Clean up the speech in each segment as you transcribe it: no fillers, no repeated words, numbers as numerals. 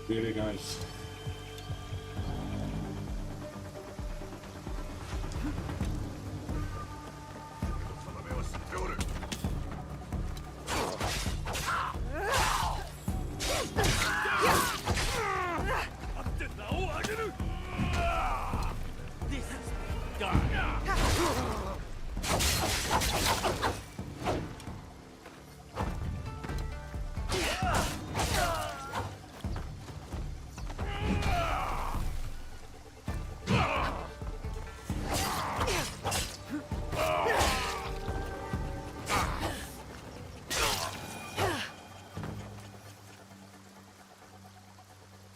Really nice.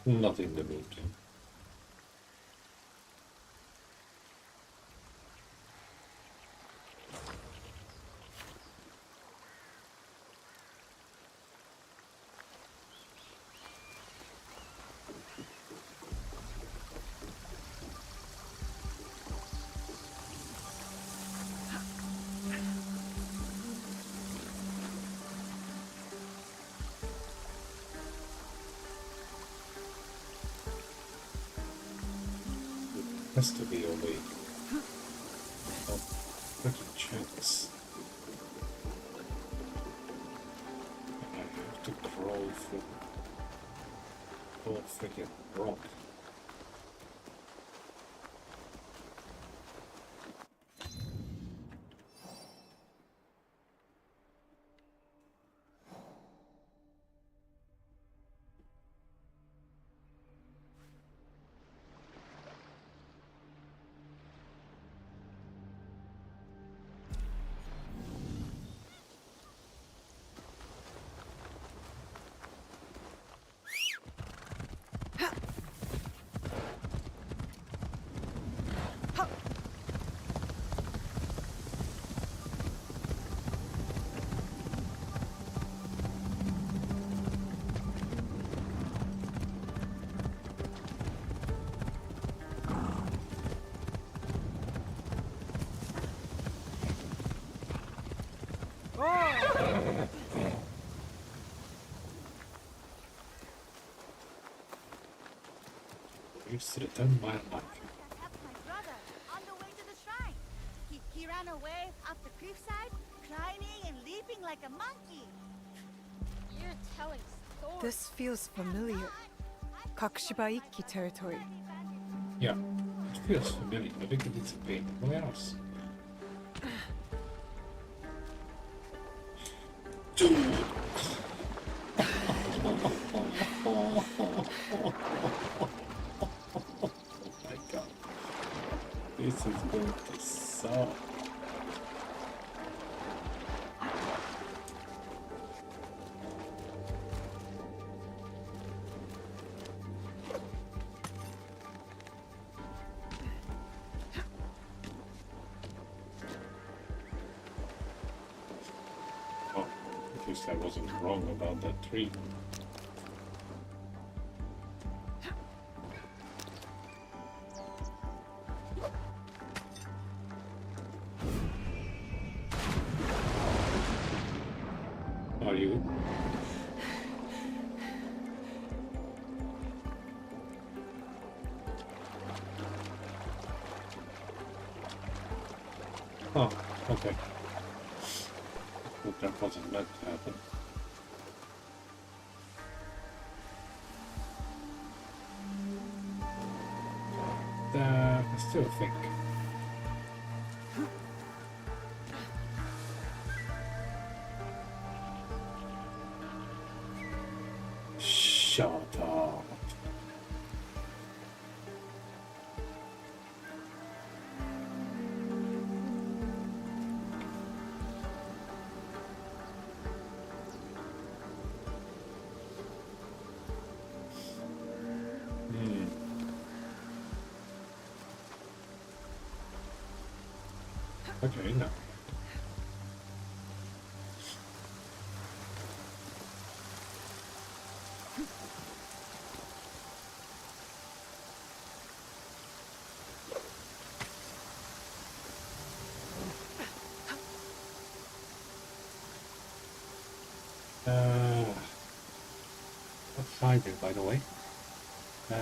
Nothing to move to. Has to be a way of freaking chunks. I have to crawl through whole freaking rock. You've threatened my life. That's my brother, on the way to the shrine. He ran away up the cliffside, climbing and leaping like a monkey. You're telling stories. This feels familiar. Kakushiba Ikki territory. Yeah, it feels familiar. I think it's a pain. What else? This is going to suck. Oh, at least I wasn't wrong about that tree. Are you? Oh, okay. Hope that wasn't meant to happen. still think. Shut up. Okay, no. What's hiding, by the way? Um,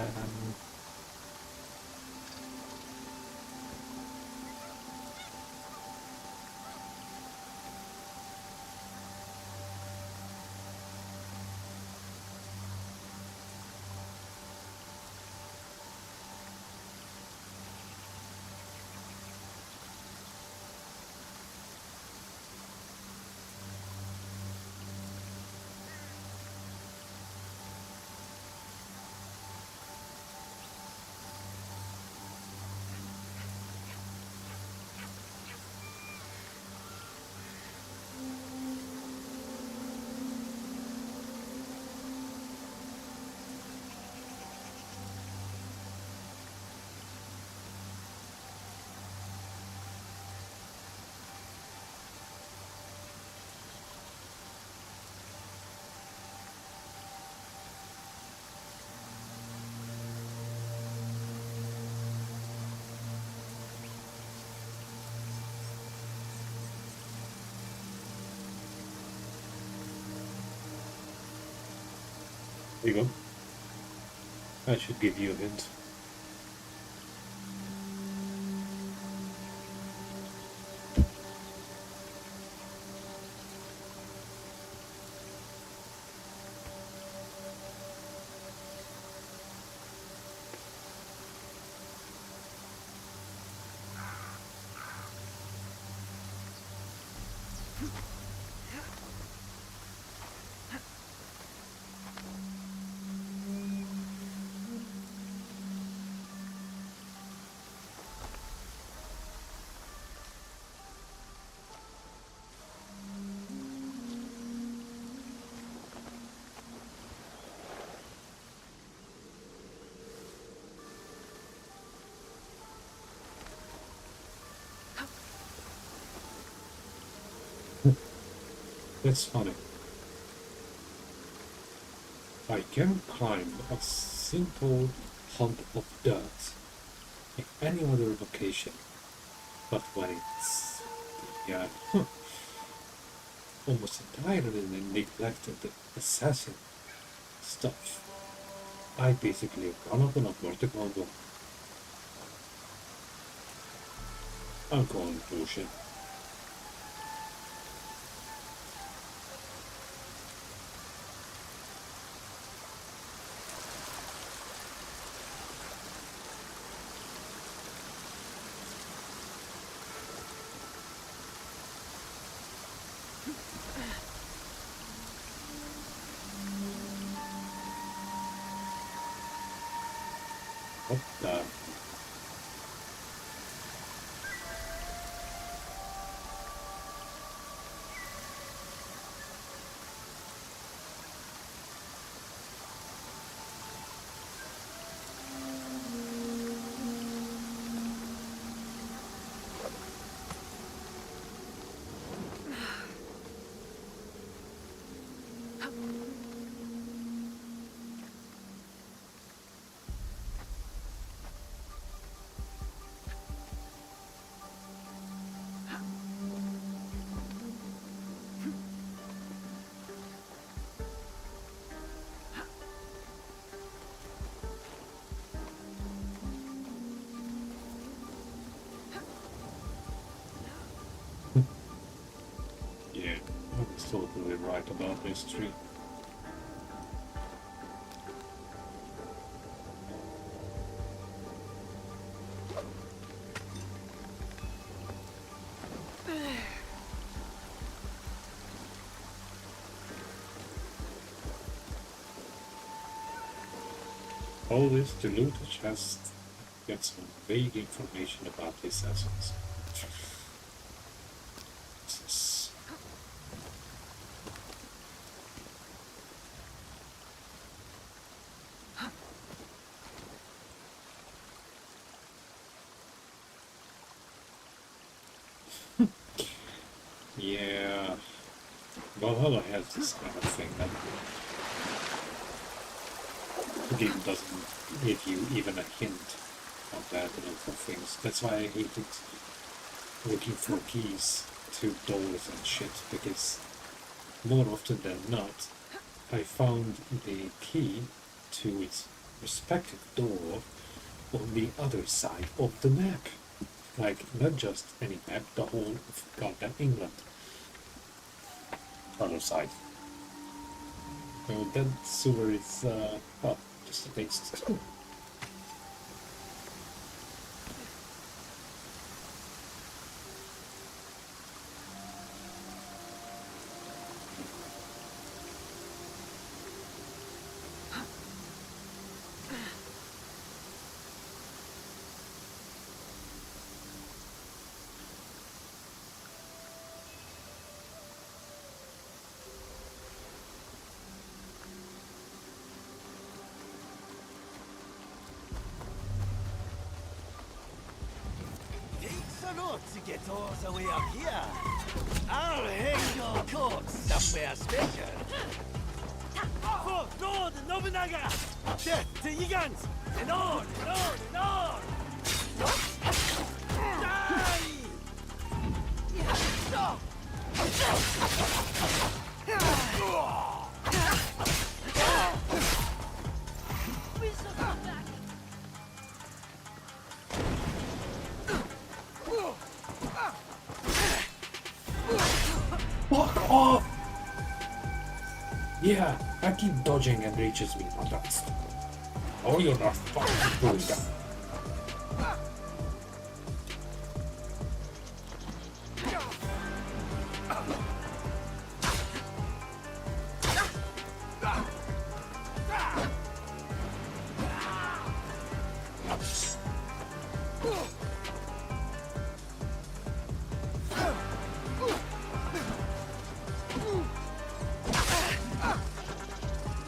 there you go. I should give you a hint. That's funny. I can climb a simple hump of dirt in any other location, but when it's the almost entirely neglected assassin stuff, I basically run up on a vertical wall. I'm calling bullshit. What the? Yeah, I was totally right about this tree. All this to loot a chest, get some vague information about the assassins. Jesus. Yeah, Valhalla has this kind of thing that the game doesn't give you even a hint of that and of things. That's why I hated looking for keys to doors and shit, because more often than not, I found the key to its respective door on the other side of the map. Like, not just any map, the whole of goddamn England. Other side. So that sewer is, well, just a taste. Takes a lot to get all the way up here. I'll hang your corpse somewhere special. For Lord Nobunaga! Death to Gigant! And on, and on, and on! Die! Please don't come back. Fuck off! Yeah, I keep dodging and reaches me on that. Oh, you're not fucking doing that.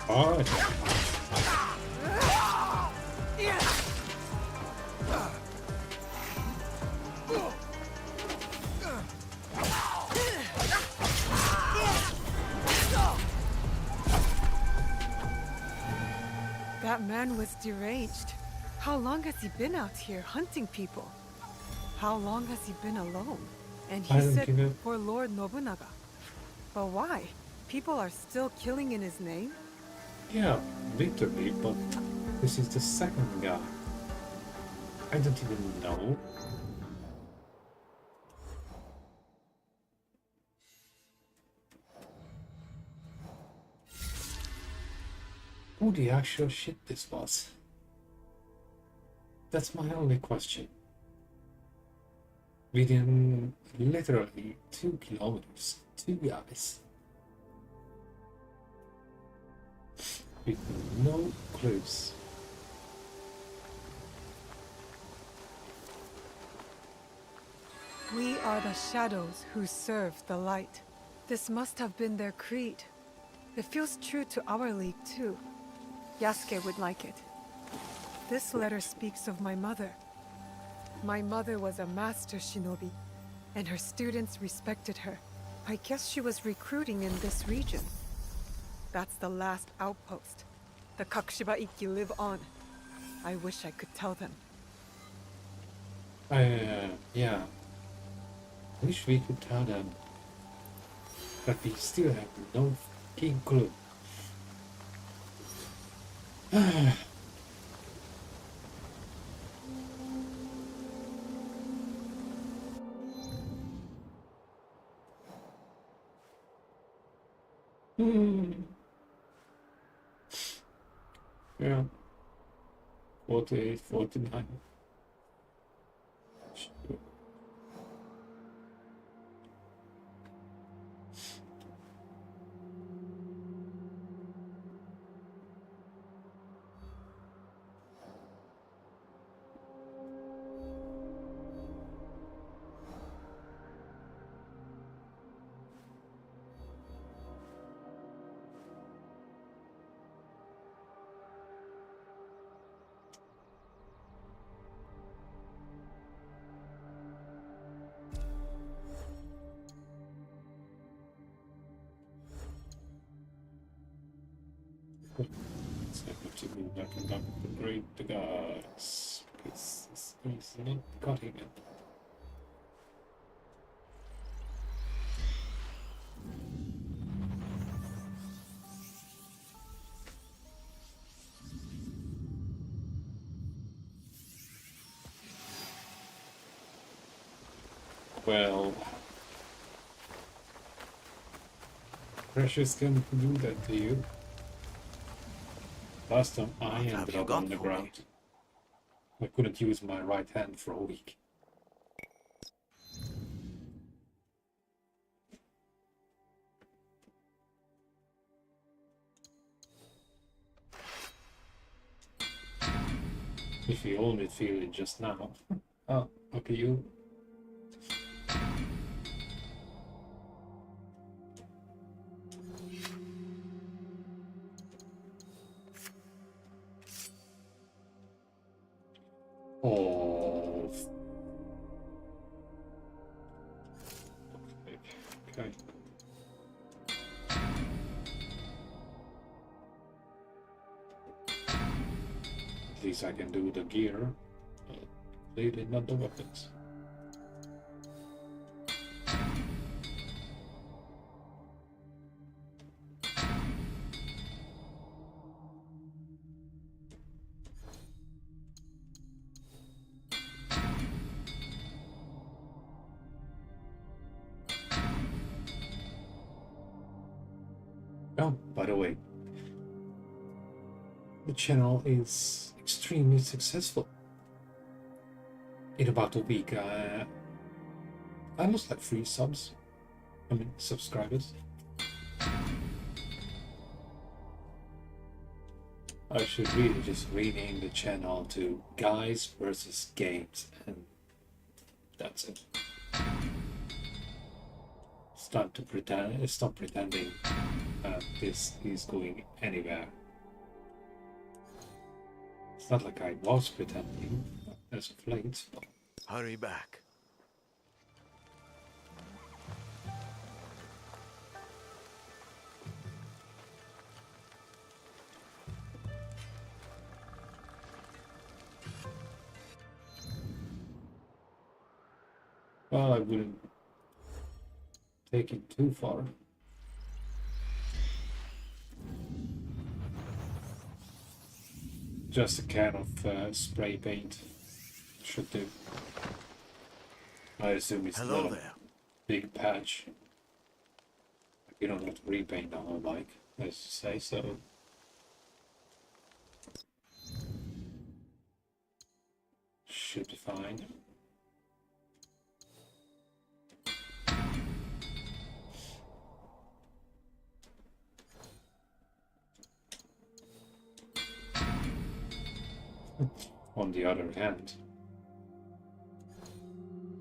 Oh, That man was deranged. How long has he been out here hunting people? How long has he been alone? And I he don't said give a- for Lord Nobunaga. But why? People are still killing in his name? yeah, literally, but this is the second guy. I don't even know. Who the actual shit this was? That's my only question. Within literally 2 kilometers, 2 guys. With no clues. We are the shadows who serve the light. This must have been their creed. It feels true to our league too. Yasuke would like it. This letter speaks of my mother. My mother was a master shinobi, and her students respected her. I guess she was recruiting in this region. That's the last outpost. The Kakushiba Ikki live on. I wish I could tell them. Yeah. Wish we could tell them. But we still have no fucking clue. Yeah. 48, 49. Sure. It's able to move back and upgrade the guys. Because he's not cutting it. Well, Precious can do that to you. Last time I What have ended you up got on the for me? ground. I couldn't use my right hand for a week. If you only feel it just now. Oh, okay, you. Oh. Okay. At least I can do the gear, but clearly not the weapons. Oh, by the way, the channel is extremely successful. In about a week, I lost like 3 subscribers. I should really just rename the channel to Guys vs. Games, and that's it. It's time to pretend. Stop pretending this is going anywhere. It's not like I was pretending as of late. But Hurry back. well, I wouldn't take it too far. Just a can of spray paint should do. I assume it's Hello not a there. big patch. You don't have to repaint the whole bike, let's say so. Should be fine. On the other hand,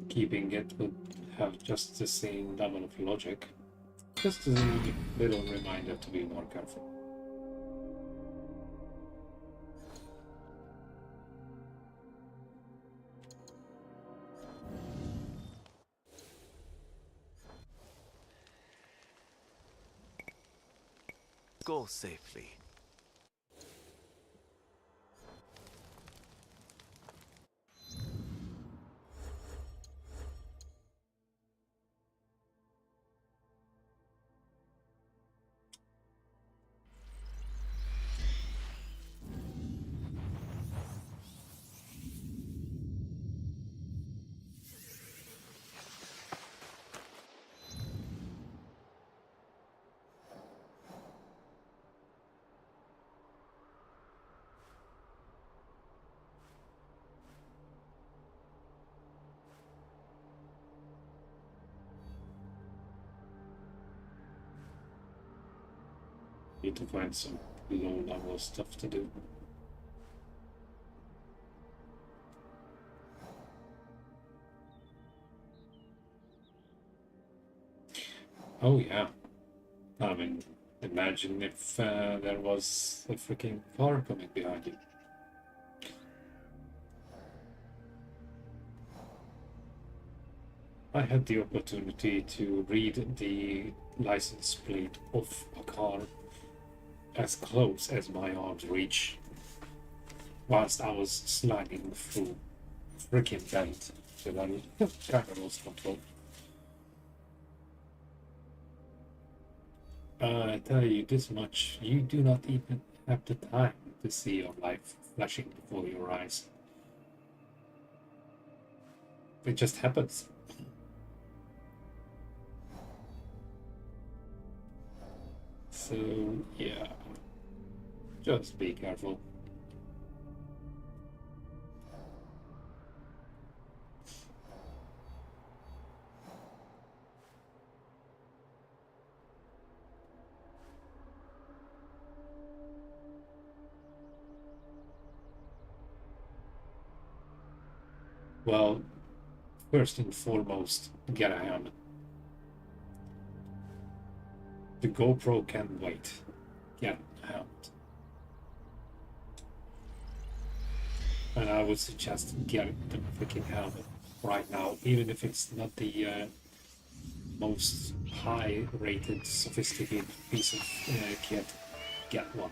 keeping it would have just the same level of logic. Just a little reminder to be more careful. Go safely. Need to find some low level stuff to do. Oh yeah. I mean, imagine if there was a freaking car coming behind you. I had the opportunity to read the license plate of a car as close as my arms reach, whilst I was sliding through freaking belt till I kind of lost control. I tell you this much, you do not even have the time to see your life flashing before your eyes. It just happens. So, yeah, just be careful. Well, first and foremost, get a helmet. The GoPro can wait. Get a helmet. And I would suggest getting the freaking helmet right now, even if it's not the most high-rated, sophisticated piece of kit. Get one.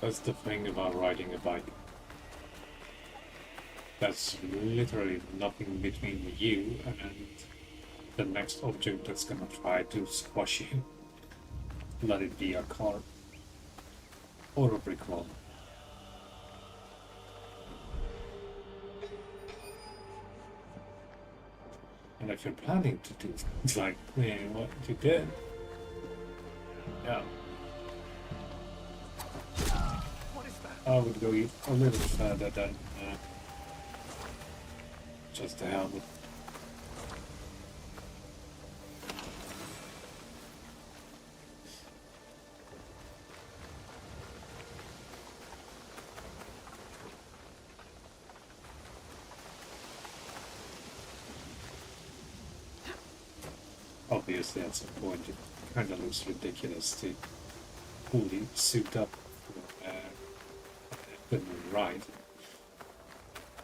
That's the thing about riding a bike. There's literally nothing between you and the next object that's gonna try to squash you. Let it be a car or a brick wall. And if you're planning to do things like what you did, yeah. I would go a little further than just the helmet. Obviously, at some point, it kind of looks ridiculous to fully suit up for a ride.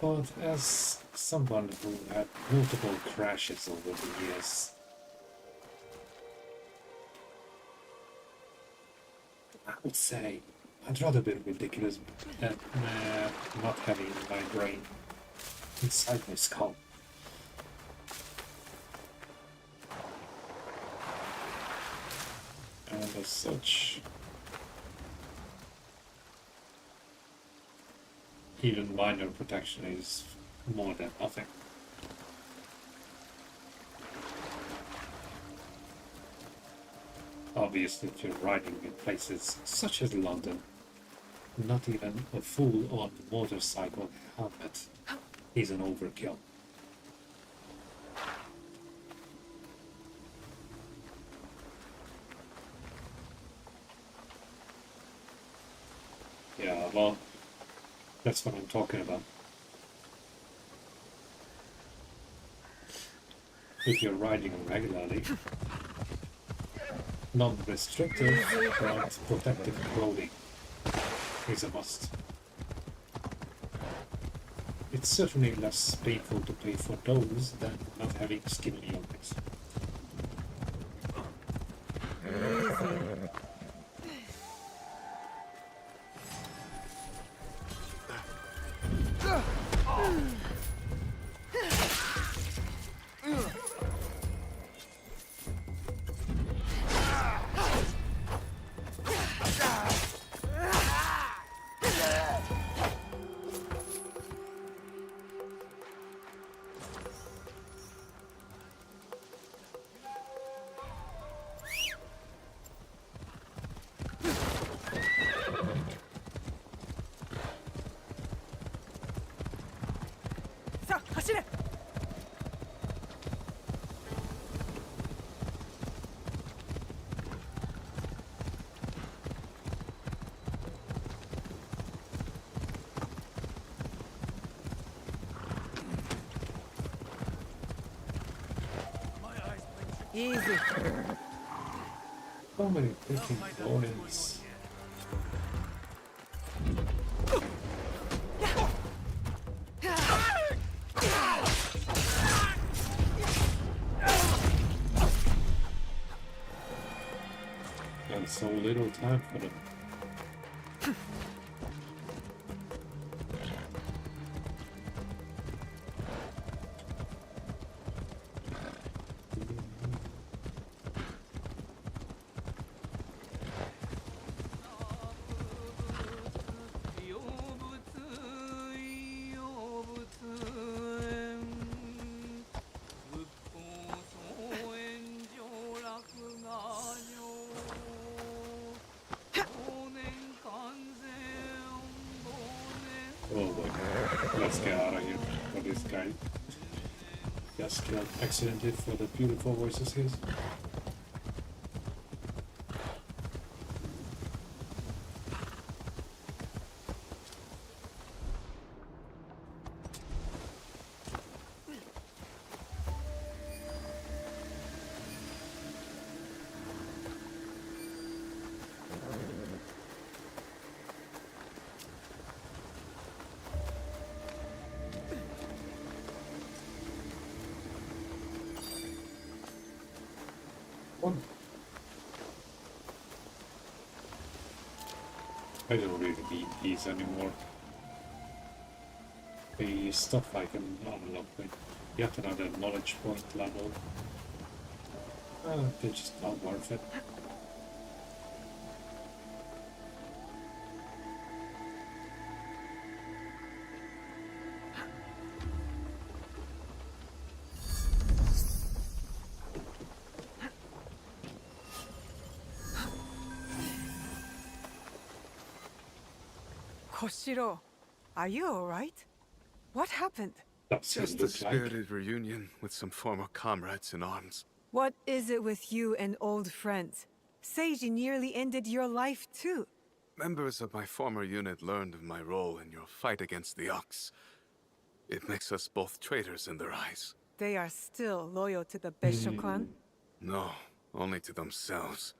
But as someone who had multiple crashes over the years, I would say I'd rather be ridiculous than not having my brain inside my skull. And as such, even minor protection is more than nothing. Obviously, if you're riding in places such as London, not even a full-on motorcycle helmet is an overkill. Yeah, well, that's what I'm talking about. If you're riding regularly, non-restrictive but protective clothing is a must. It's certainly less painful to pay for those than not having skin on your legs. Easy. So many freaking warnings. And so little time for them. Oh boy. Let's get out of here for this guy. Just killed accidentally for the beautiful voices here. I don't really need these anymore. The stuff I can unlock with yet another knowledge point level. They're just not worth it. Koshiro, are you alright? What happened? That's what it Just a looks like. spirited reunion with some former comrades in arms. What is it with you and old friends? Seiji nearly ended your life too. Members of my former unit learned of my role in your fight against the Ox. It makes us both traitors in their eyes. They are still loyal to the Beisho clan? No, only to themselves.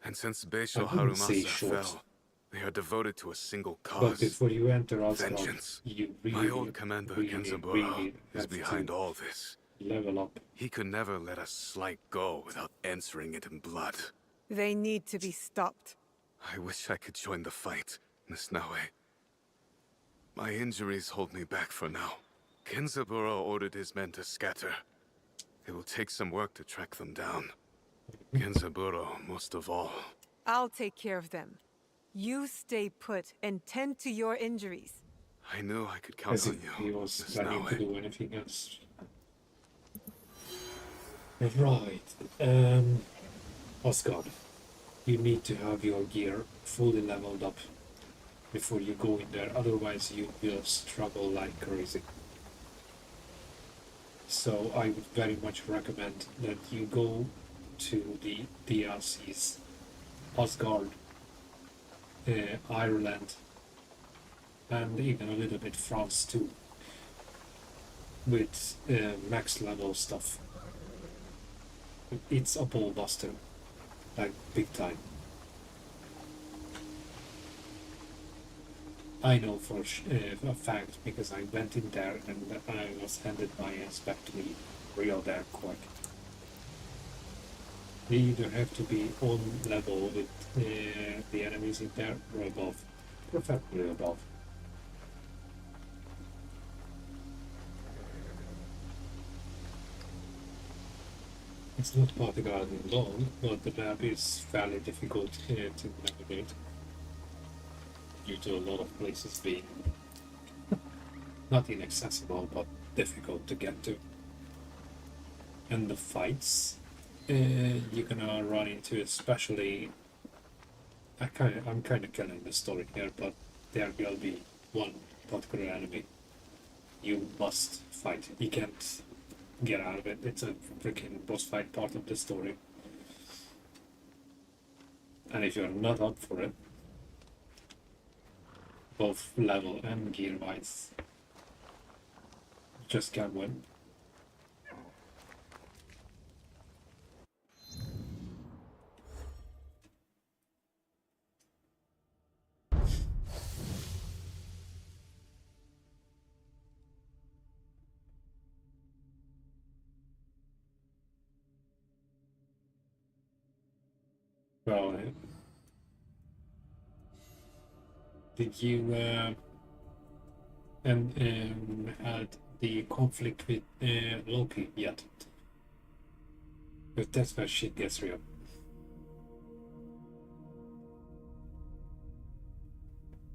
And since Beisho I wouldn't say Harumasa short. fell, they are devoted to a single But cause. before you enter Asgard, Vengeance. you really, My old commander Genzaburo really is have behind to all this. level up. He could never let a slight go without answering it in blood. They need to be stopped. I wish I could join the fight, Miss Naue. My injuries hold me back for now. Genzaburo ordered his men to scatter. It will take some work to track them down. Genzaburo, most of all. I'll take care of them. You stay put and tend to your injuries. I knew I could count As on if you, he was Miss planning to Naue. do anything else. Right. Asgard. You need to have your gear fully leveled up before you go in there, otherwise you will struggle like crazy. So I would very much recommend that you go to the DLCs, Asgard, Ireland, and even a little bit France too, with max level stuff. It's a ball buster, like big time. I know for a fact because I went in there and I was handed my ass back to me real damn quick. You either have to be on level with the enemies in there or above, preferably above. It's not particularly long, but the map is fairly difficult to navigate due to a lot of places being not inaccessible but difficult to get to. And the fights you're gonna run into, especially I'm kind of killing the story here, but there will be one particular enemy you must fight. You can't get out of it. It's a freaking boss fight part of the story. And if you're not up for it, both level and gear wise, just can't win. Well, did you had the conflict with Loki yet? Because that's where shit gets real.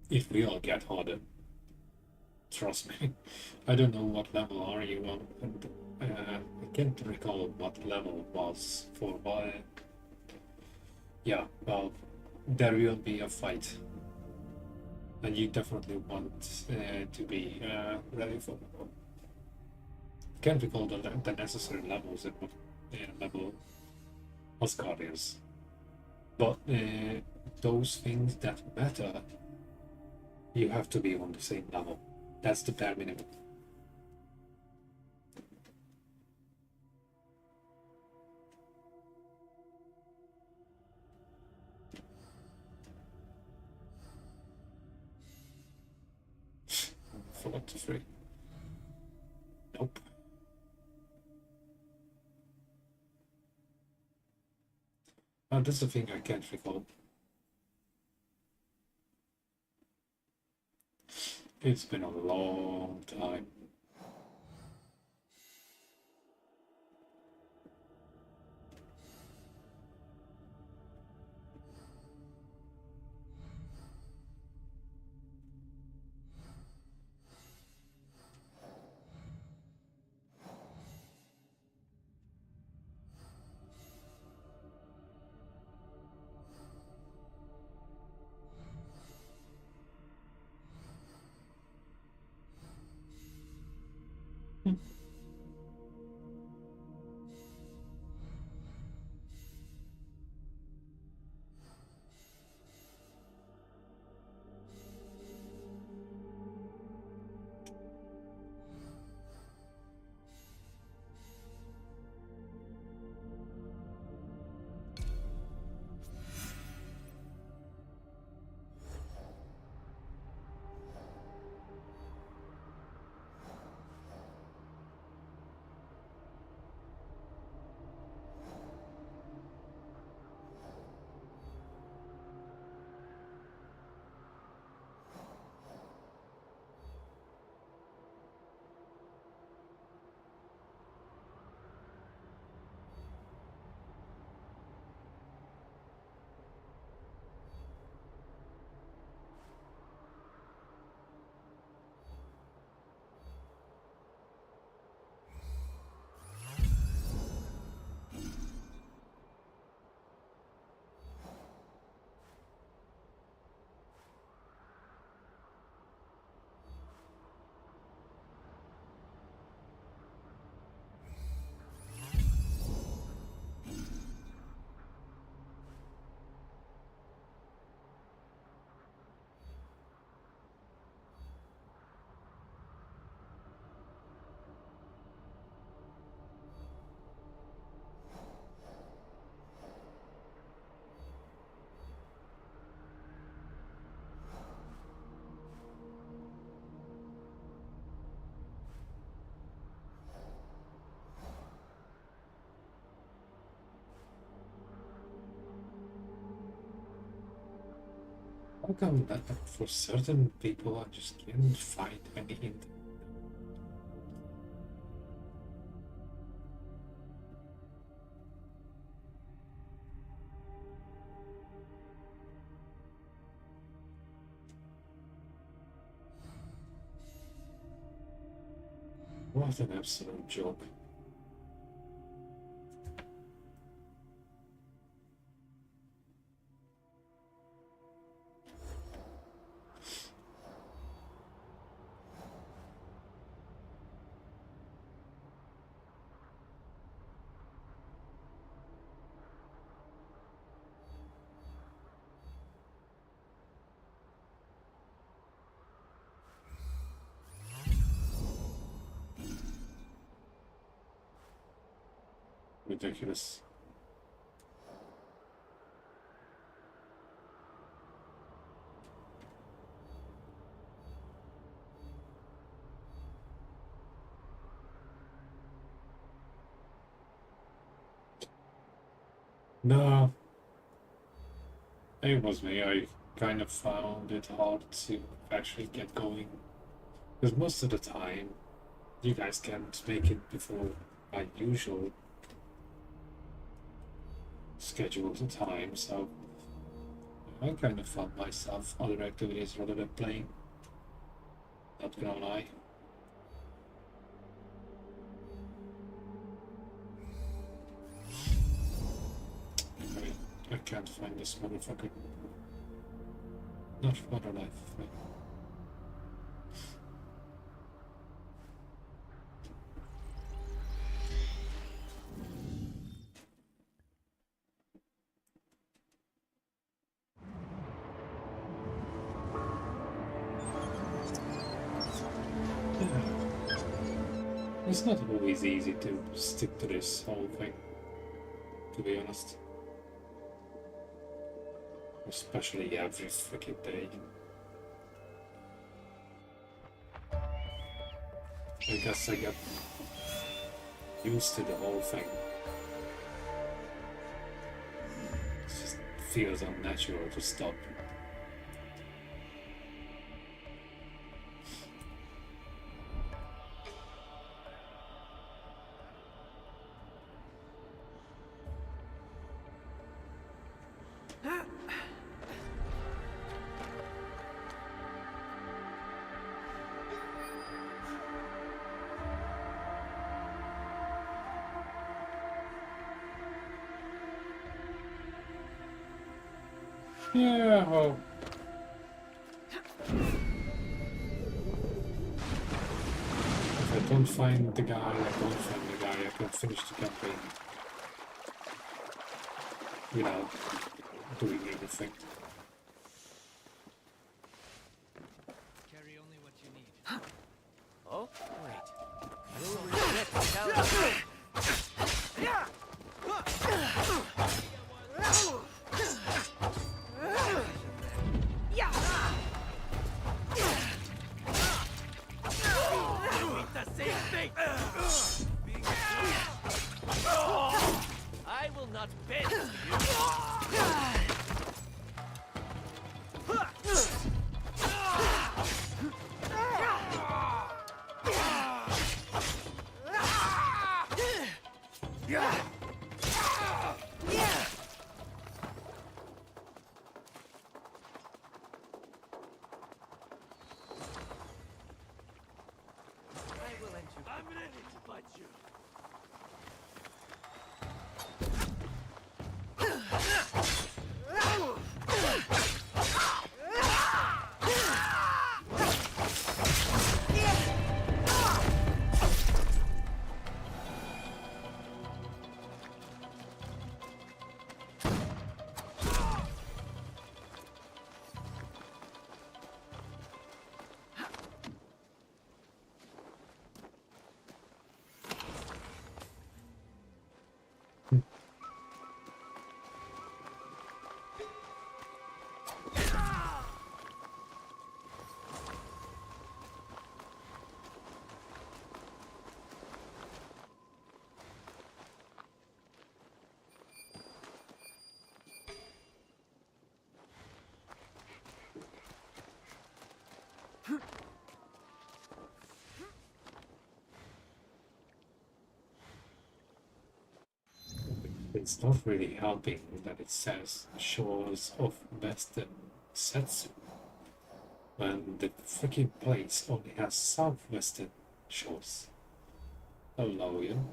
It will get harder. Trust me. I don't know what level are you on, and I can't recall what level it was for why. Yeah, well, there will be a fight, and you definitely want to be ready for it. Can't recall the necessary levels at what level Asgard is, but those things that matter, you have to be on the same level. That's the bare minimum. Forgot to free. Nope. That's the thing I can't recall. It's been a long time. How come that for certain people I just can't find any hint? What an absolute joke. Ridiculous. No, It was me. I kind of found it hard to actually get going. Because most of the time, you guys can't make it before my usual scheduled time, so I kind of found myself other activities rather than playing. Not gonna lie. I can't find this motherfucker. Not for other life. Right? It's not always easy to stick to this whole thing, to be honest. Especially every freaking day. I guess I got used to the whole thing. It just feels unnatural to stop. Yeah, well. If I don't find the guy, I can finish the campaign without doing anything. Carry only what you need. Oh, wait. You'll regret telling. I will not bend to you. I will end you. I'm ready to fight you. It's not really helping that it says shores of Western Setsu when the freaking place only has southwestern shores. Hello, you.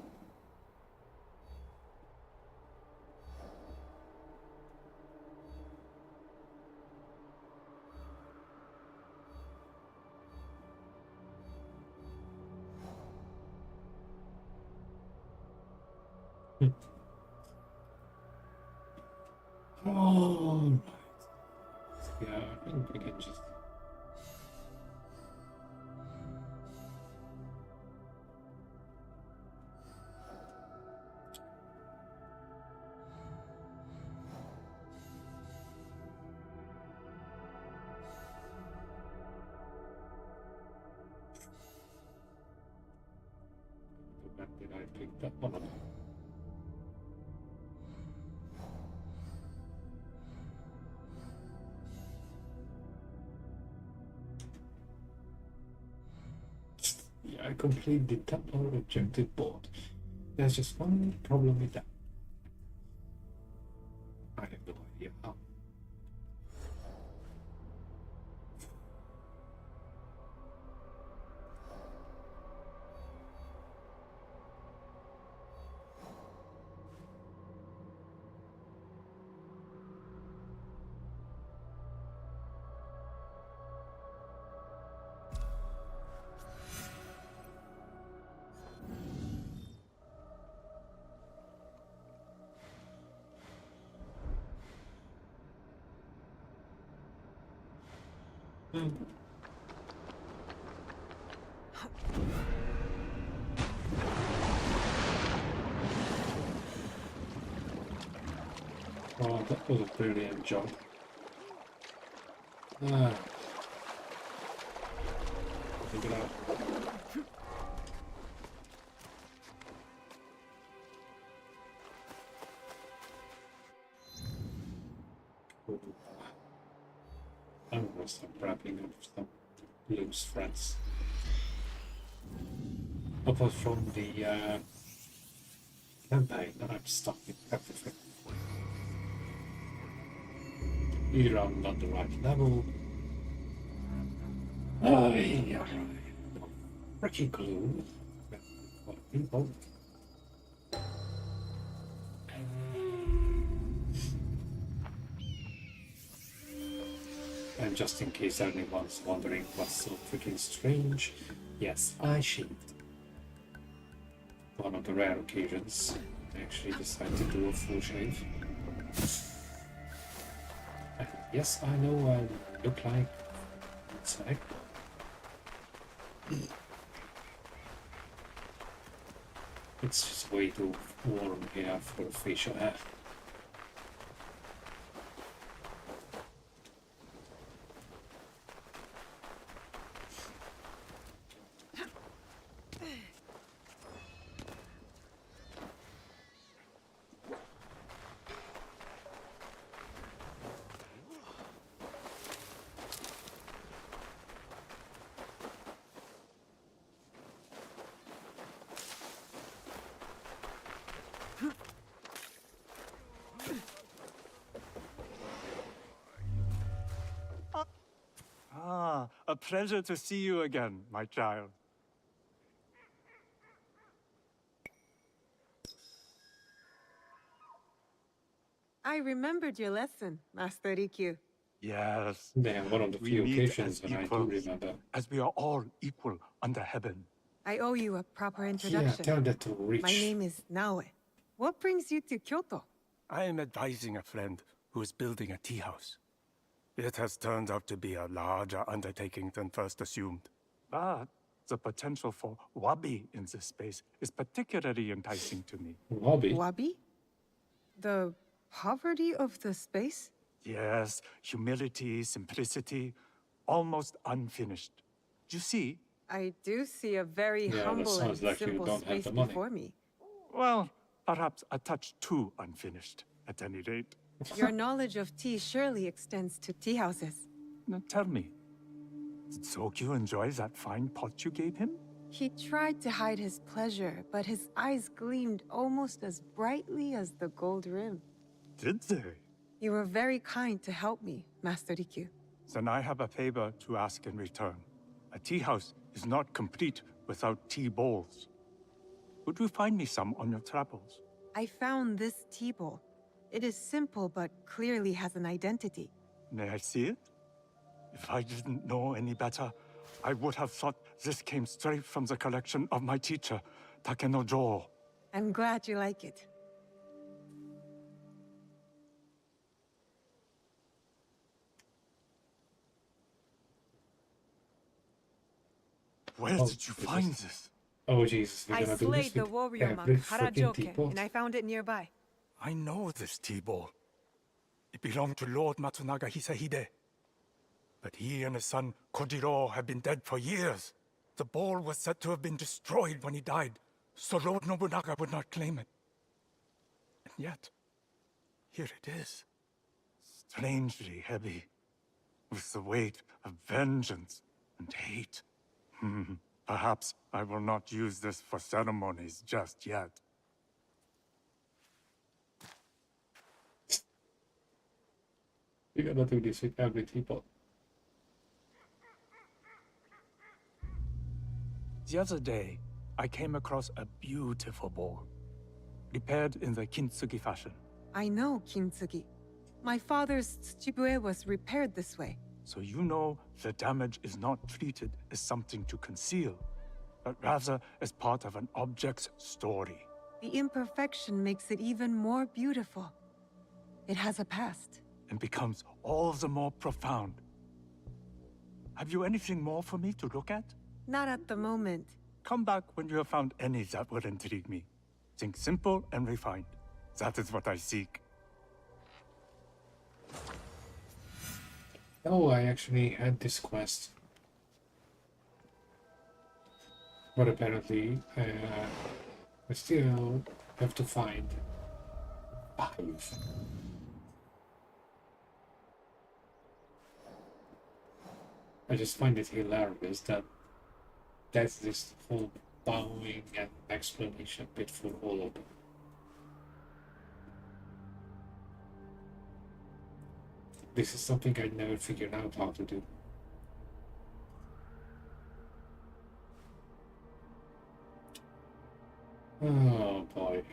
Alright. Yeah, I think we can just. When did I pick that one up? complete the temple objective board. There's just one problem with that. I have no idea how. Oh, that was a brilliant job. Take it out. I'm gonna start wrapping up some loose threads. Apart from the campaign, I'm stuck with everything. Either I'm not the right level. Yeah. Freaking glue. What people? And just in case anyone's wondering what's so freaking strange, yes, I shaved. One of the rare occasions I actually decided to do a full shave. And yes, I know I look like inside. It's just way too warm here for facial hair. A pleasure to see you again, my child. I remembered your lesson, Master Rikyu. Yes, Man, one of the we few meet occasions as when I do equals, remember. as we are all equal under heaven. I owe you a proper Yeah, introduction. tell that to Reach. My name is Naoe. What brings you to Kyoto? I am advising a friend who is building a tea house. It has turned out to be a larger undertaking than first assumed. But the potential for wabi in this space is particularly enticing to me. Lobby. Wabi? The poverty of the space? Yes, humility, simplicity, almost unfinished. You see, I do see a very Yeah, that humble and sounds like you simple don't have space the money. before me. well, perhaps a touch too unfinished, at any rate. Your knowledge of tea surely extends to tea houses. Now tell me, did Sokyu enjoy that fine pot you gave him? He tried to hide his pleasure, but his eyes gleamed almost as brightly as the gold rim. Did they? You were very kind to help me, Master Rikyu. Then I have a favor to ask in return. A tea house is not complete without tea bowls. Would you find me some on your travels? I found this tea bowl. It is simple, but clearly has an identity. May I see it? If I didn't know any better, I would have thought this came straight from the collection of my teacher, Takenojo. I'm glad you like it. Where Oh, did you it find was- this? Oh Jesus, we're I gonna do slayed this the with warrior every monk freaking Harajoke, teapot. and I found it nearby. I know this tea bowl. It belonged to Lord Matsunaga Hisahide. But he and his son Kojiro have been dead for years. The bowl was said to have been destroyed when he died, so Lord Nobunaga would not claim it. And yet, here it is. Strangely heavy, with the weight of vengeance and hate. Perhaps I will not use this for ceremonies just yet. You're gonna do this with every teapot. The other day, I came across a beautiful bowl, repaired in the kintsugi fashion. I know, Kintsugi. My father's Tsujibue was repaired this way. So you know the damage is not treated as something to conceal, but rather as part of an object's story. The imperfection makes it even more beautiful. It has a past. And becomes all the more profound. Have you anything more for me to look at? Not at the moment. Come back when you have found any that would intrigue me. Think simple and refined. That is what I seek. Oh, I actually had this quest. But apparently, I still have to find 5. I just find it hilarious that that's this whole bowing and explanation bit for all of them. This is something I never figured out how to do. Oh boy.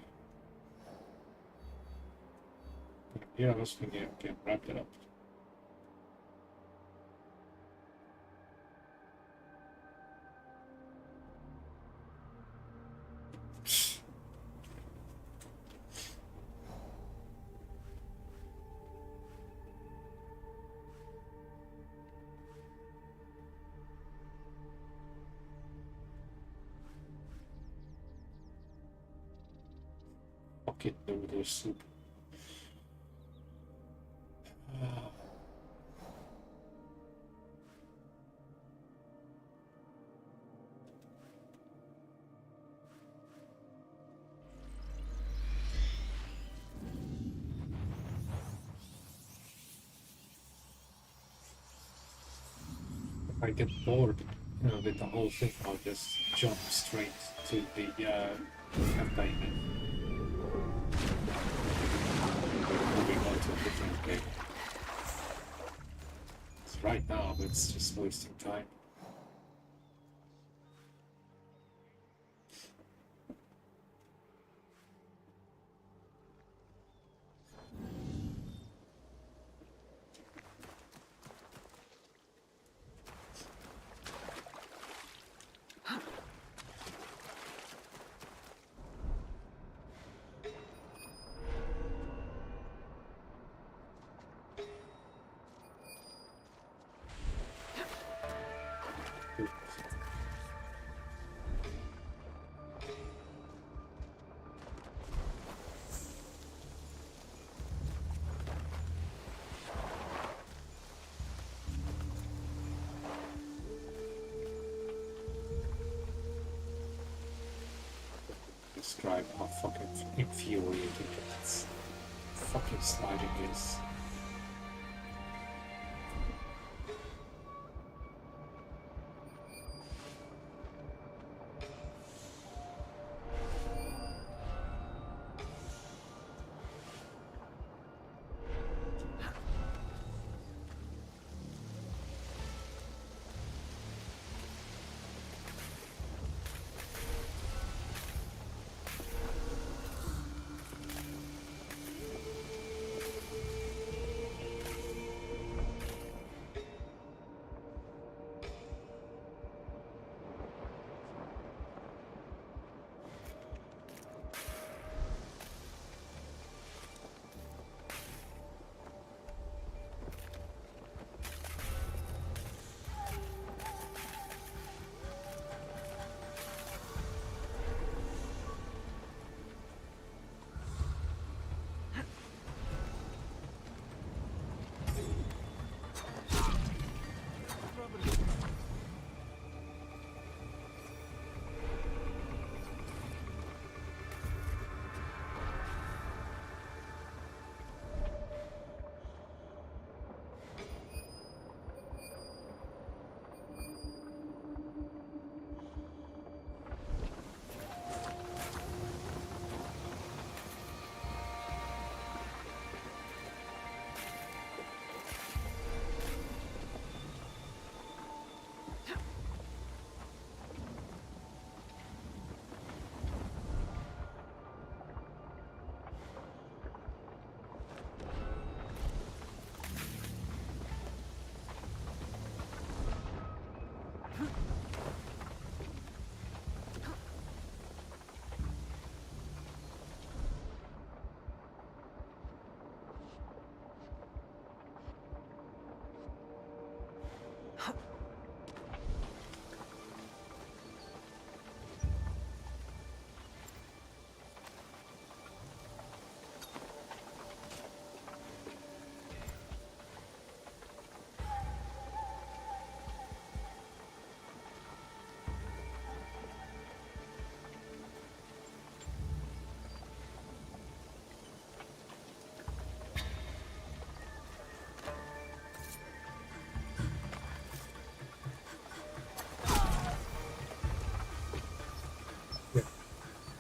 Yeah, I was thinking I can wrap it up. Pocket noodle soup. If I get bored, with the whole thing, I'll just jump straight to the campaign. Moving on to a different game. So right now, it's just wasting time. Describe how fucking infuriating that fucking sliding is.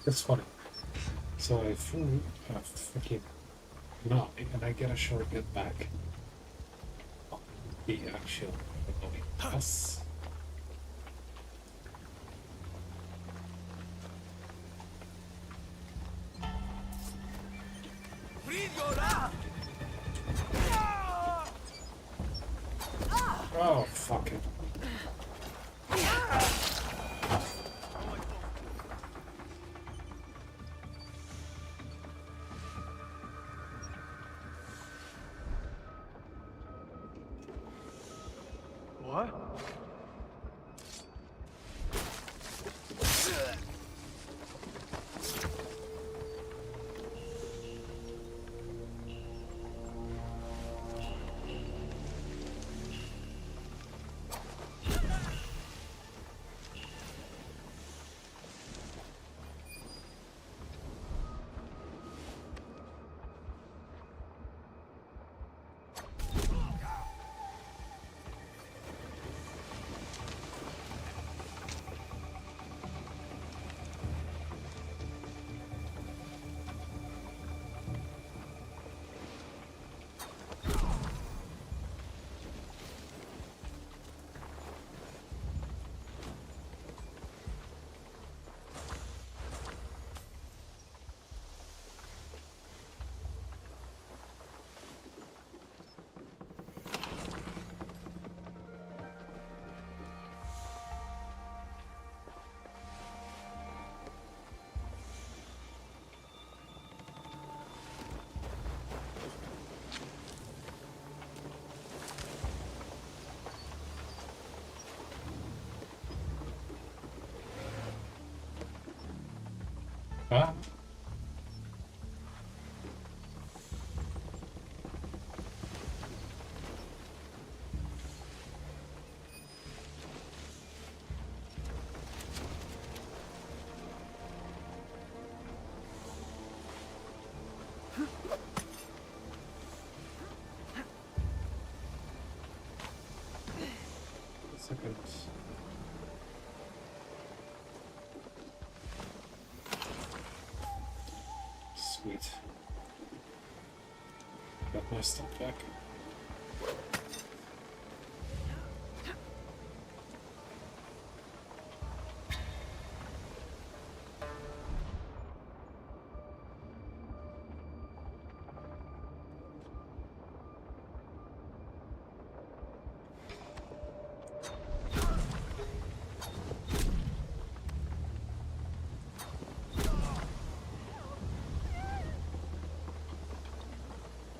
That's funny. So I flew a freaking 9 and I get a shortcut back on the actual bus. Oh, fuck it. What? Ah. Second. Sweet. Got my stuff back.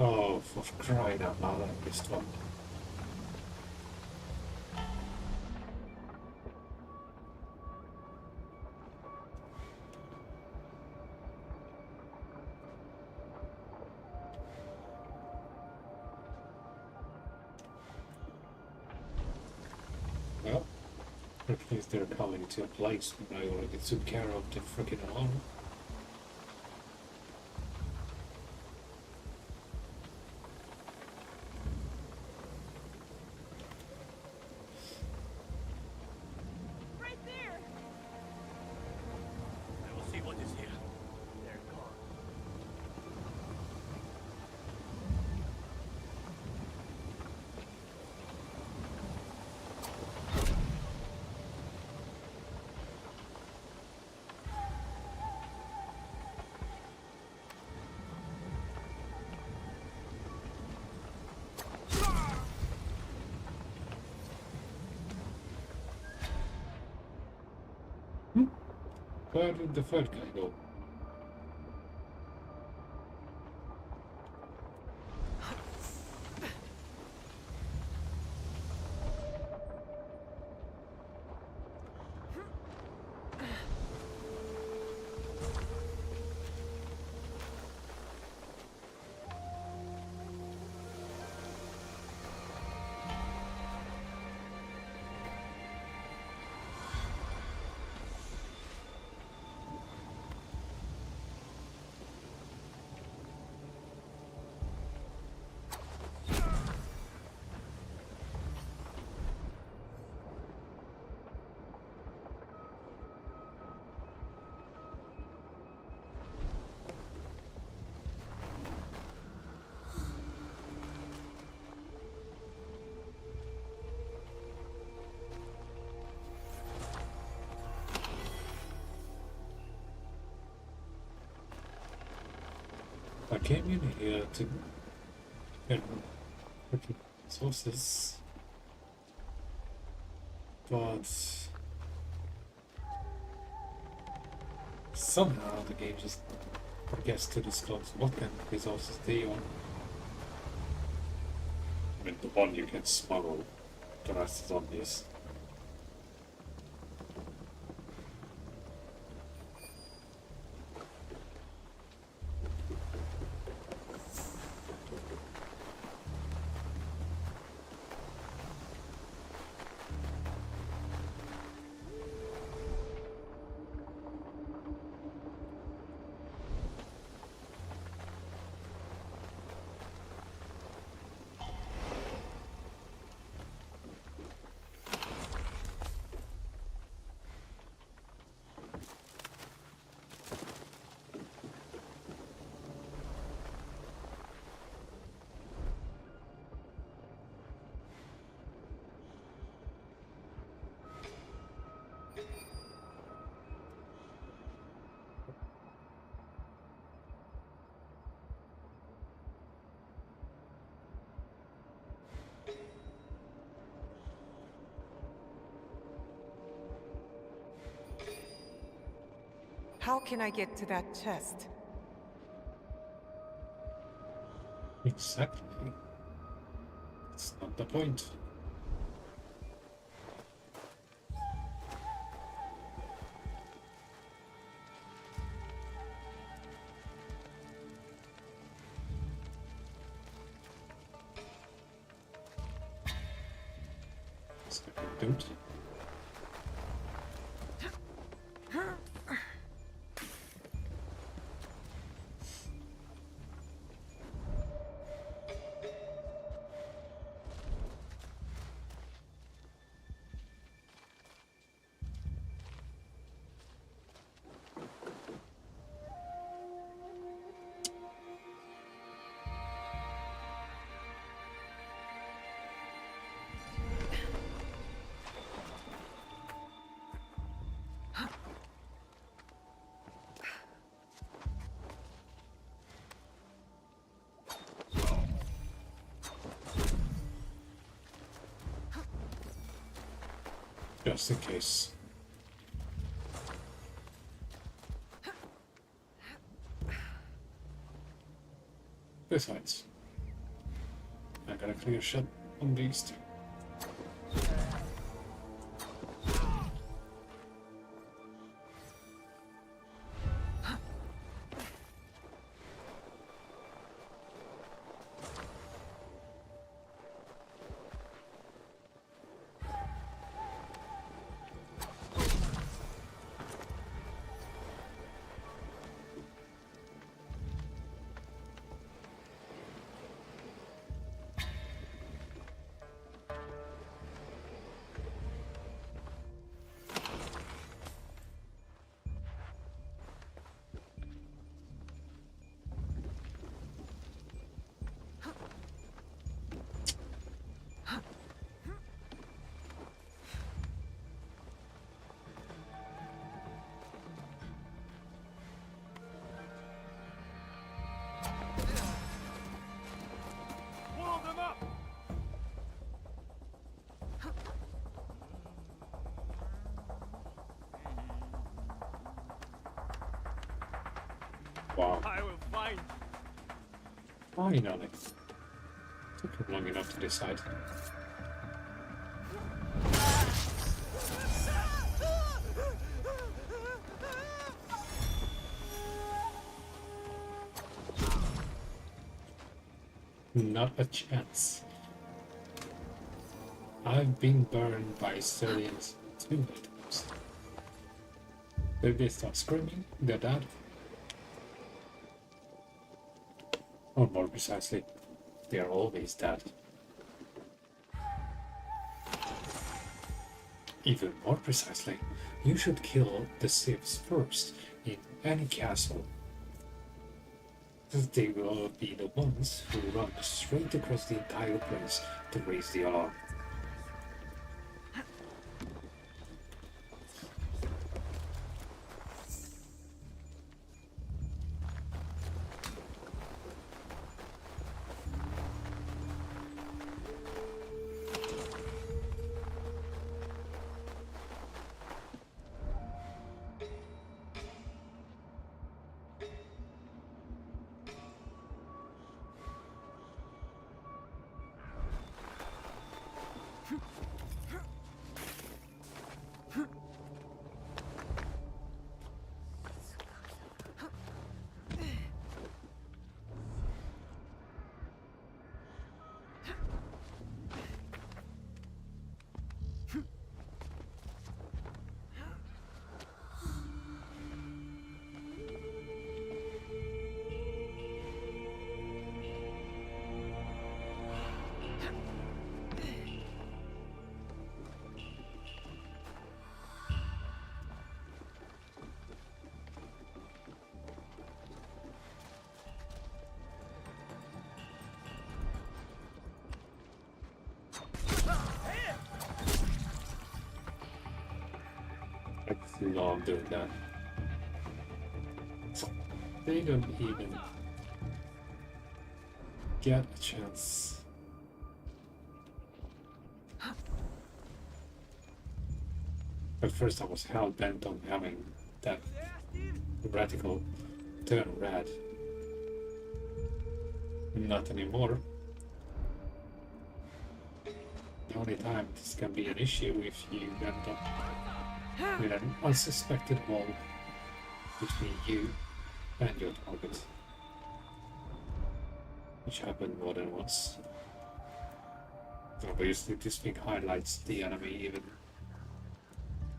Oh, for crying out loud, I missed one. Well, at least they're coming to a place when I already took care of the freaking alarm. Right there! I will see what is here. They're gone. Where did the third guy go? I came in here to get freaking resources, but somehow the game just forgets to disclose what kind of resources they own. I mean, the one you can smuggle, the rest is obvious. How can I get to that chest? Exactly. That's not the point. Second dude. Just in case. Besides, I got a clear shot on these two. Wall them up! Wow, I will find. finally. Took him long enough to decide. Not a chance. I've been burned by Syrians too many times. If they start screaming, they're dead. Or more precisely, they are always dead. Even more precisely, you should kill the civs first in any castle. They will be the ones who run straight across the entire place to raise the alarm. love doing that. They don't even get a chance. At first I was hell bent on having that radical turn red. Not anymore. The only time this can be an issue if you end up with an unsuspected wall between you and your target. Which happened more than once. Obviously this thing highlights the enemy even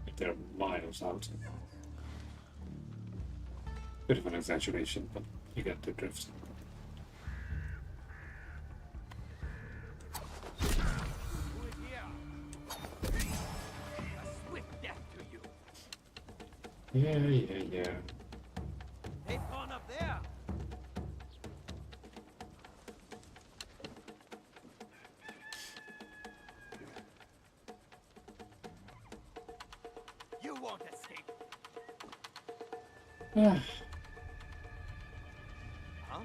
if they're miles out. Bit of an exaggeration, but you get the drift. Yeah. Hey, pawn up there. You won't escape. Ah, Huh?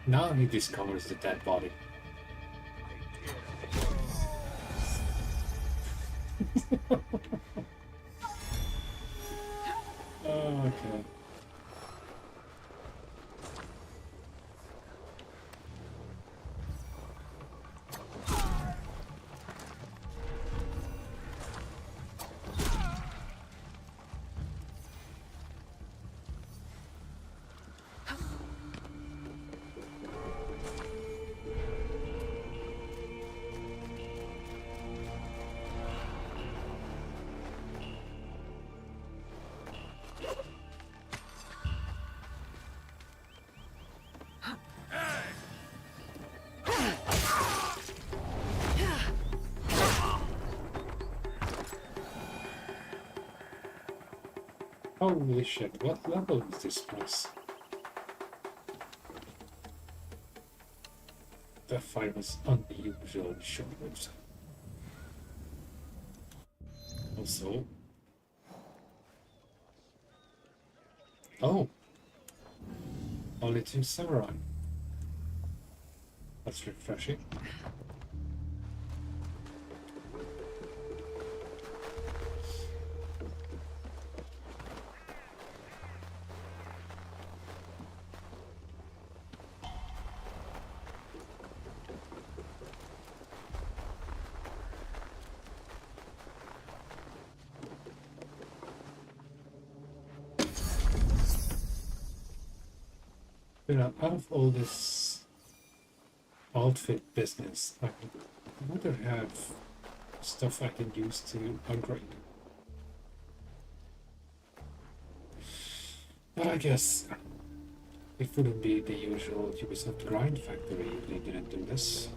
now he discovers the dead body. Oh, okay. Holy shit, what level is this place? That fight was unusually short-lived. Also... Oh! Only 2 samurai. That's refreshing. You know, out of all this outfit business, I would rather have stuff I can use to upgrade. But I guess it wouldn't be the usual Ubisoft grind factory if they didn't do this.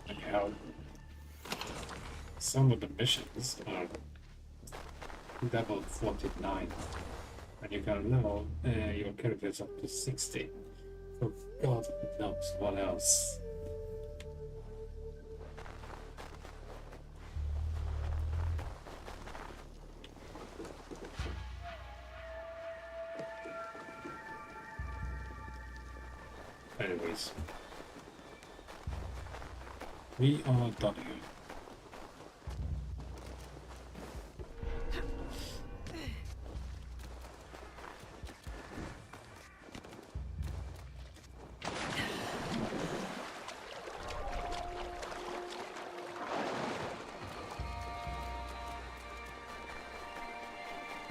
And how some of the missions are level 49 and you can level your characters up to 60. So God knows what else. Anyways, we are done here.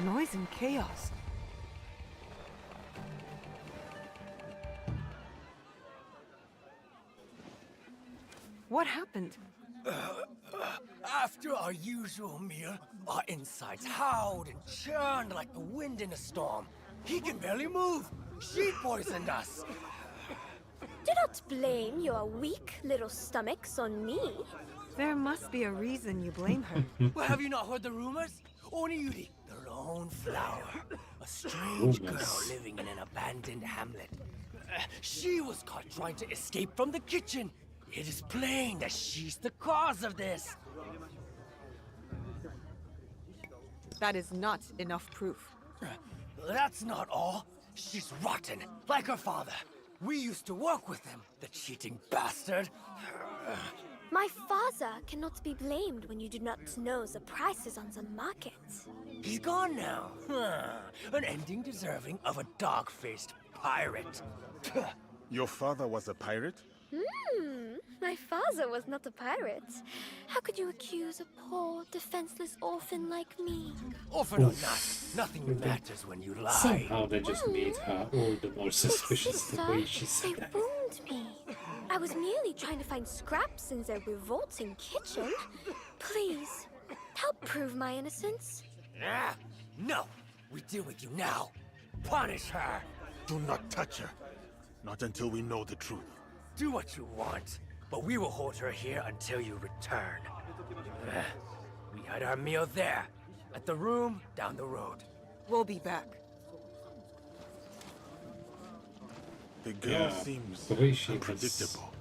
Noise and chaos. What happened? After our usual meal, our insides howled and churned like the wind in a storm. He can barely move. She poisoned us. Do not blame your weak little stomachs on me. There must be a reason you blame her. Well, have you not heard the rumors? Oniyuri, the lone flower. A strange girl living in an abandoned hamlet. She was caught trying to escape from the kitchen. It is plain that she's the cause of this. That is not enough proof. That's not all. She's rotten, like her father. We used to work with him, the cheating bastard. My father cannot be blamed when you do not know the prices on the market. He's gone now. An ending deserving of a dog-faced pirate. Your father was a pirate? My father was not a pirate. How could you accuse a poor, defenseless orphan like me? Orphan or not, nothing matters when you lie. Somehow they just made her all the more suspicious the Sister, way she said they that. wound me. I was merely trying to find scraps in their revolting kitchen. Please, help prove my innocence. No, we deal with you now. Punish her. Do not touch her. Not until we know the truth. Do what you want, but we will hold her here until you return. We had our meal there, at the room down the road. We'll be back. The girl Yeah, seems the way she was- unpredictable.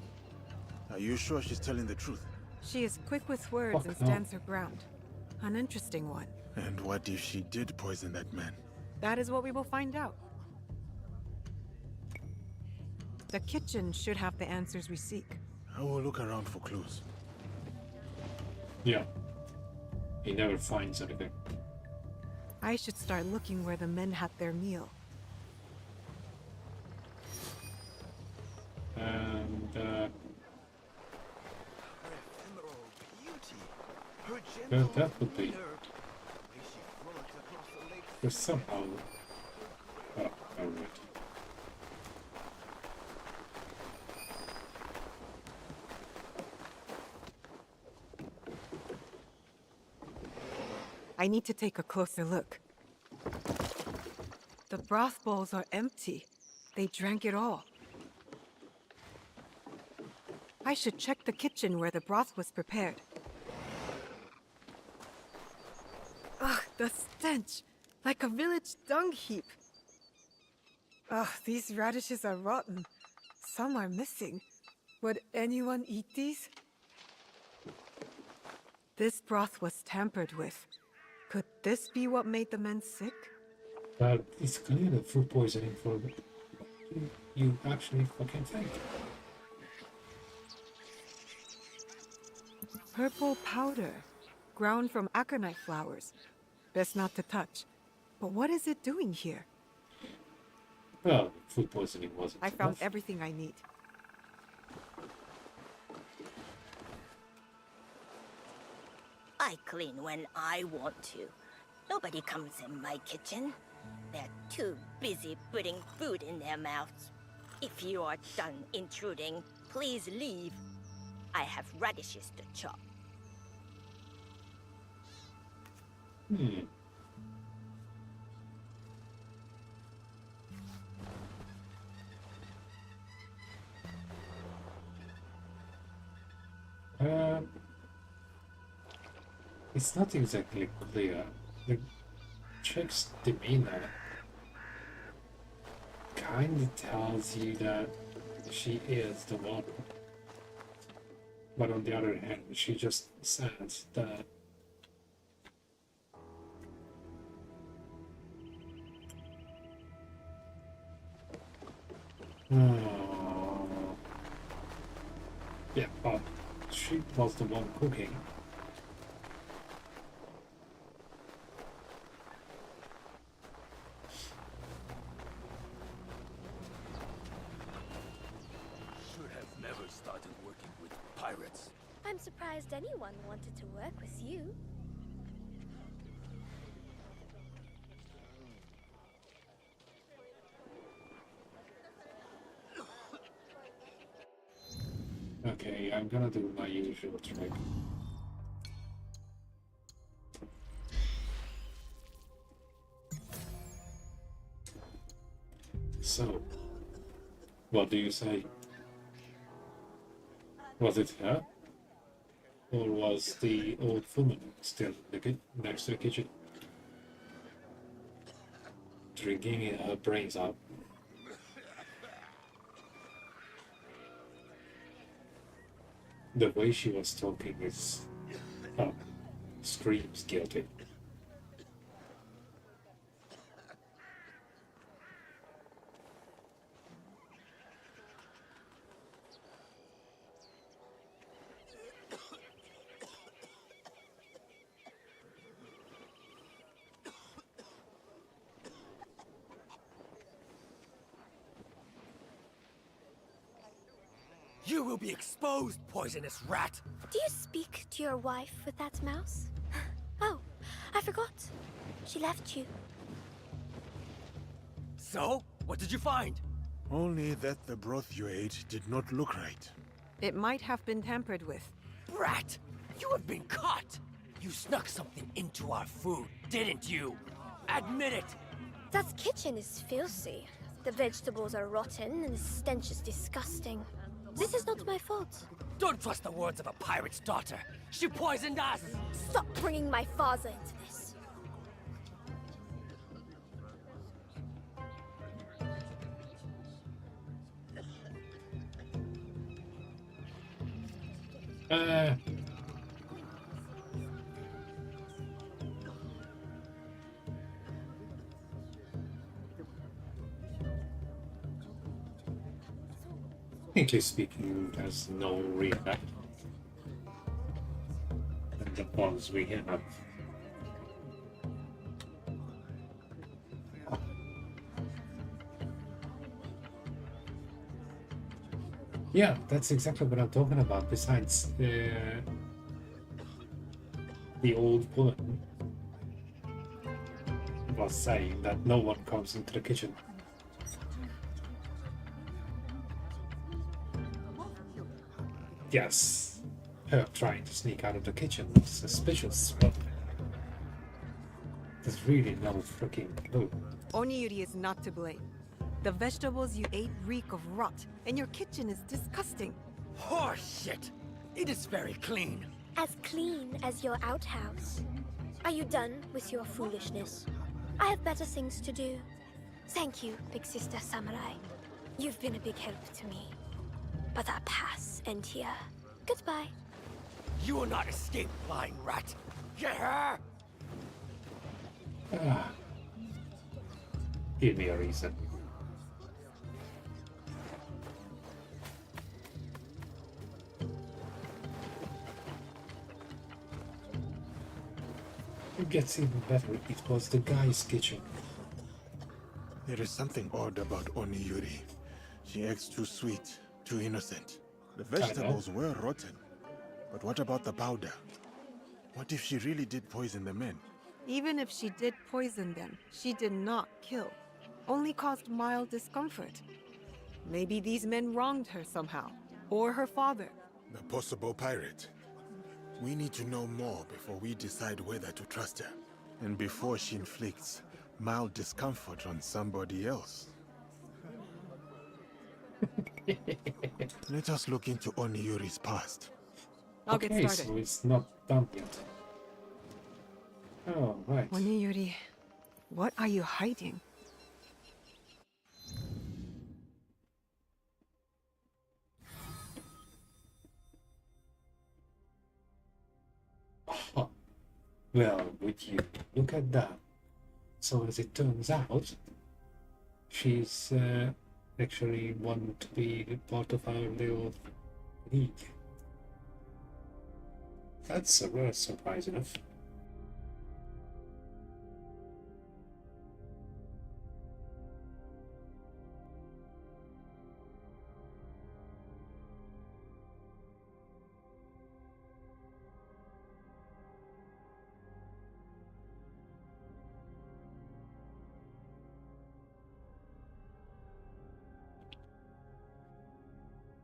Are you sure she's telling the truth? She is quick with words Fuck and no. stands her ground. An interesting one. And what if she did poison that man? That is what we will find out. The kitchen should have the answers we seek. I will look around for clues. Yeah. He never finds anything. I should start looking where the men had their meal. And that would be. There's somehow. Oh, alright. I need to take a closer look. The broth bowls are empty. They drank it all. I should check the kitchen where the broth was prepared. Ugh, the stench! Like a village dung heap. Ugh, these radishes are rotten. Some are missing. Would anyone eat these? This broth was tampered with. Could this be what made the men sick? But it's clearly food poisoning for you actually fucking think. Purple powder, ground from aconite flowers. Best not to touch. But what is it doing here? Well, food poisoning wasn't I found enough. everything I need. I clean when I want to. Nobody comes in my kitchen. They're too busy putting food in their mouths. If you are done intruding, please leave. I have radishes to chop. It's not exactly clear. The chick's demeanor kinda tells you that she is the one. But on the other hand, she just says that yeah, but she was the one cooking. Should have never started working with pirates. I'm surprised anyone wanted to work with you. Okay, I'm gonna do my usual trick. So, what do you say? Was it her? Or was the old woman still next to the kitchen? Drinking her brains out. The way she was talking is screams guilty. You will be exposed, poisonous rat! Do you speak to your wife with that mouse? Oh, I forgot. She left you. So, what did you find? Only that the broth you ate did not look right. It might have been tampered with. Brat! You have been caught! You snuck something into our food, didn't you? Admit it! That kitchen is filthy. The vegetables are rotten and the stench is disgusting. This is not my fault. Don't trust the words of a pirate's daughter. She poisoned us! Stop bringing my father into this. Technically speaking, there's no react. And the ones we have. Yeah, that's exactly what I'm talking about. Besides, the old woman was saying that no one comes into the kitchen. Yes, her trying to sneak out of the kitchen was suspicious, but there's really no freaking clue. Oniyuri is not to blame. The vegetables you ate reek of rot, and your kitchen is disgusting. Horseshit! It is very clean. As clean as your outhouse. Are you done with your foolishness? I have better things to do. Thank you, Big Sister Samurai. You've been a big help to me. But our paths end here. Goodbye. You will not escape, lying rat. Get her! Give me a reason. It gets even better. It was the guy's kitchen. There is something odd about Oniyuri. She acts too sweet, too innocent. The vegetables were rotten. But what about the powder? What if she really did poison the men? Even if she did poison them, she did not kill. Only caused mild discomfort. Maybe these men wronged her somehow. Or her father. The possible pirate. We need to know more before we decide whether to trust her. And before she inflicts mild discomfort on somebody else. Let us look into Oniyuri's past. I'll get Okay, started. so it's not done yet. Oh, right. Oniyuri, what are you hiding? Oh, well, would you look at that? So as it turns out, she's actually wanted to be part of our little league. That's surprise enough.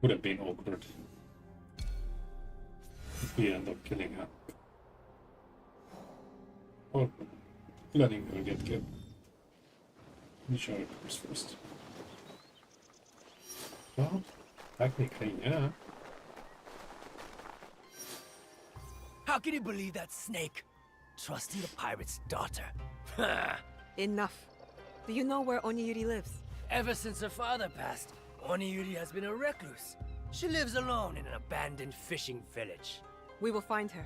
Would have been awkward if we end up killing her. Or letting her get killed. Whichever comes first. Well, technically, yeah. How can you believe that snake? Trusting the pirate's daughter. Enough. Do you know where Oniyuri lives? Ever since her father passed, Oniyuri has been a recluse. She lives alone in an abandoned fishing village. We will find her.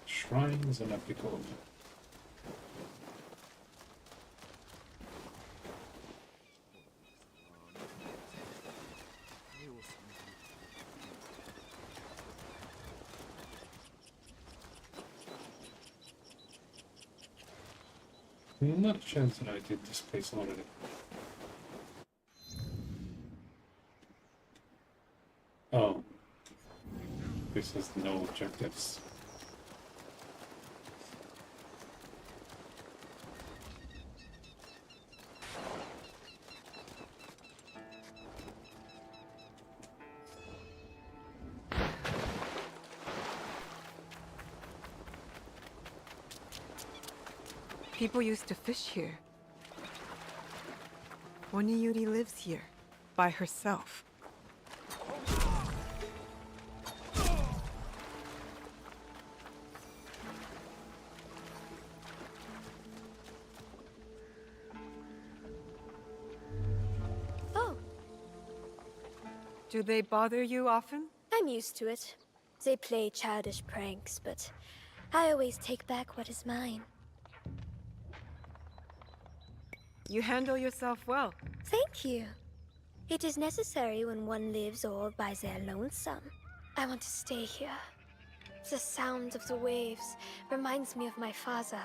Shrines and epic order. Not a chance that I did this place already. Oh. This has no objectives. People used to fish here. Oniyuri lives here, by herself. Oh, Do they bother you often? I'm used to it. They play childish pranks, but I always take back what is mine. You handle yourself well. Thank you. It is necessary when one lives all by their lonesome. I want to stay here. The sound of the waves reminds me of my father.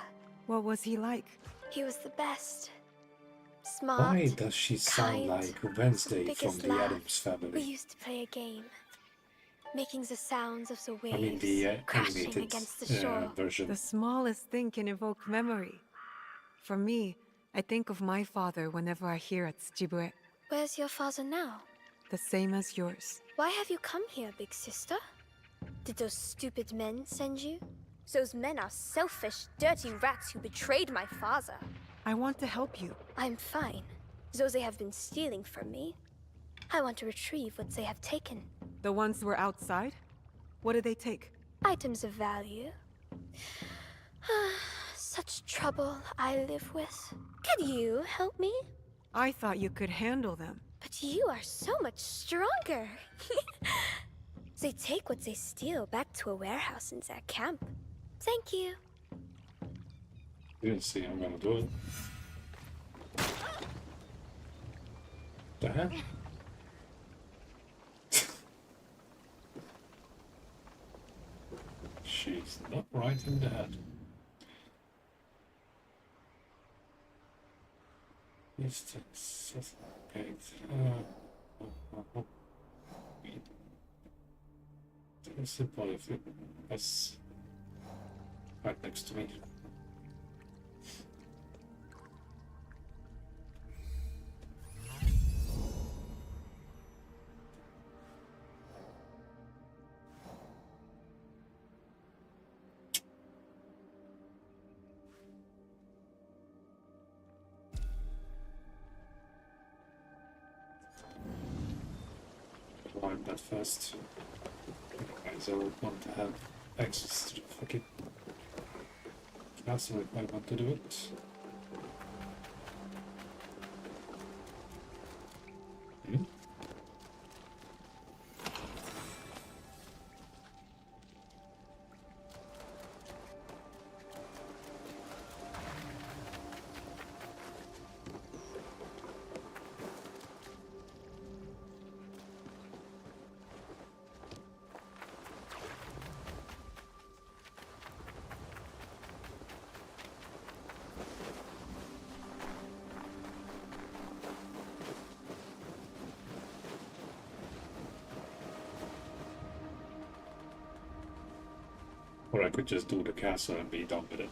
What was he like? He was the best. Smart. Why does she sound kind, like Wednesday biggest from the laugh. Addams We Family? used to play a game, making the sounds of the waves I mean the crashing animated against the shore. version. The smallest thing can evoke memory. For me, I think of my father whenever I hear at Tsujibue. Where's your father now? The same as yours. Why have you come here, big sister? Did those stupid men send you? Those men are selfish, dirty rats who betrayed my father. I want to help you. I'm fine. Though they have been stealing from me, I want to retrieve what they have taken. The ones who were outside? What did they take? Items of value. Such trouble I live with. Could you help me? I thought you could handle them. But you are so much stronger. They take what they steal back to a warehouse in their camp. Thank you. We'll see, I'm gonna do it. The heck? She's not right in the head. Distance. Okay. It's simple if it was right next to me. Climb that first. Otherwise I would want to have access to the fucking castle if I want to do it. Hmm? Or I could just do the castle and be done with it.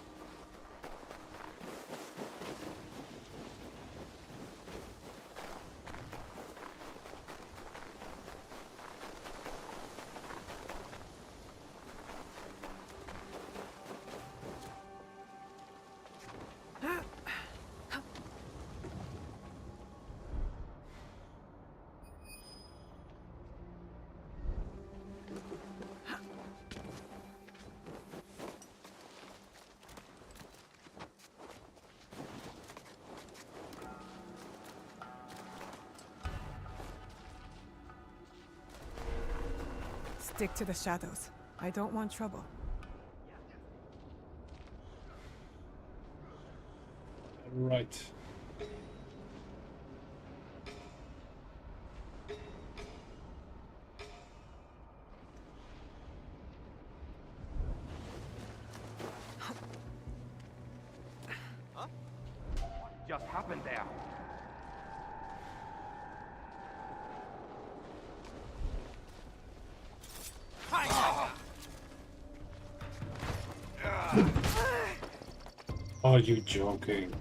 Stick to the shadows. I don't want trouble. Right. Just happened there. Are you joking?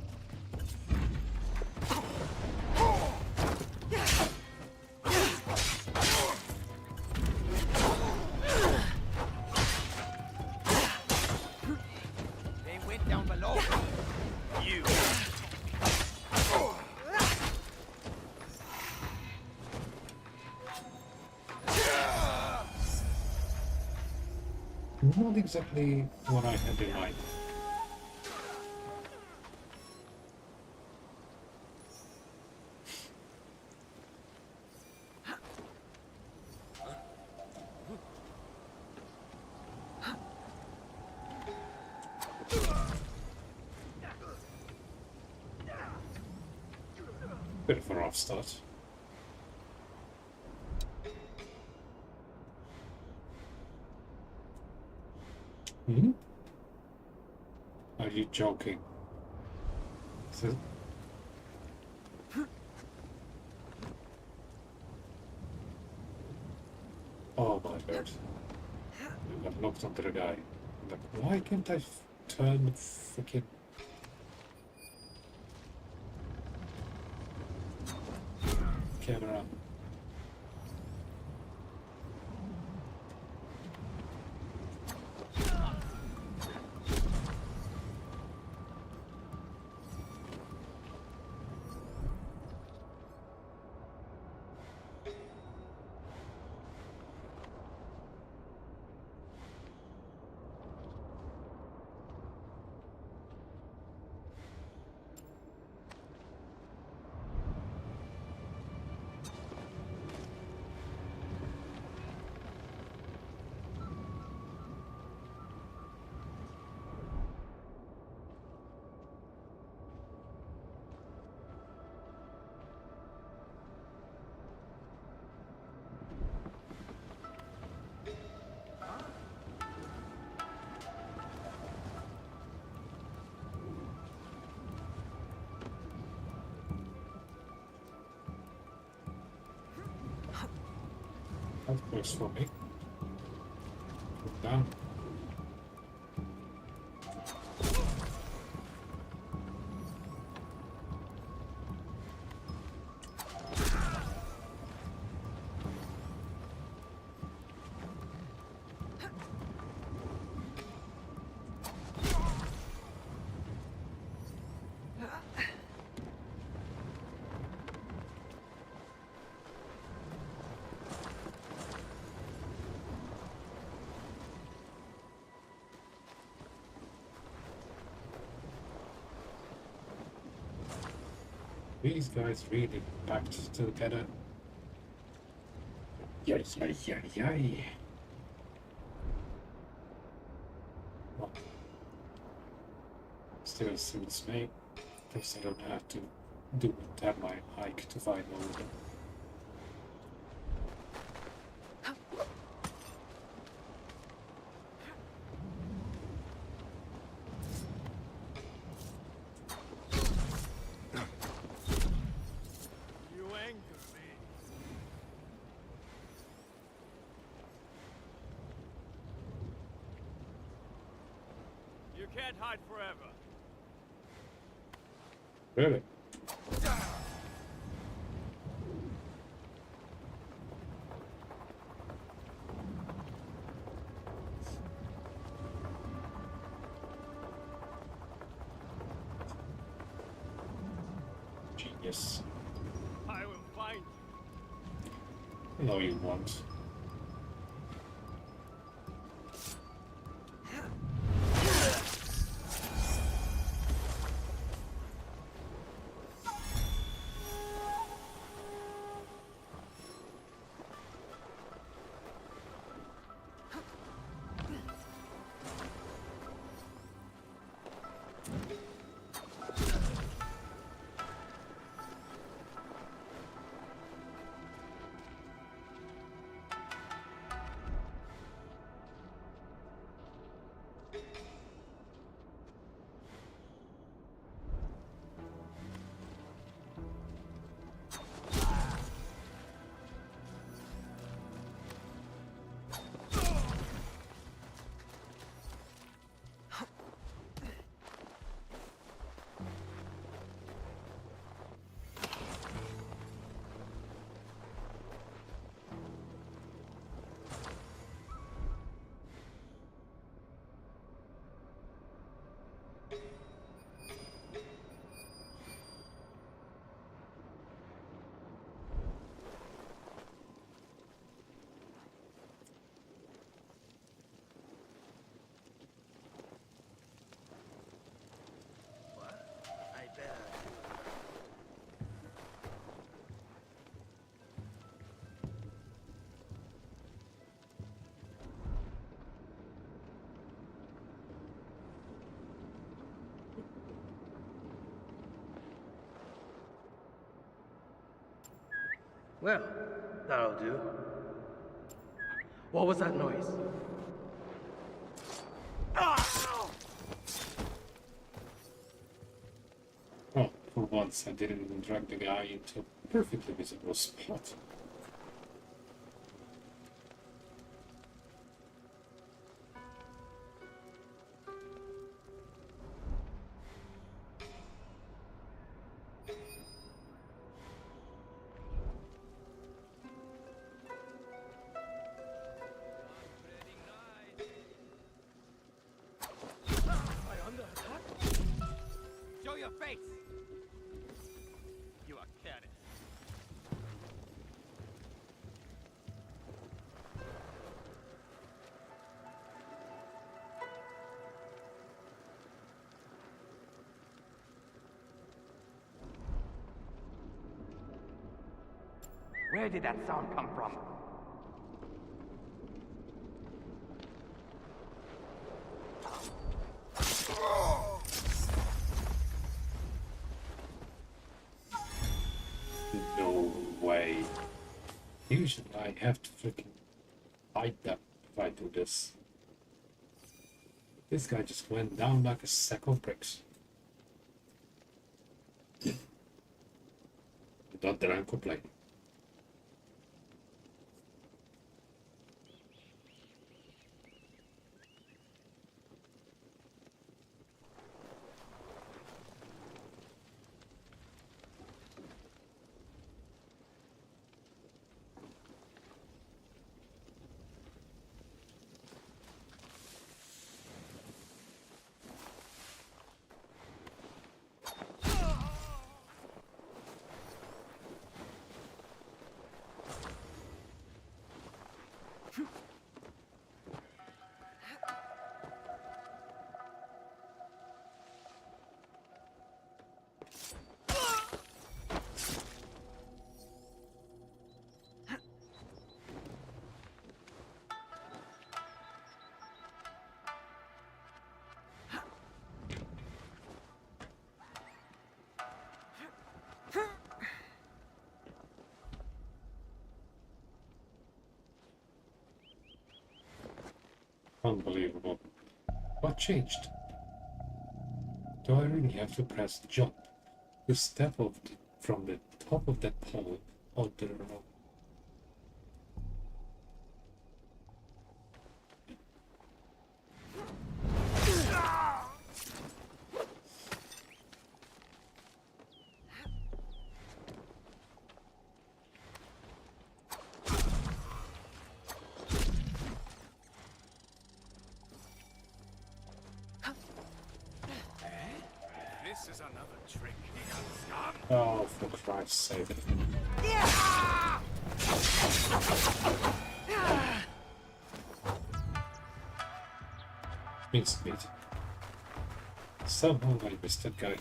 They went down below. You. Not exactly what I had in mind. Bit of a rough start. Hmm? Are you joking? So... Oh my god. I got knocked onto the guy. Like, why can't I turn the freaking... camera? That works for me. Put down. These guys really packed together. Yay, yay, yay, yay. Well, still suits me, because I don't have to have my hike to find all of them. You can't hide forever. Really? Genius. I will find you. No, you won't. Well, that'll do. What was that noise? Oh, for once I didn't even drag the guy into a perfectly visible spot. Show your face! You are careless. Where did that sound come from? No way. Usually I have to freaking fight them if I do this. This guy just went down like a sack of bricks. Not that I'm complaining. Unbelievable. What changed? Do I really have to press jump to step up from the top of that pole onto the road? This is another trick. Scum! Oh, for Christ's sake. Mincemeat. Somehow I missed that guy.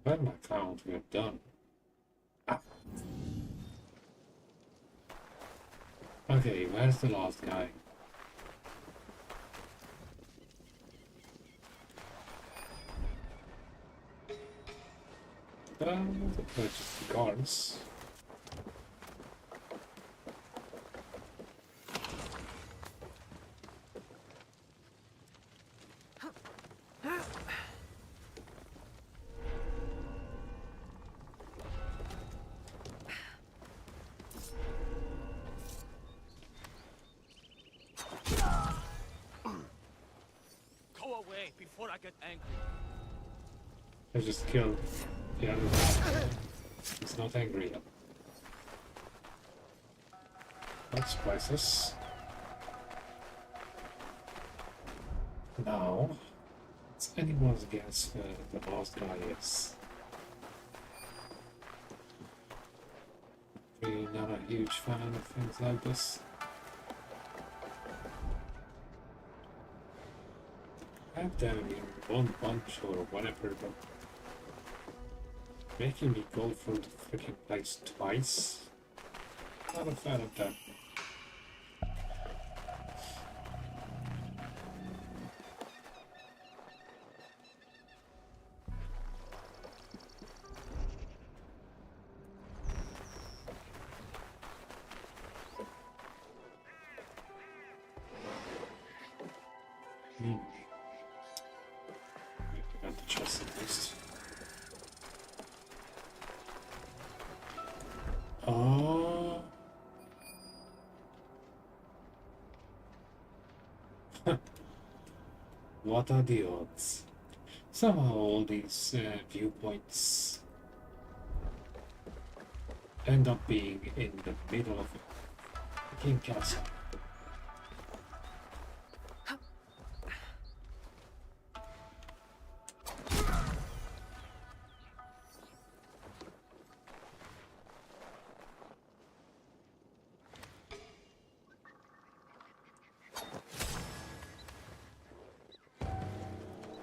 Well, I found we are done. Ah. Okay, where's the last guy? Just the guards. Go away before I get angry. I just killed the other guy. He's not angry yet. That's priceless. Now, it's anyone's guess where the last guy is. Really not a huge fan of things like this. I have done it in one punch or whatever, but Making me go through the freaking place twice? Not a fan of that. Got the chest at least. Oh. What are the odds? Somehow all these viewpoints end up being in the middle of a king castle.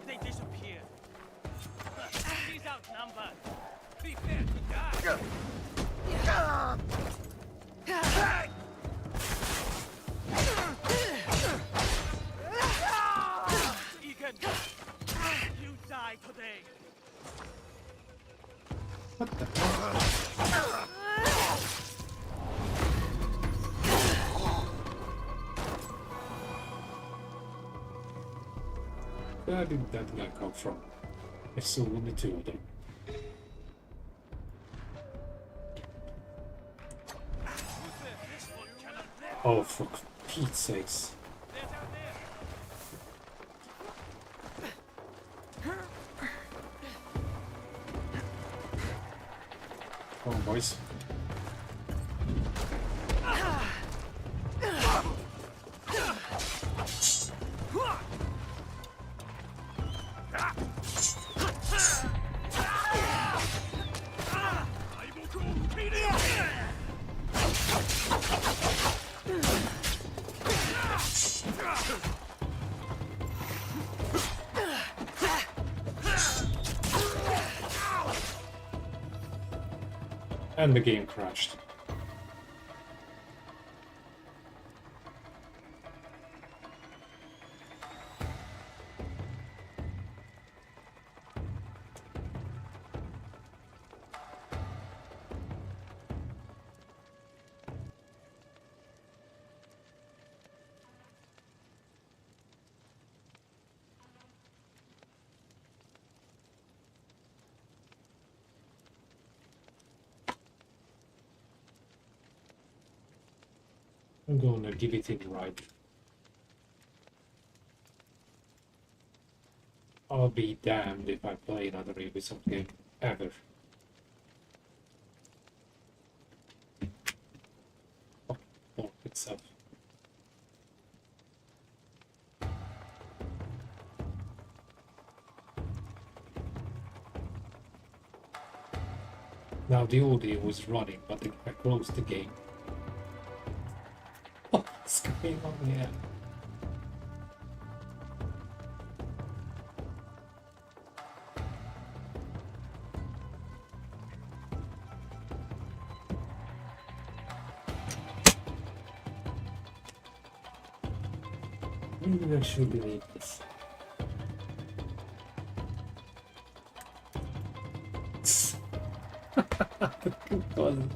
They disappeared. He's outnumbered. Prepare to die. Egan, you die today. What the hell? Where did that guy come from? I saw only two of them. Oh, for Pete's sakes. Come on, boys. And the game crashed. I'm gonna give it a ride. I'll be damned if I play another Ubisoft game ever. Oh, itself. Now the audio was running, but I closed the game. What's going on here? Maybe I should delete this. Good one.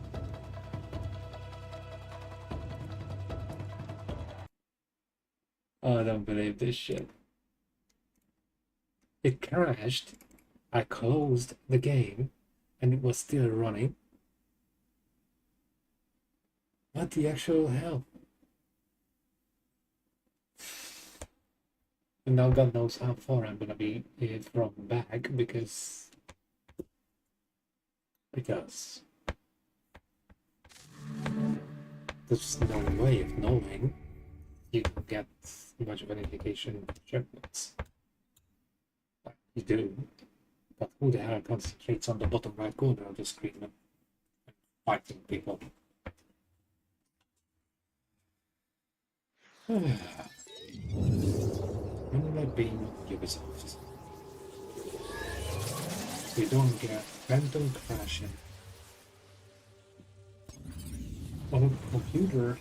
I don't believe this shit. It crashed. I closed the game and it was still running. What the actual hell? And now God knows how far I'm gonna be from back because there's no way of knowing you can get much of an indication of checkpoints. You do, but who the hell concentrates on the bottom right corner of the screen and fighting people? When will I be Ubisoft? We don't get random crashing. On a computer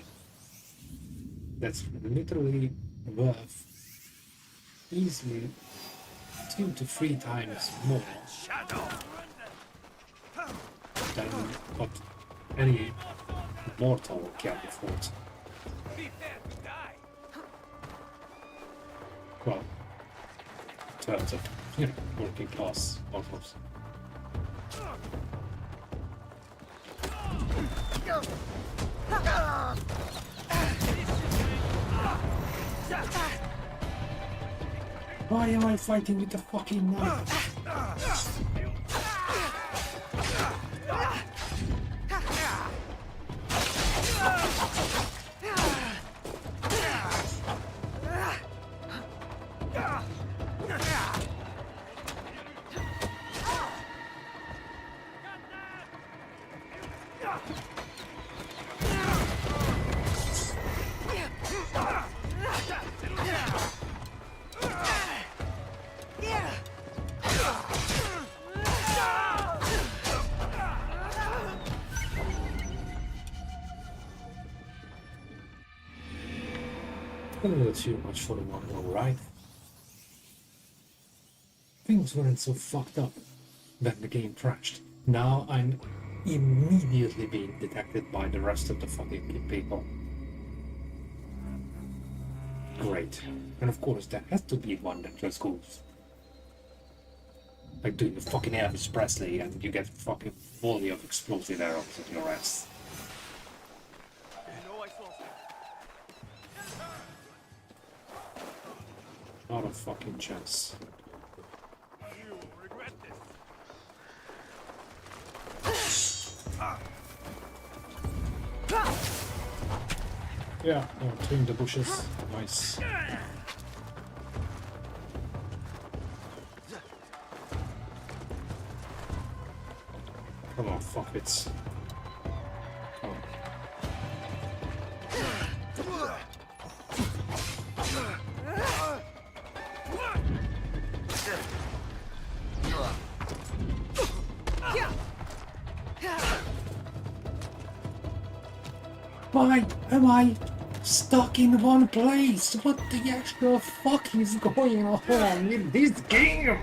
that's literally worth easily 2 to 3 times more than what any mortal can afford. Prepare to die. Well, in terms of, you know, working class mortals. Why am I fighting with the fucking knife? A little too much for the one more, right? Things weren't so fucked up when the game crashed. Now I'm immediately being detected by the rest of the fucking people. Great. And of course there has to be one that just goes like doing the fucking Elvis Presley and you get a fucking volley of explosive arrows in your ass. You know I saw something. Not a fucking chance. You will regret this. Yeah, between the bushes. Nice. Come on, fuck it. Come on. Why am I stuck in one place? What the actual fuck is going on in this game?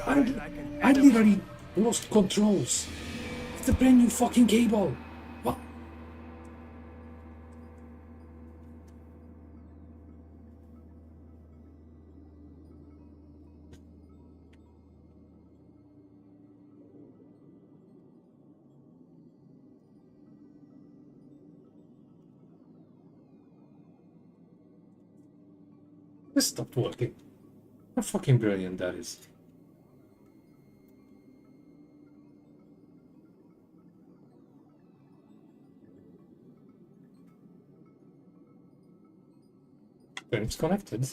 I literally lost controls. It's a brand new fucking cable. What? This stopped working. How fucking brilliant that is. Then it's connected.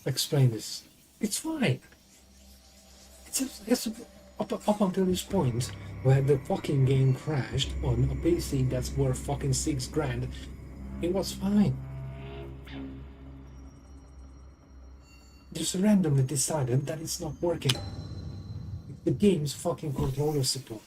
Explain this. It's fine. It's up until this point where the fucking game crashed on a PC that's worth fucking $6,000, it was fine. Just randomly decided that it's not working. The game's fucking controller support.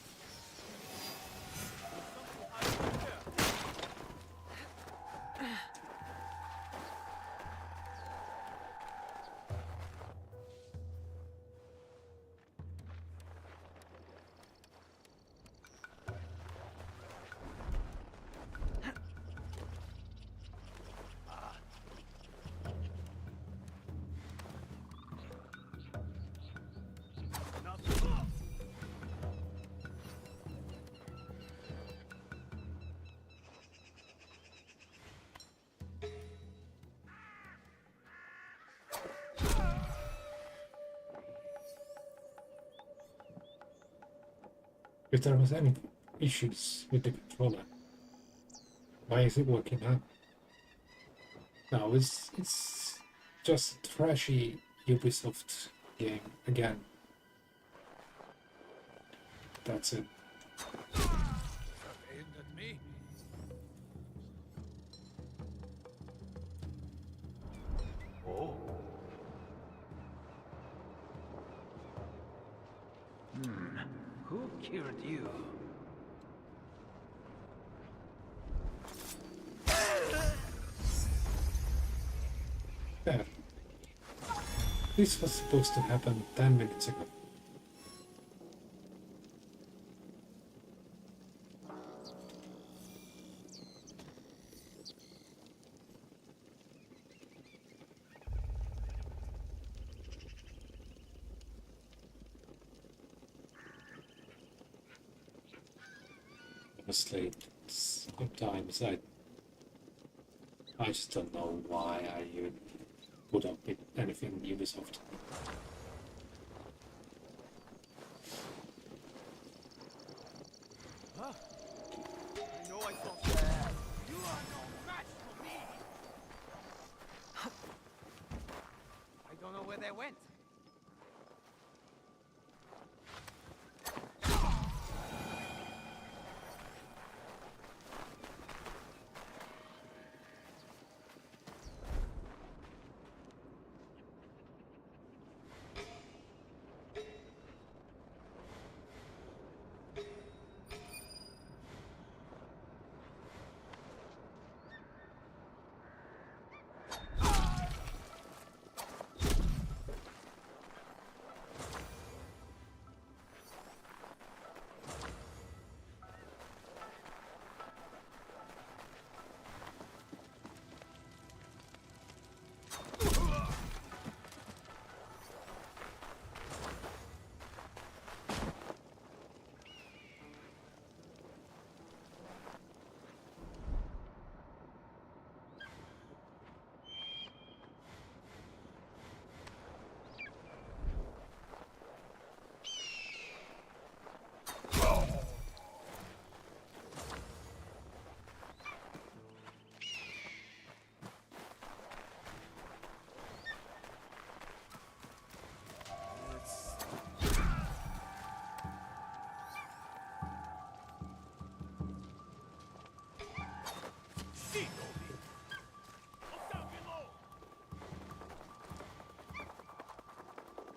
If there was any issues with the controller, why is it working now? No, it's just a trashy Ubisoft game again. That's it. cured you. There. This was supposed to happen 10 minutes ago. Honestly, sometimes I just don't know why I even put up with anything Ubisoft. Huh? I know I saw that. You are no match for me. I don't know where they went.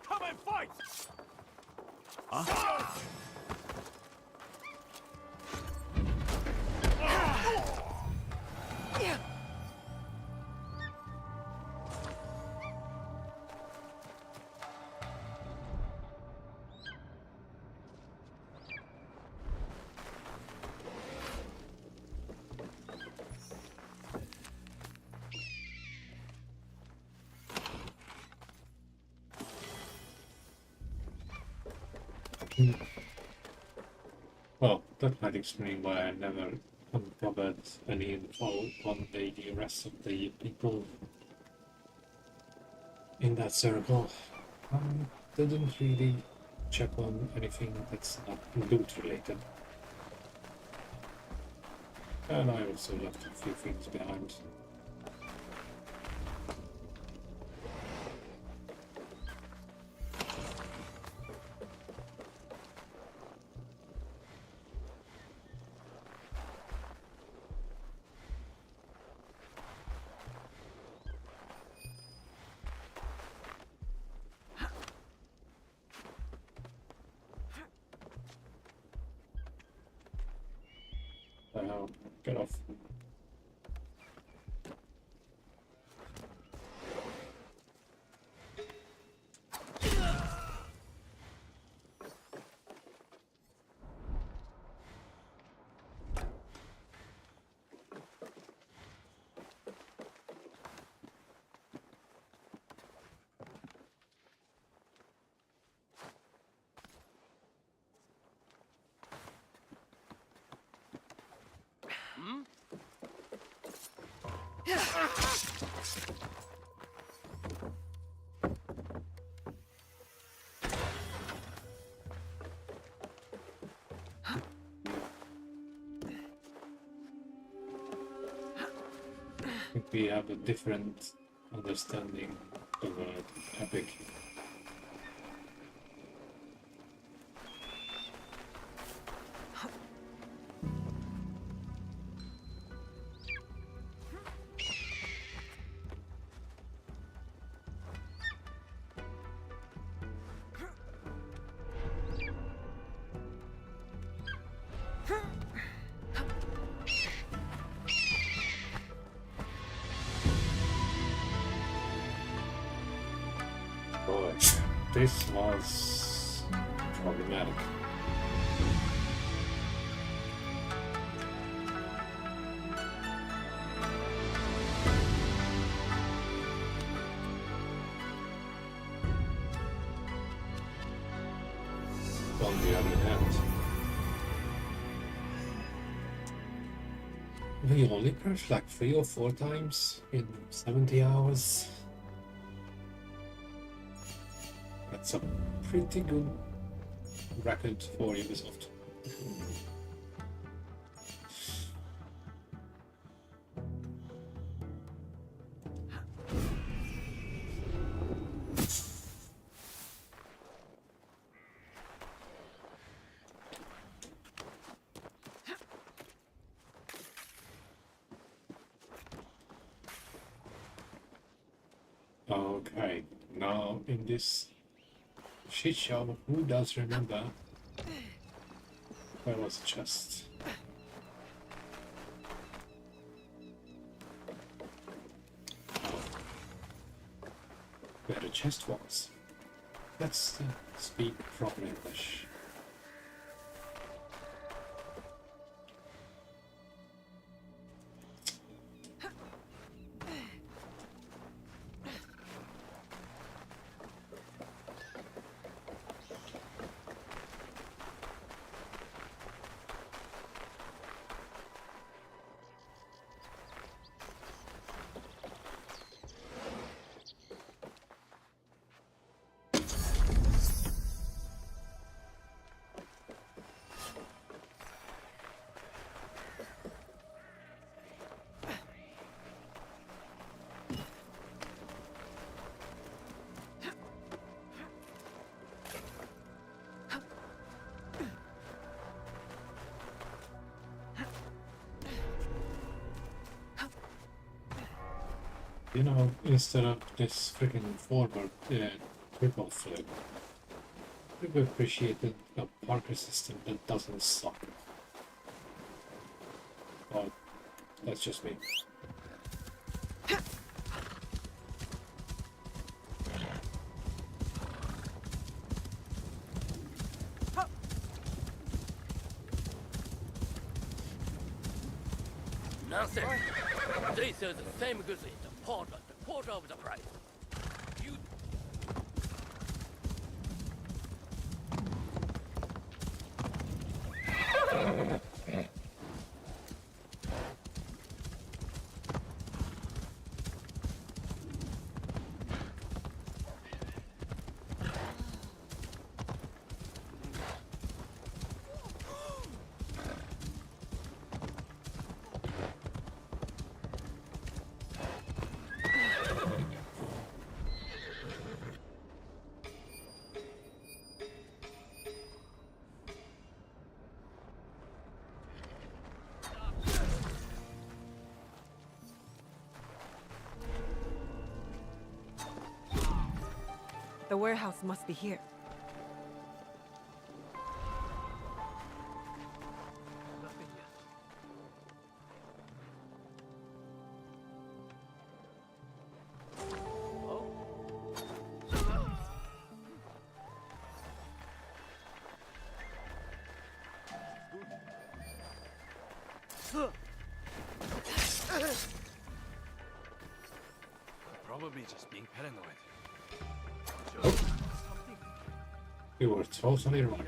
Come and fight! Huh? Well, that might explain why I never uncovered any info on the rest of the people in that circle. Didn't really check on anything that's not loot related. And I also left a few things behind. Get off. I think we have a different understanding of the word epic. this was problematic. On the other hand, we only crashed like 3 or 4 times in 70 hours. That's a pretty good record for Ubisoft. Okay, now in this shit show, who does remember where was the chest? Where the chest was. Let's speak proper English. You know, instead of this freaking forward triple flip, I would appreciate a Parker system that doesn't suck. But that's just me. Nothing. They sell the same goods in the quarter of the price. You The warehouse must be here. probably just being paranoid. You were totally right.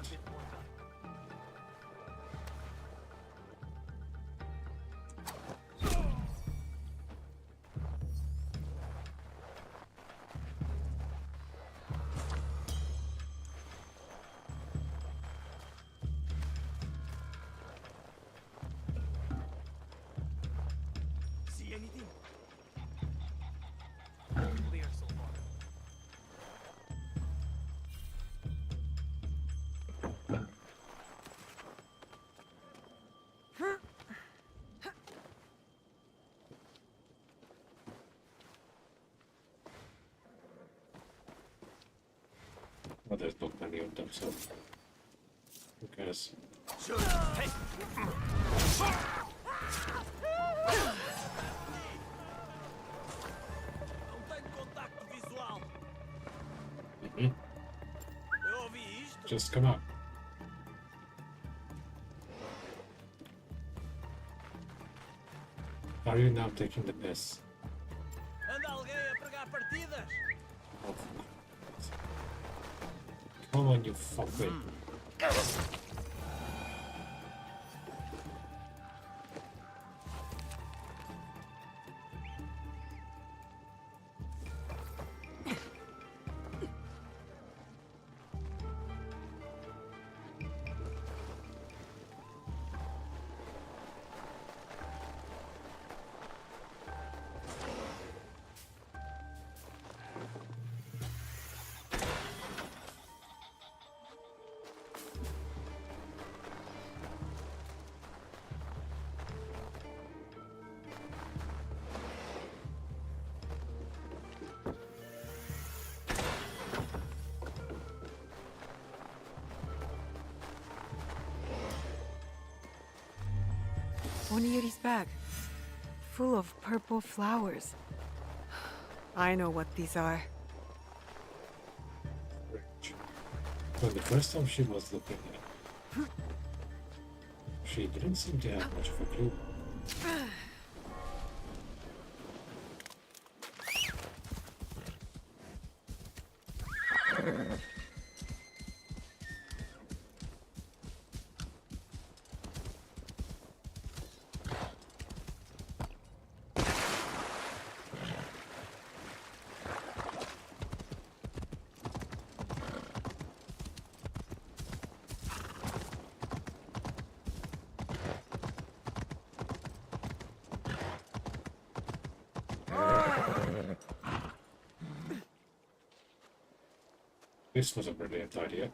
See anything? Clear so far. Well, there's not many of them, so who cares? Não tem contacto visual. Just come on. Are you now taking the piss? Anda alguém a pregar partidas? Oh, come on, you fuckwit. Oniyuri's bag. Full of purple flowers. I know what these are. Well, the first time she was looking at, she didn't seem to have much of a clue. This was a brilliant idea.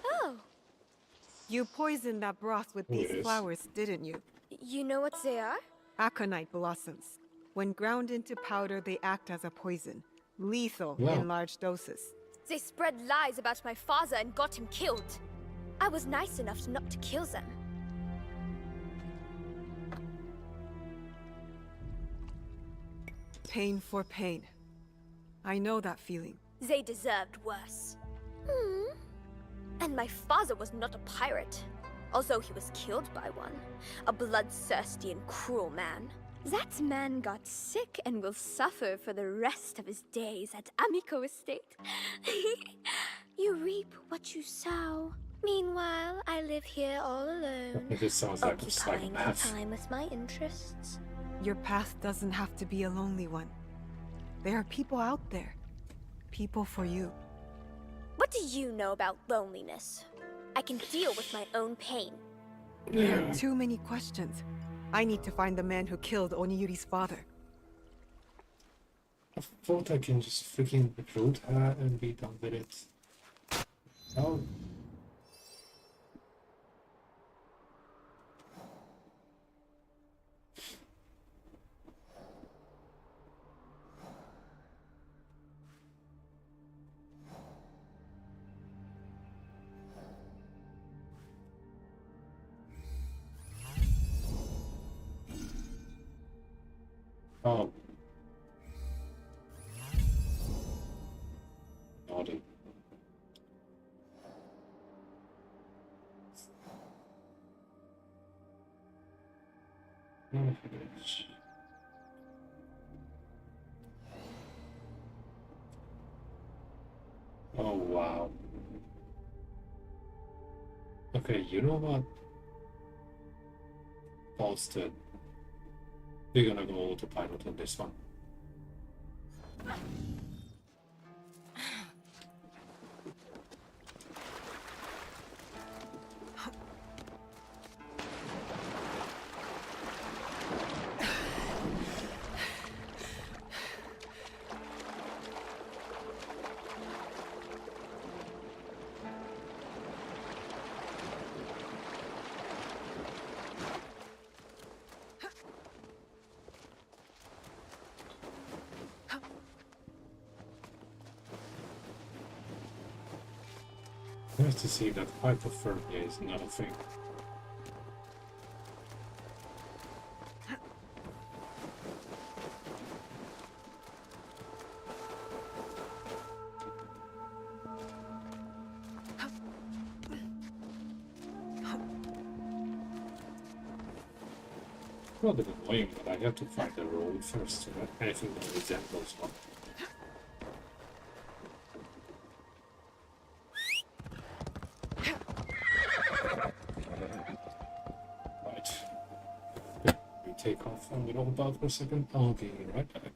Oh, You poisoned that broth with these Yes. flowers, didn't you? you know what they are? Aconite blossoms. When ground into powder, they act as a poison. Lethal Wow. in large doses. They spread lies about my father and got him killed. I was nice enough not to kill them. Pain for pain. I know that feeling. They deserved worse. And my father was not a pirate, although he was killed by one. A bloodthirsty and cruel man. That man got sick and will suffer for the rest of his days at Amico Estate. You reap what you sow. Meanwhile, I live here all alone, This sounds like a occupying my psychopath. time with my interests. Your path doesn't have to be a lonely one. There are people out there. People for you. What do you know about loneliness? I can deal with my own pain. There are too many questions. I need to find the man who killed Oniyuri's father. I thought I can just freaking recruit her and be done with it. Oh. Oh. Naughty. Oh wow. Okay, you know what? Posted. We're gonna go autopilot on this one. Nice to see that hypothermia is not a thing. Rather annoying, but I have to find a road first to anything that resembles one. Right. We take off on the roundabout for a second. I'll be right back.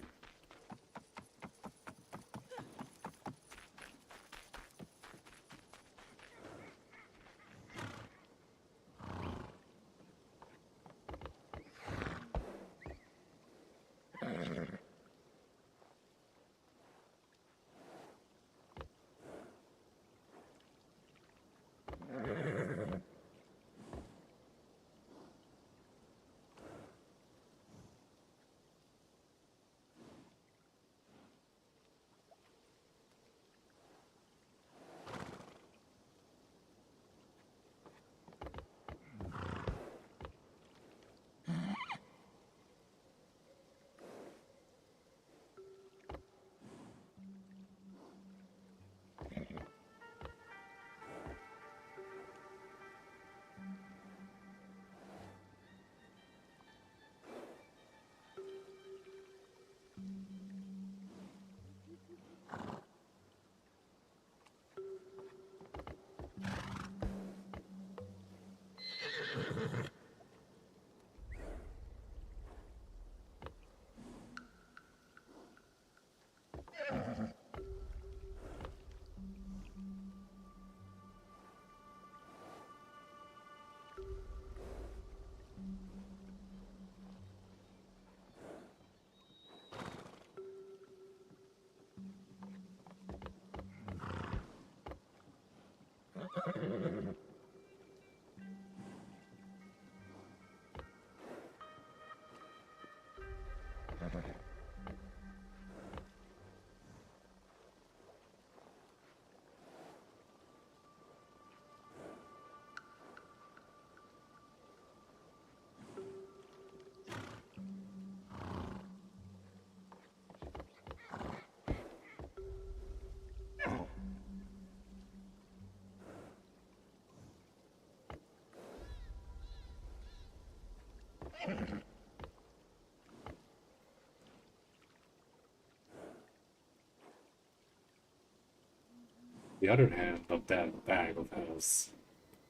The other hand of that bag of health,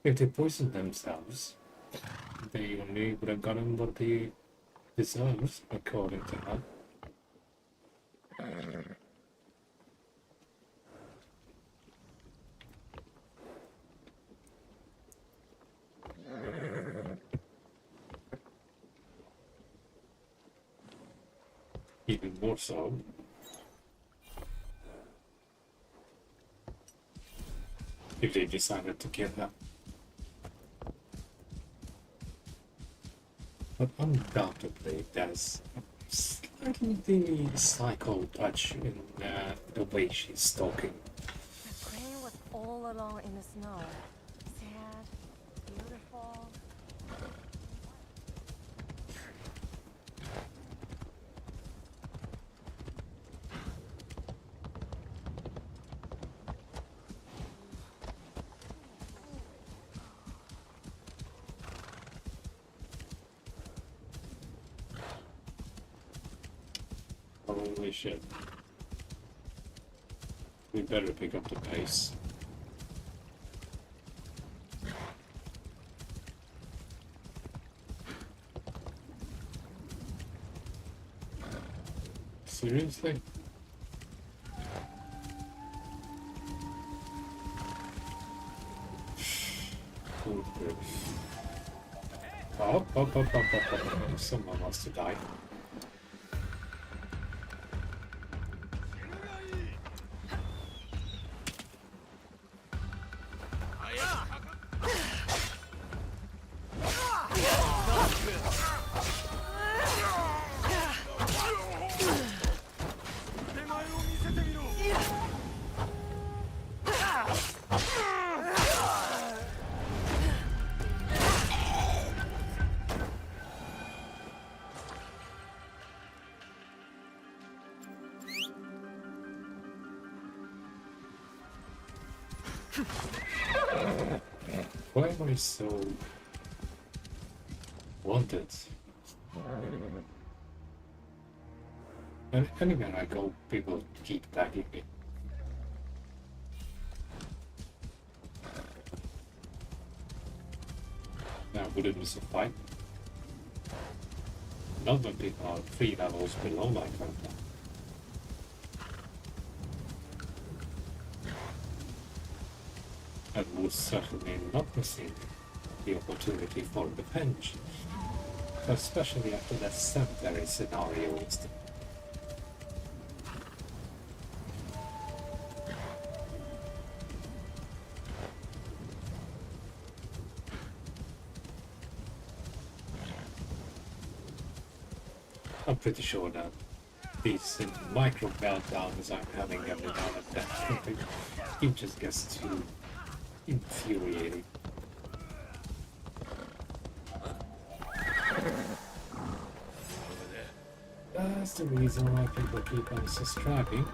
if they poison themselves, they only would have gotten what they deserve, according to her. Even more so. If they decided to kill her. But undoubtedly there's a slightly psycho touch in the way she's talking. The crane was all alone in the snow. Sad, beautiful. Holy shit. We better pick up the pace. Seriously? Oh, someone wants to die. Why am I so wanted? And anywhere I go, people keep tagging me. Now, would it miss a fight? Not when people are 3 levels below my character. And would certainly not missing the opportunity for revenge, especially after that cemetery scenario instance. I'm pretty sure that these micro meltdowns I'm having every now and then, it just gets too infuriating. That's the reason why people keep unsubscribing.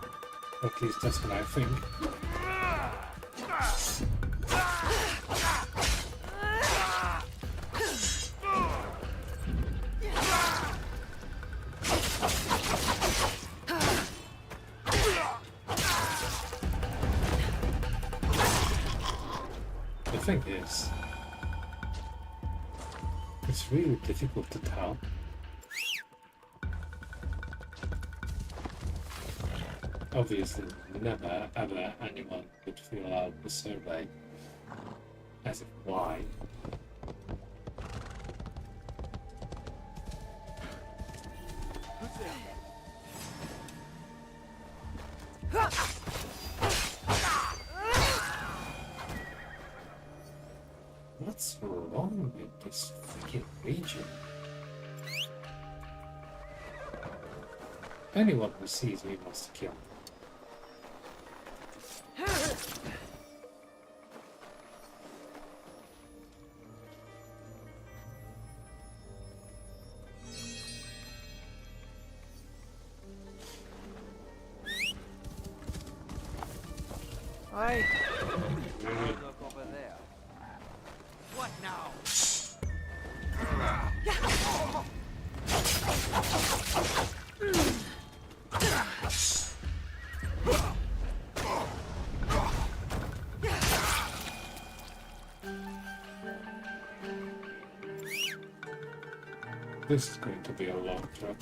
At least that's what I think. The thing is, it's really difficult to tell. Obviously, never ever anyone would fill out the survey. As if why? What's wrong with this freaking region? Anyone who sees me wants to kill me. Oi. Look over there. What now? This is going to be a long trip.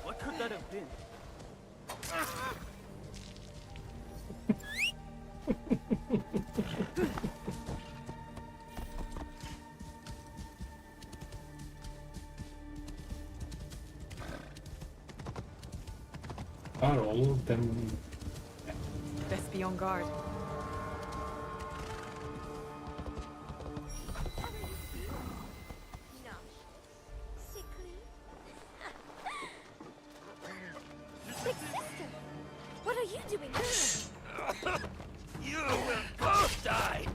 What could that have been? Are all of them? Best be on guard. Sickly. Big sister, what are you doing here? You will both die!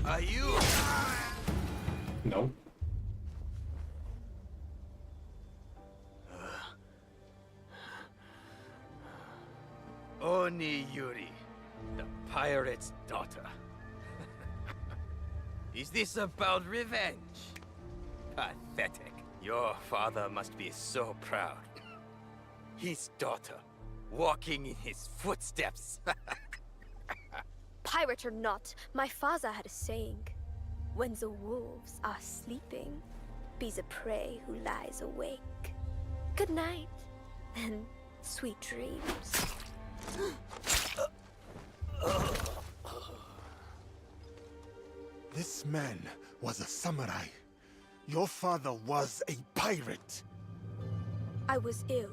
Are you? No. Oni Yuri, the pirate's daughter. Is this about revenge? Pathetic. Your father must be so proud. His daughter, walking in his footsteps. Pirate or not, my father had a saying. When the wolves are sleeping, be the prey who lies awake. Good night, and sweet dreams. This man was a samurai. Your father was a pirate. I was ill.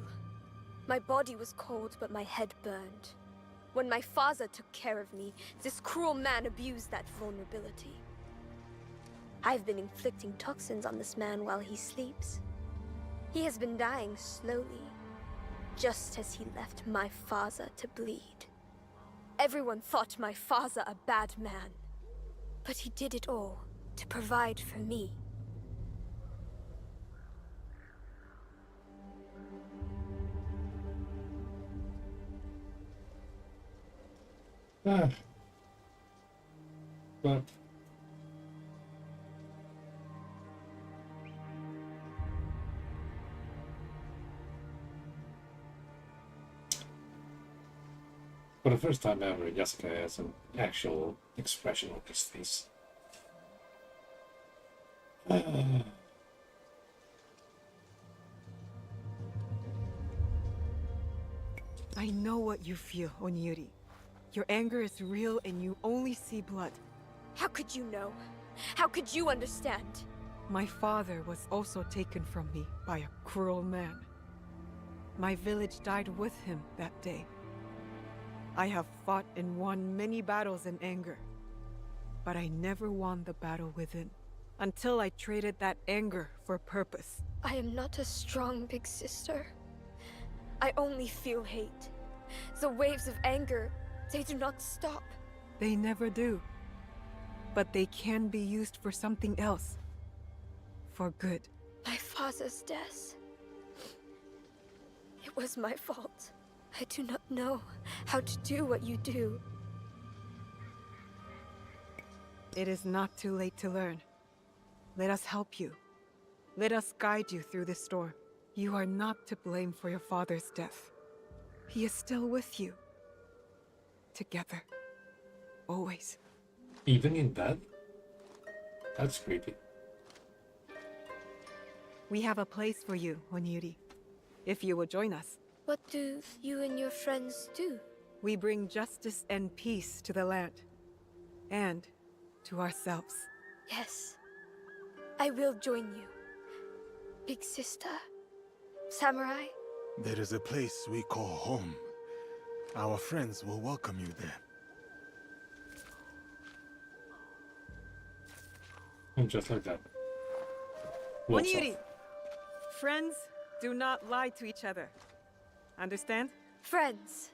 My body was cold, but my head burned. When my father took care of me, this cruel man abused that vulnerability. I've been inflicting toxins on this man while he sleeps. He has been dying slowly, just as he left my father to bleed. Everyone thought my father a bad man, but he did it all to provide for me. Ah. But for the first time ever, Yasuke has an actual expression on his face. I know what you feel, Onyuri. Your anger is real and you only see blood. How could you know? How could you understand? My father was also taken from me by a cruel man. My village died with him that day. I have fought and won many battles in anger, but I never won the battle within, until I traded that anger for purpose. I am not a strong big sister. I only feel hate. The waves of anger, they do not stop. They never do. But they can be used for something else. For good. My father's death. It was my fault. I do not know how to do what you do. It is not too late to learn. Let us help you. Let us guide you through this storm. You are not to blame for your father's death. He is still with you. Together. Always. Even in bed? That's creepy. We have a place for you, Onyuri. If you will join us. What do you and your friends do? We bring justice and peace to the land. And to ourselves. Yes. I will join you. Big sister. Samurai. There is a place we call home. Our friends will welcome you there. And just like that. Walks Onyuri! off. Friends do not lie to each other. Understand? Friends.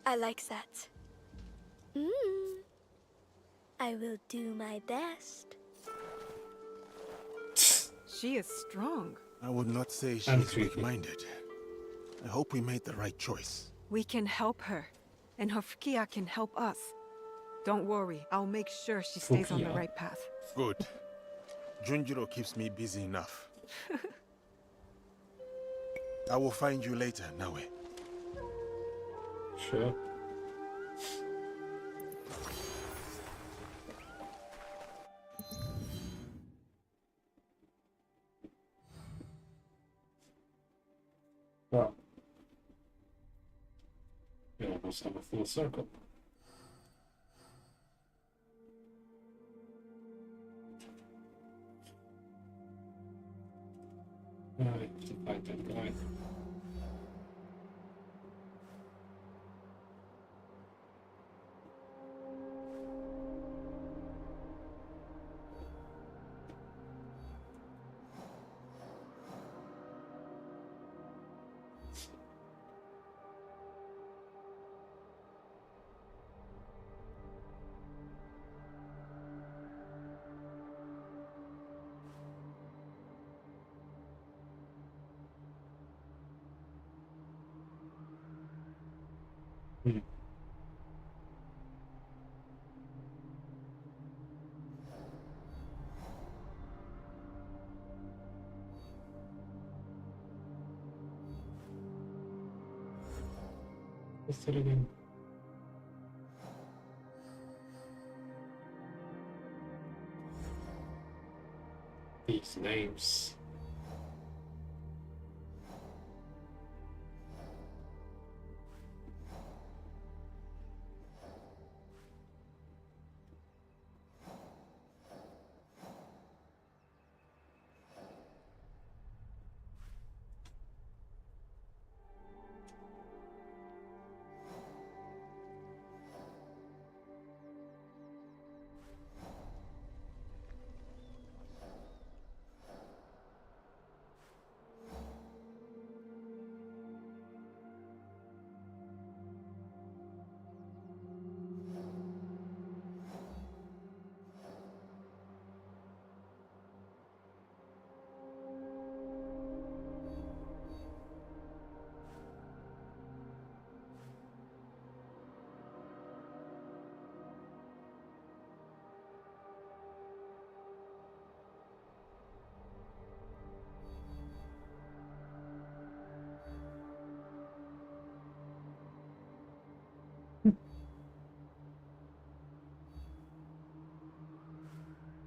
I like that. I will do my best. She is strong. I would not say she And is creepy. weak-minded. I hope we made the right choice. We can help her. And her Fukiya can help us. Don't worry, I'll make sure she stays on the Fukiya. right path. Good. Junjiro keeps me busy enough. I will find you later, Naue. Sure. Well, we almost have a full circle. Alright, to fight that guy. What's it again? These names.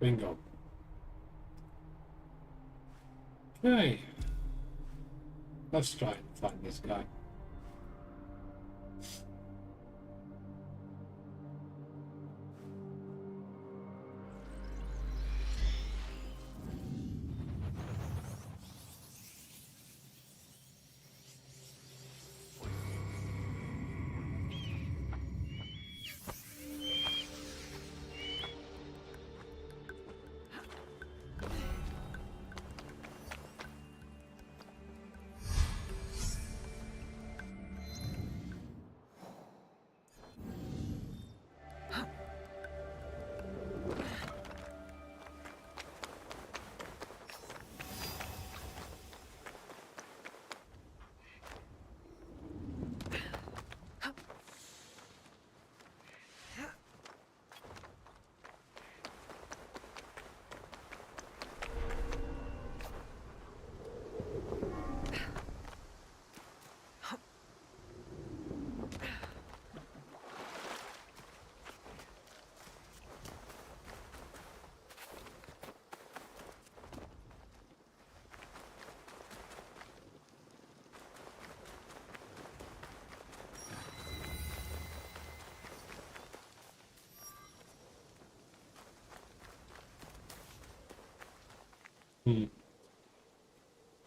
Bingo. Okay. Let's try and find this guy.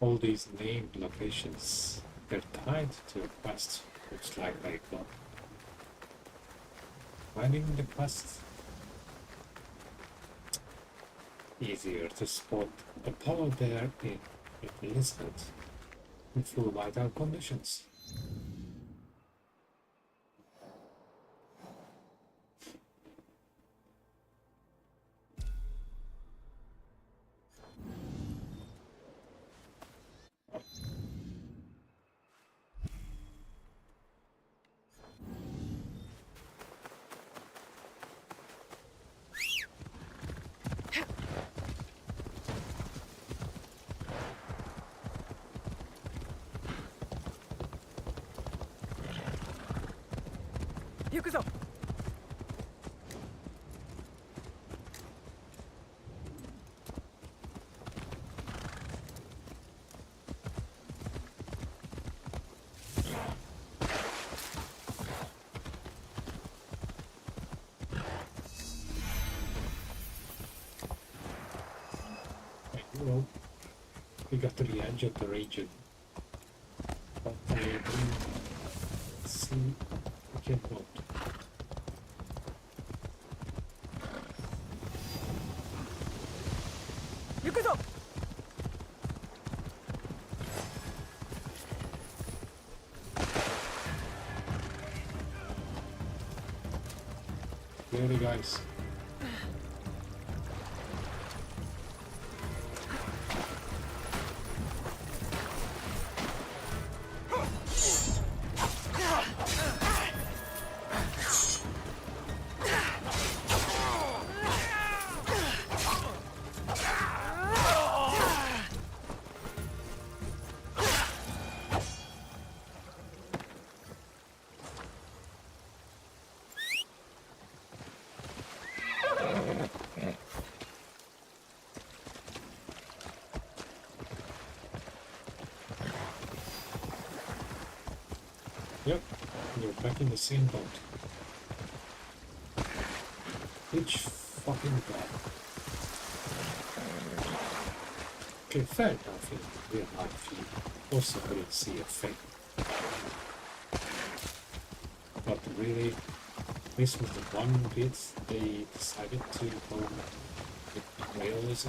All these named locations, they're tied to a quest. Looks like finding the quest easier to spot a polar bear in Lisbon in full vital conditions. Yukuzo! Well, we got to the edge of the region, but I didn't see we can vote. Yukuzo! Really, guys. Yep, you're back in the same boat. Which fucking god. Okay, fair enough, in real life you also couldn't see a thing. But really, this was the one bit they decided to go with realism.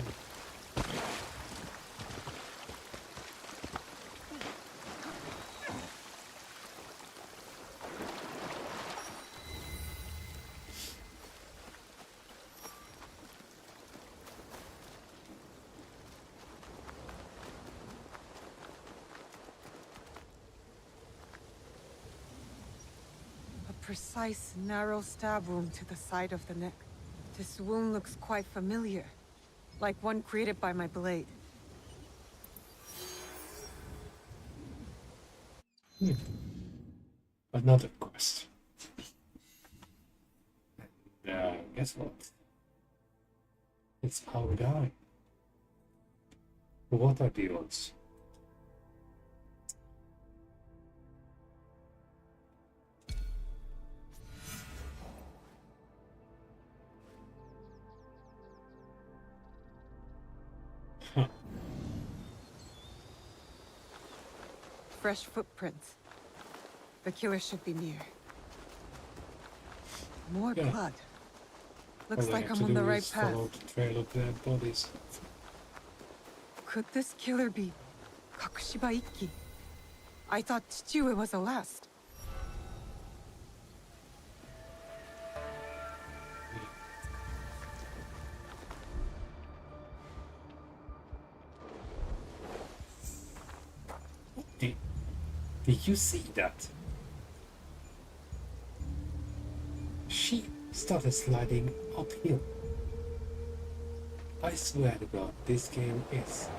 Precise, narrow stab wound to the side of the neck. This wound looks quite familiar, like one created by my blade. Another quest. And guess what? It's our guy. What are the odds? Fresh footprints. The killer should be near. More Yeah. blood. Looks All I like have I'm to on the do right is path. follow the trail of dead bodies. Could this killer be Kakushiba Ikki? I thought Chichiue was the last. Did you see that? She started sliding uphill. I swear to God, this game is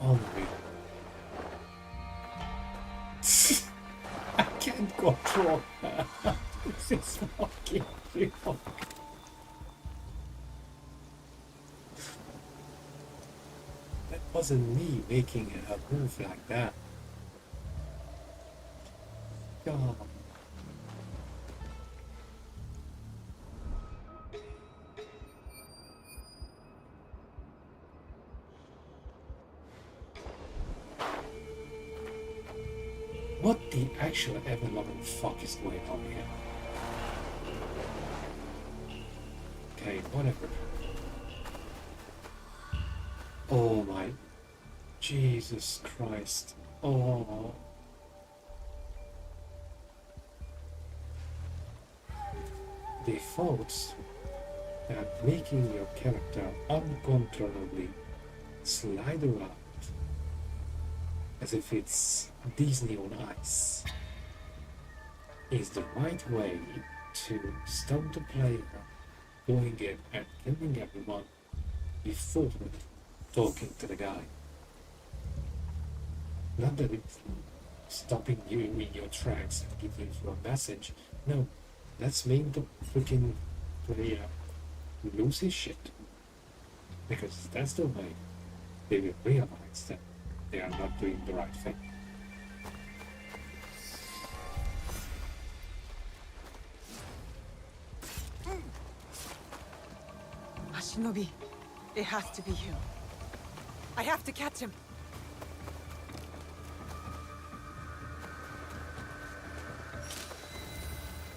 unreal. I can't control her. This is fucking real. That wasn't me making a move like that. God. What the actual ever-loving fuck is going on here? Okay, whatever. Oh my Jesus Christ. Oh. The thoughts that making your character uncontrollably slide around as if it's Disney on ice is the right way to stop the player going in and killing everyone before talking to the guy. Not that it's stopping you in your tracks and giving you a message. No, let's make the freaking player lose his shit. Because that's the way they will realize that they are not doing the right thing. Shinobi, it has to be him. I have to catch him.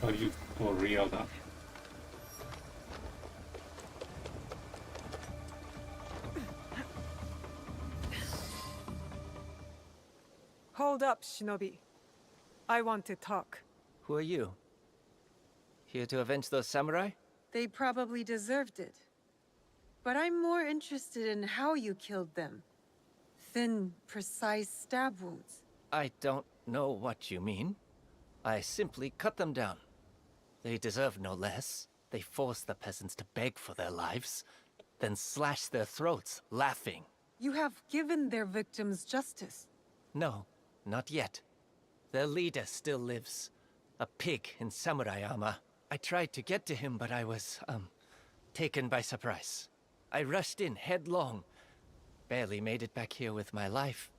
Are you for real now? Hold up, Shinobi. I want to talk. Who are you? Here to avenge those samurai? They probably deserved it. But I'm more interested in how you killed them. Thin, precise stab wounds. I don't know what you mean. I simply cut them down. They deserve no less. They forced the peasants to beg for their lives, then slashed their throats, laughing. You have given their victims justice. No, not yet. Their leader still lives. A pig in samurai armor. I tried to get to him, but I was, taken by surprise. I rushed in headlong. Barely made it back here with my life.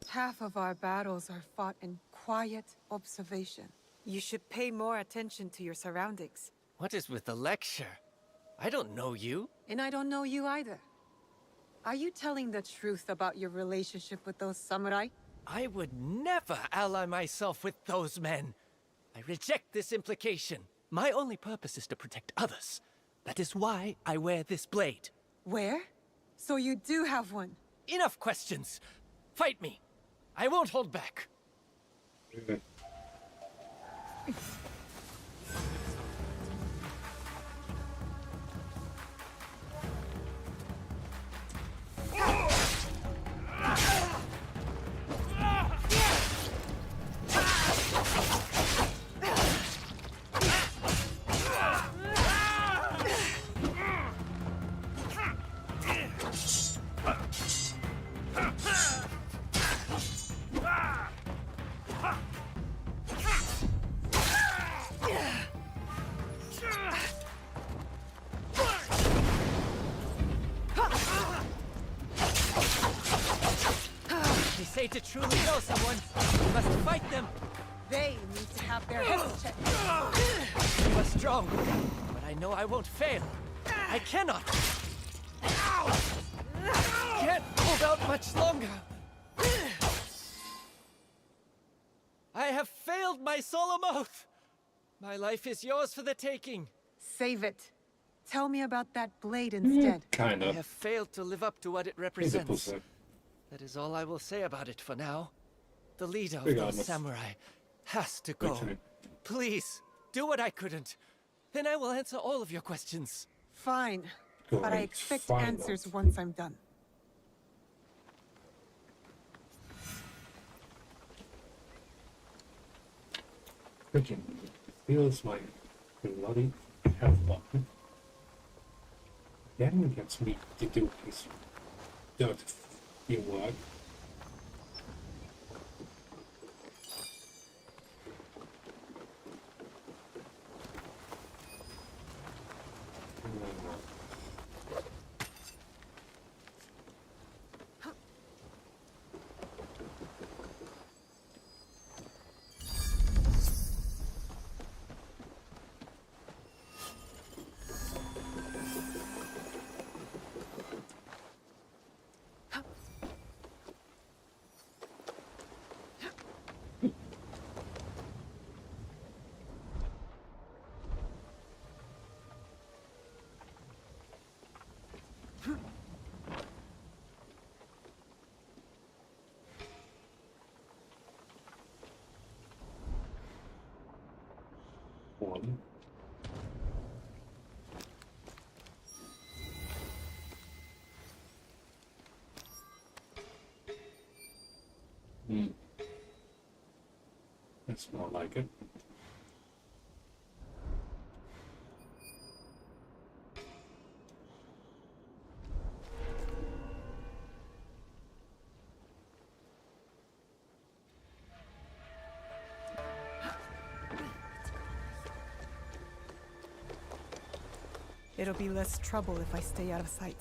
Half of our battles are fought in quiet observation. You should pay more attention to your surroundings. What is with the lecture? I don't know you. And I don't know you either. Are you telling the truth about your relationship with those samurai? I would never ally myself with those men. I reject this implication. My only purpose is to protect others. That is why I wear this blade. Where? So you do have one? Enough questions. Fight me. I won't hold back. way to truly know someone, you must fight them. They need to have their heads checked. You are strong, but I know I won't fail. I cannot. Can't hold out much longer. I have failed my solemn oath. My life is yours for the taking. Save it. Tell me about that blade instead. Kind I of. have failed to live up to what it He's a represents. pussy. That is all I will say about it for now. The leader of Regardless. those samurai has to go. Okay. Please, do what I couldn't. Then I will answer all of your questions. Fine. But I Great. expect Fine. answers once I'm done. Freaking feels my bloody health button. Then gets me to do his dirty work. One. That's more like it. It'll be less trouble if I stay out of sight.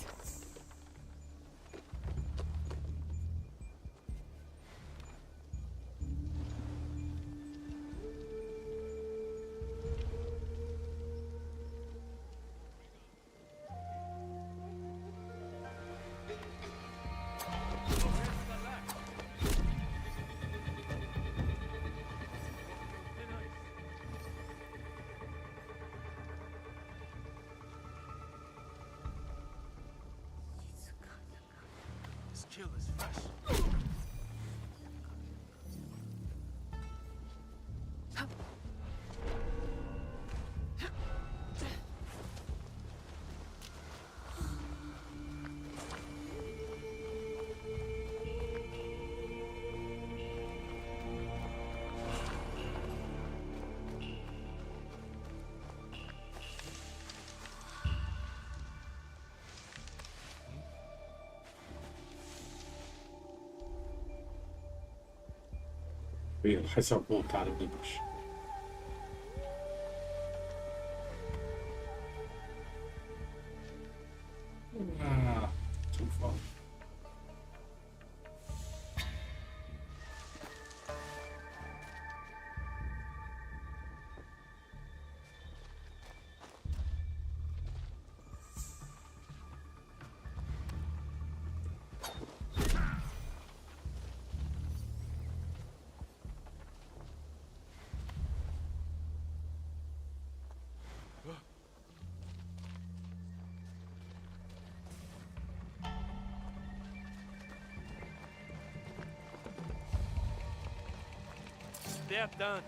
This kill is fresh. Real hesap voltanıymış. Ah, too far. They're done.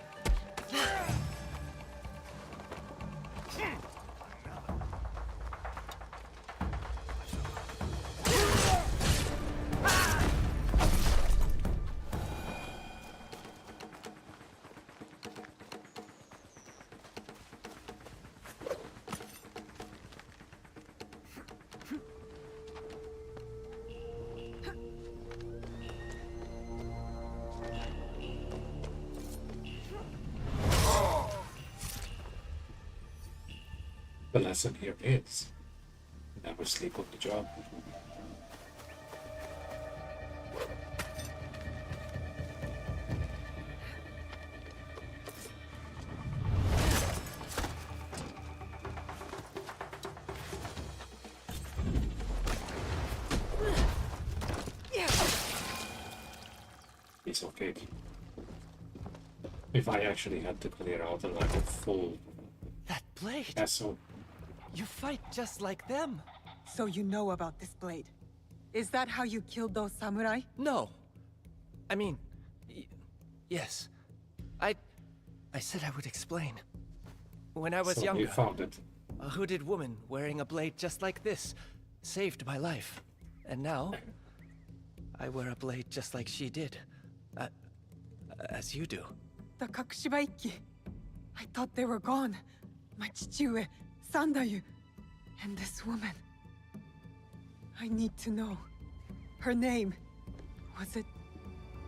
The lesson here is never sleep on the job. piece of cake. If I actually had to clear out like a full That blade! castle. You fight just like them! So you know about this blade. Is that how you killed those samurai? No! I mean, yes. I said I would explain. When I was So younger, you found it. a hooded woman wearing a blade just like this saved my life. And now, I wear a blade just like she did. As you do. The Kakushiba Ikki. I thought they were gone. My chichiue, Sandayu, and this woman. I need to know. Her name. Was it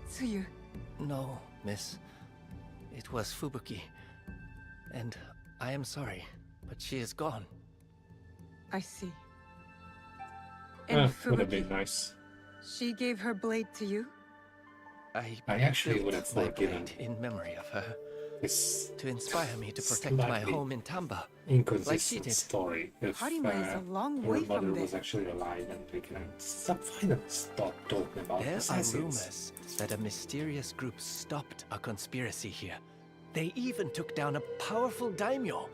Tsuyu? No, miss. It was Fubuki. And I am sorry, but she is gone. I see. And Would have Fubuki, been nice. she gave her blade to you? I actually built would have my forgiven blade in memory of her. this To inspire me to protect my slightly home in Tamba. inconsistent Like she did. story. If Harima is a long her way mother from was there. actually alive and we can finally stop talking about There are assassins. rumors that a mysterious group stopped a conspiracy here. They even took down a powerful daimyo.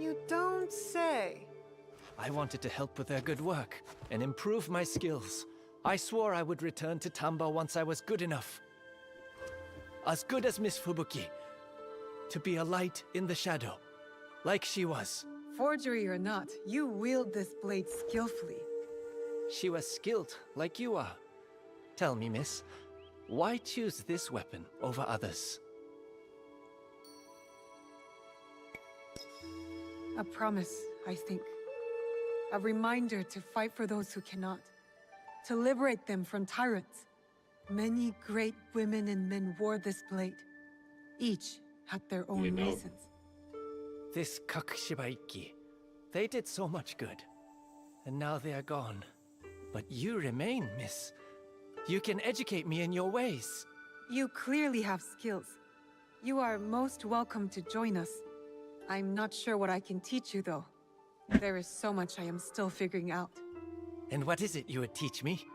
You don't say. I wanted to help with their good work and improve my skills. I swore I would return to Tamba once I was good enough. As good as Miss Fubuki. To be a light in the shadow, like she was. Forgery or not, you wield this blade skillfully. She was skilled, like you are. Tell me, miss, why choose this weapon over others? A promise, I think. A reminder to fight for those who cannot. To liberate them from tyrants. Many great women and men wore this blade. Each had their own You know. reasons. This Kakushiba Ikki, they did so much good. And now they are gone. But you remain, miss. You can educate me in your ways. You clearly have skills. You are most welcome to join us. I'm not sure what I can teach you, though. There is so much I am still figuring out. And what is it you would teach me?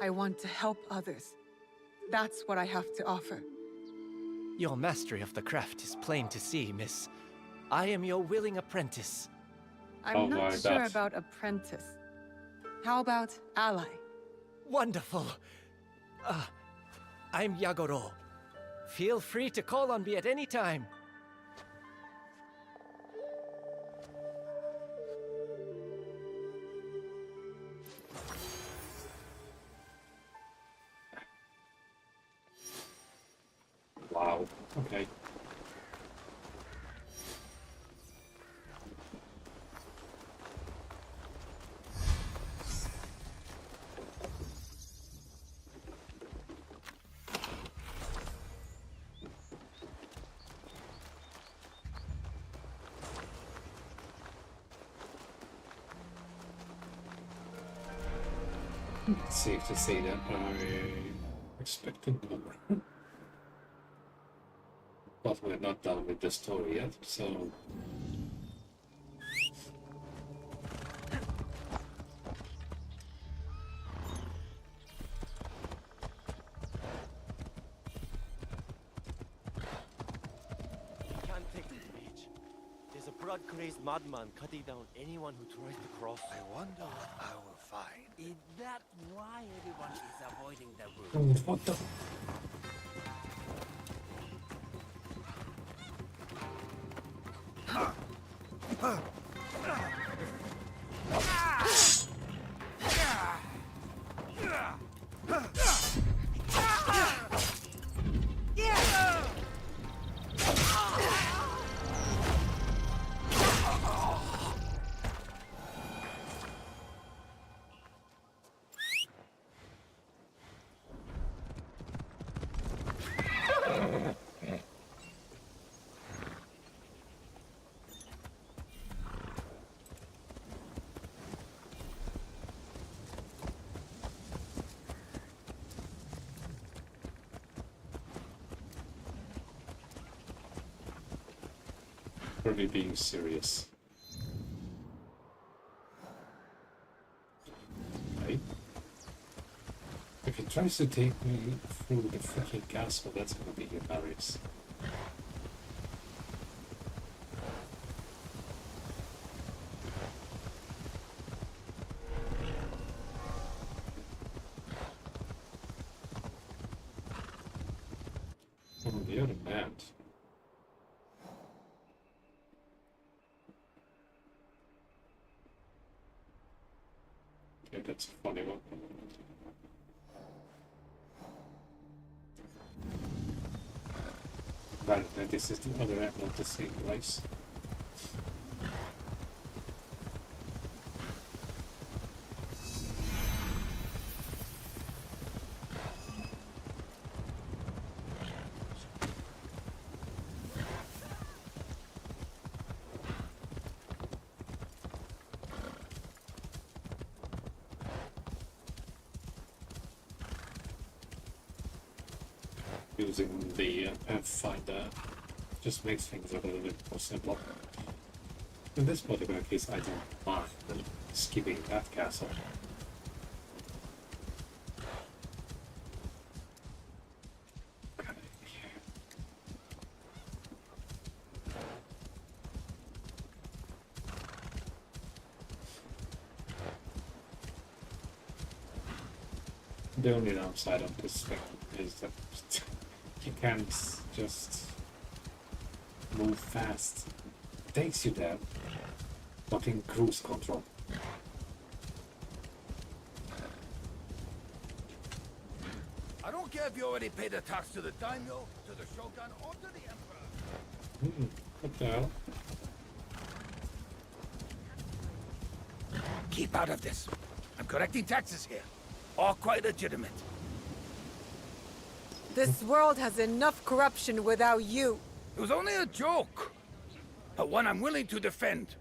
I want to help others. That's what I have to offer. Your mastery of the craft is plain to see, miss. I am your willing apprentice. I'm Oh not my, sure that's- about apprentice. How about ally? Wonderful. I'm Yagoro. Feel free to call on me at any time. Wow. Okay. It's safe to say that I expected more. But we're not done with the story yet, so... Can't take this beach. There's a blood-crazed madman cutting down anyone who tries to cross. I wonder what I will find. Is that why everyone is avoiding the route? What the... Are we being serious? tries to take me through the freaking castle, that's gonna be hilarious. On the other hand, okay, that's a funny one. Right, now this is the other end of the same place. Using the Pathfinder just makes things a little bit more simple. In this particular case, I don't mind skipping that castle. Okay. The only downside of this thing is that you can't just move fast. It takes you there, but in cruise control. I don't care if you already paid a tax to the daimyo, to the shogun, or to the emperor. What the hell? Keep out of this. I'm collecting taxes here. All quite legitimate. This world has enough corruption without you. It was only a joke, but one I'm willing to defend.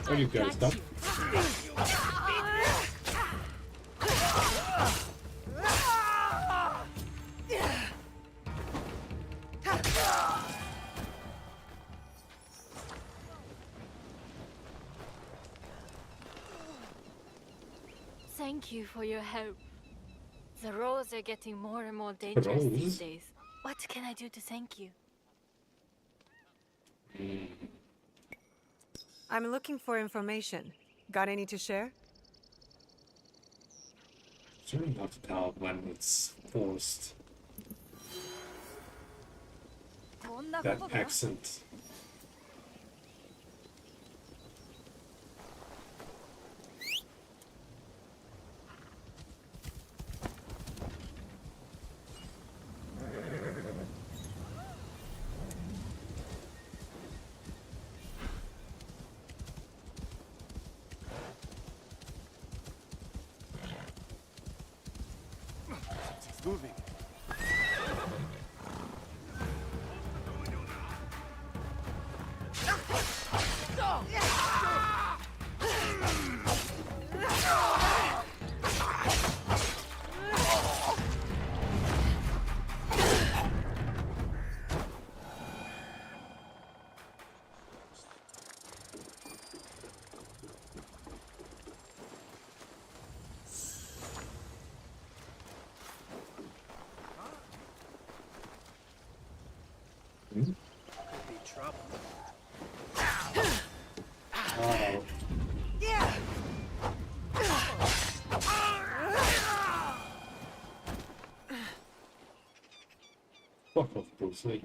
Are you guys done? Thank you for your help. The roads are getting more and more dangerous these days. What can I do to thank you? I'm looking for information. Got any to share? It's really hard to tell when it's forced. That accent. Moving. Hmm? Could be trouble. Oh. Fuck off, Bruce Lee.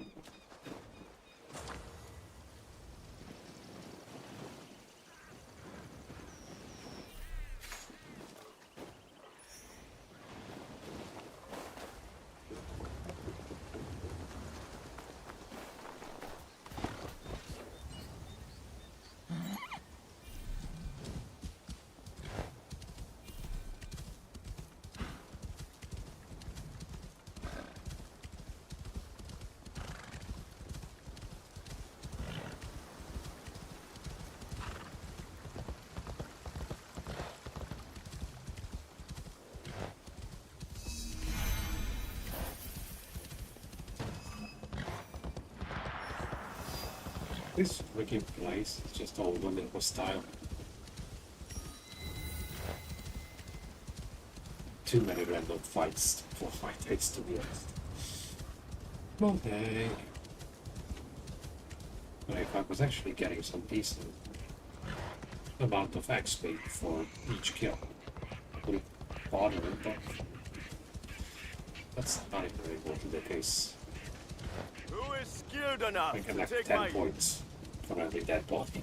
This freaking place is just all women hostile. Too many random fights for my taste, to be honest. Okay. But if I was actually getting some decent amount of XP for each kill, I would bother it, but that's not even able to the case. Who is skilled enough I can to have take 10 my... points for every dead body.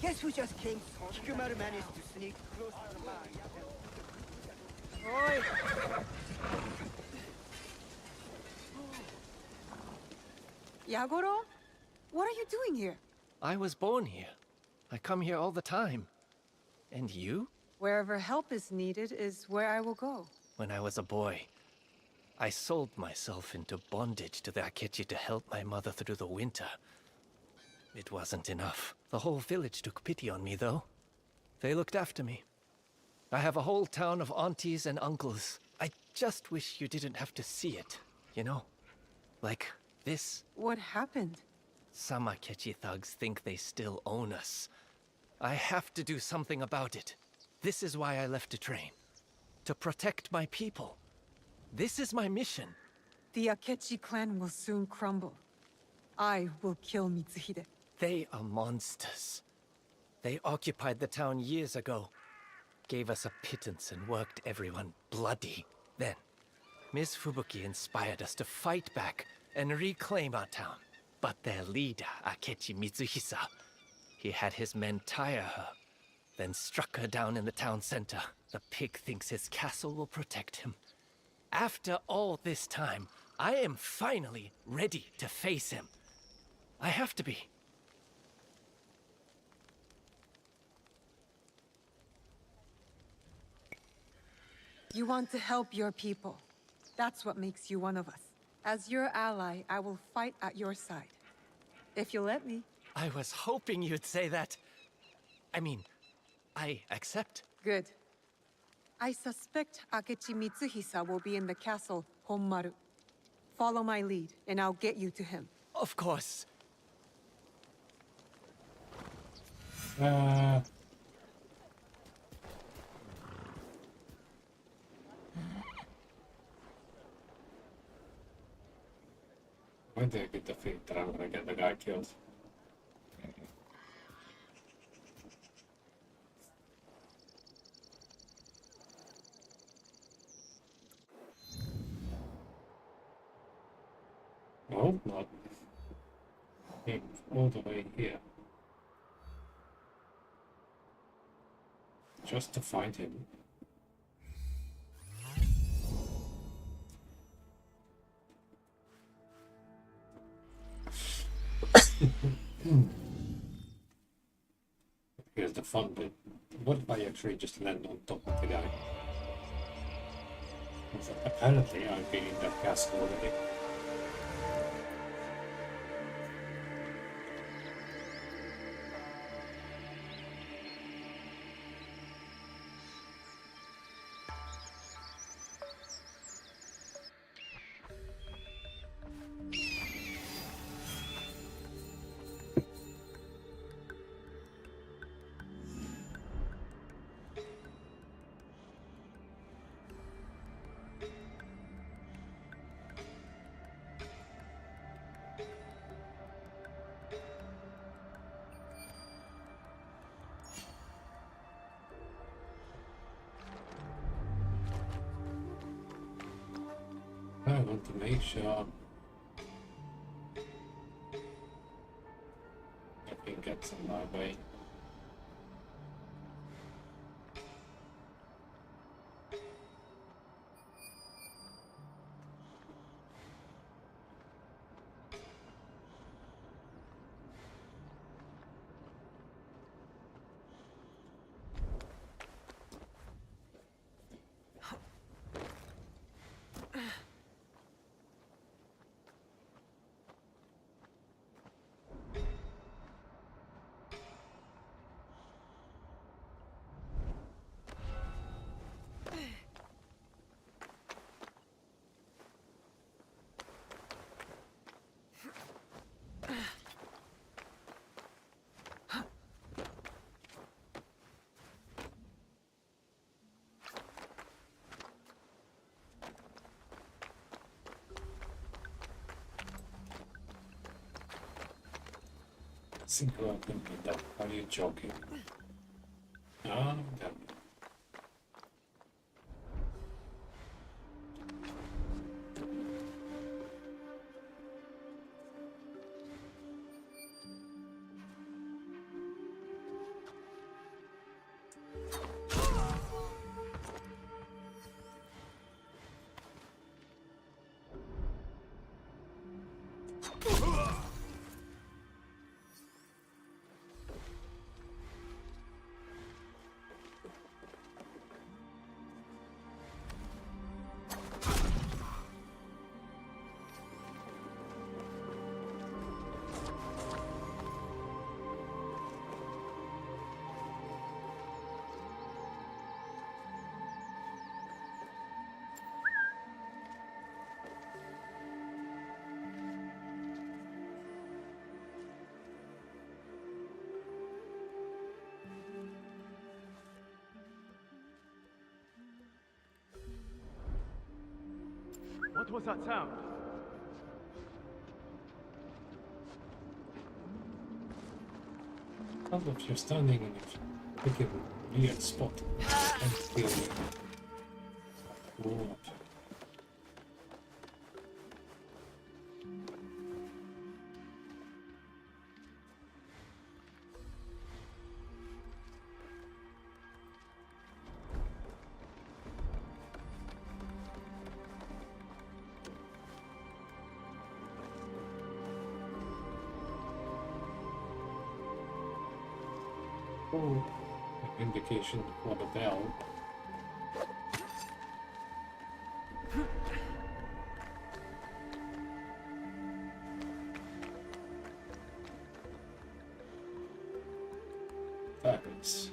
Guess who just came? Kikumaru managed to sneak close to the bar. Oi! Yagoro? What are you doing here? I was born here. I come here all the time. And you? Wherever help is needed is where I will go. When I was a boy, I sold myself into bondage to the Akechi to help my mother through the winter. It wasn't enough. The whole village took pity on me, though. They looked after me. I have a whole town of aunties and uncles. I just wish you didn't have to see it, you know? Like this. What happened? Some Akechi thugs think they still own us. I have to do something about it. This is why I left to train. To protect my people. This is my mission. The Akechi clan will soon crumble. I will kill Mitsuhide. They are monsters. They occupied the town years ago. Gave us a pittance and worked everyone bloody. Then, Miss Fubuki inspired us to fight back and reclaim our town. But their leader, Akechi Mitsuhisa, he had his men tire her, then struck her down in the town center. The pig thinks his castle will protect him. After all this time, I am finally ready to face him. I have to be. You want to help your people. That's what makes you one of us. As your ally, I will fight at your side. If you let me. I was hoping you'd say that. I mean, I accept. Good. I suspect Akechi Mitsuhisa will be in the castle Honmaru. Follow my lead, and I'll get you to him. Of course. When do I get the feeling that I'm gonna get the guy killed? I hope not. He's all the way here. Just to find him. Here's the fun bit. What if I actually just land on top of the guy? So apparently I've been in that castle already. I want to make sure nothing gets in my way. Single open window. Are you joking? Ah, no. What was that sound? Well, if you're standing in a freaking weird spot, and feel blow up. Oh, an indication for the bell. Fabulous.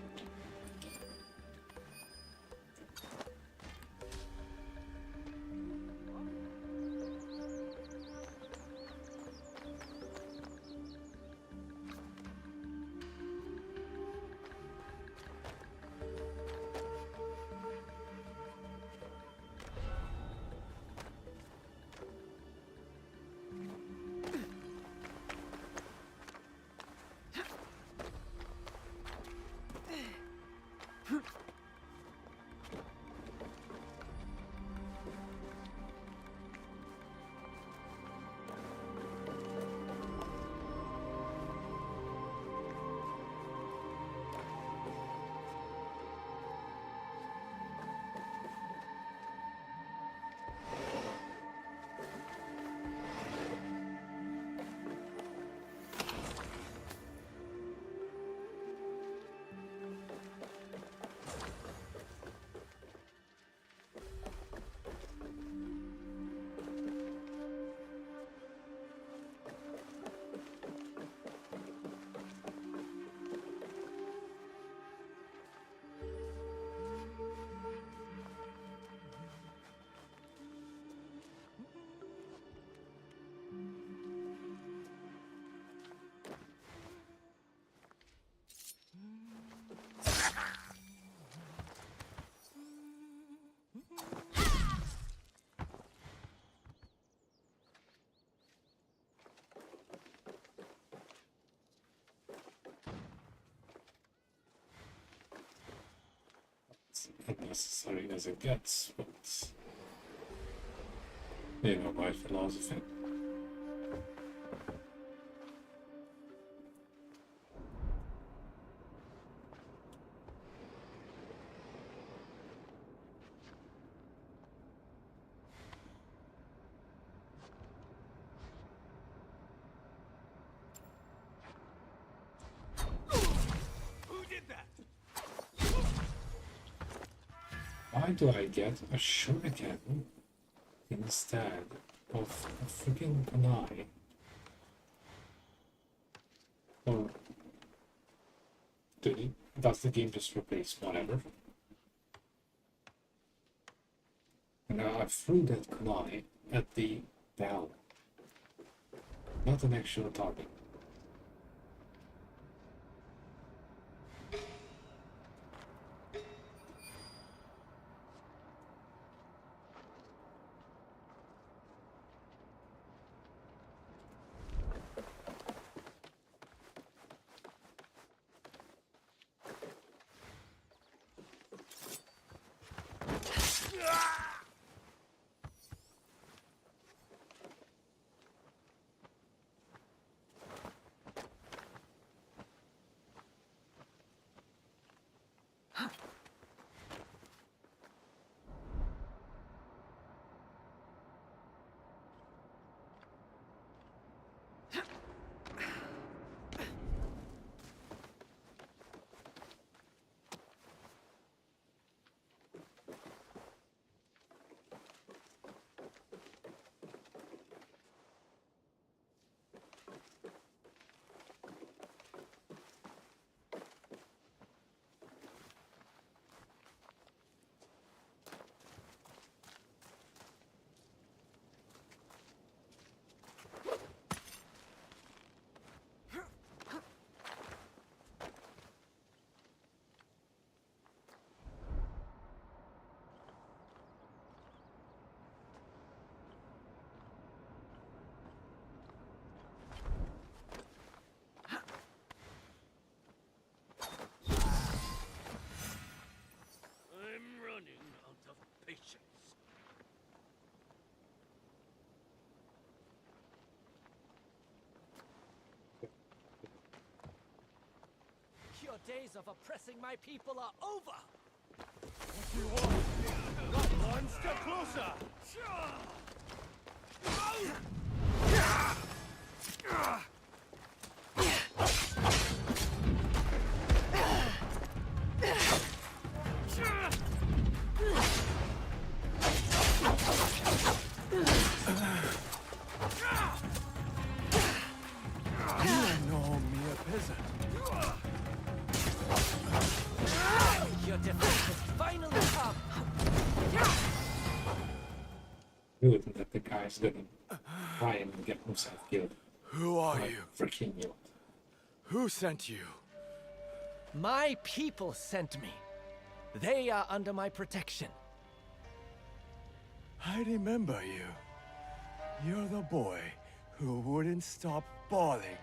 Unnecessary as it gets, but you know my philosophy. Why do I get a shuriken instead of a freaking kunai? Or does the game just replace whatever? Now I threw that kunai at the bell, not an actual target. days of oppressing my people are over! One step closer! You know me a peasant. Your defense has finally come! Good that the guy's gonna try and get himself killed. Who are Like, you? freaking you. Who sent you? My people sent me. They are under my protection. I remember you. You're the boy who wouldn't stop bawling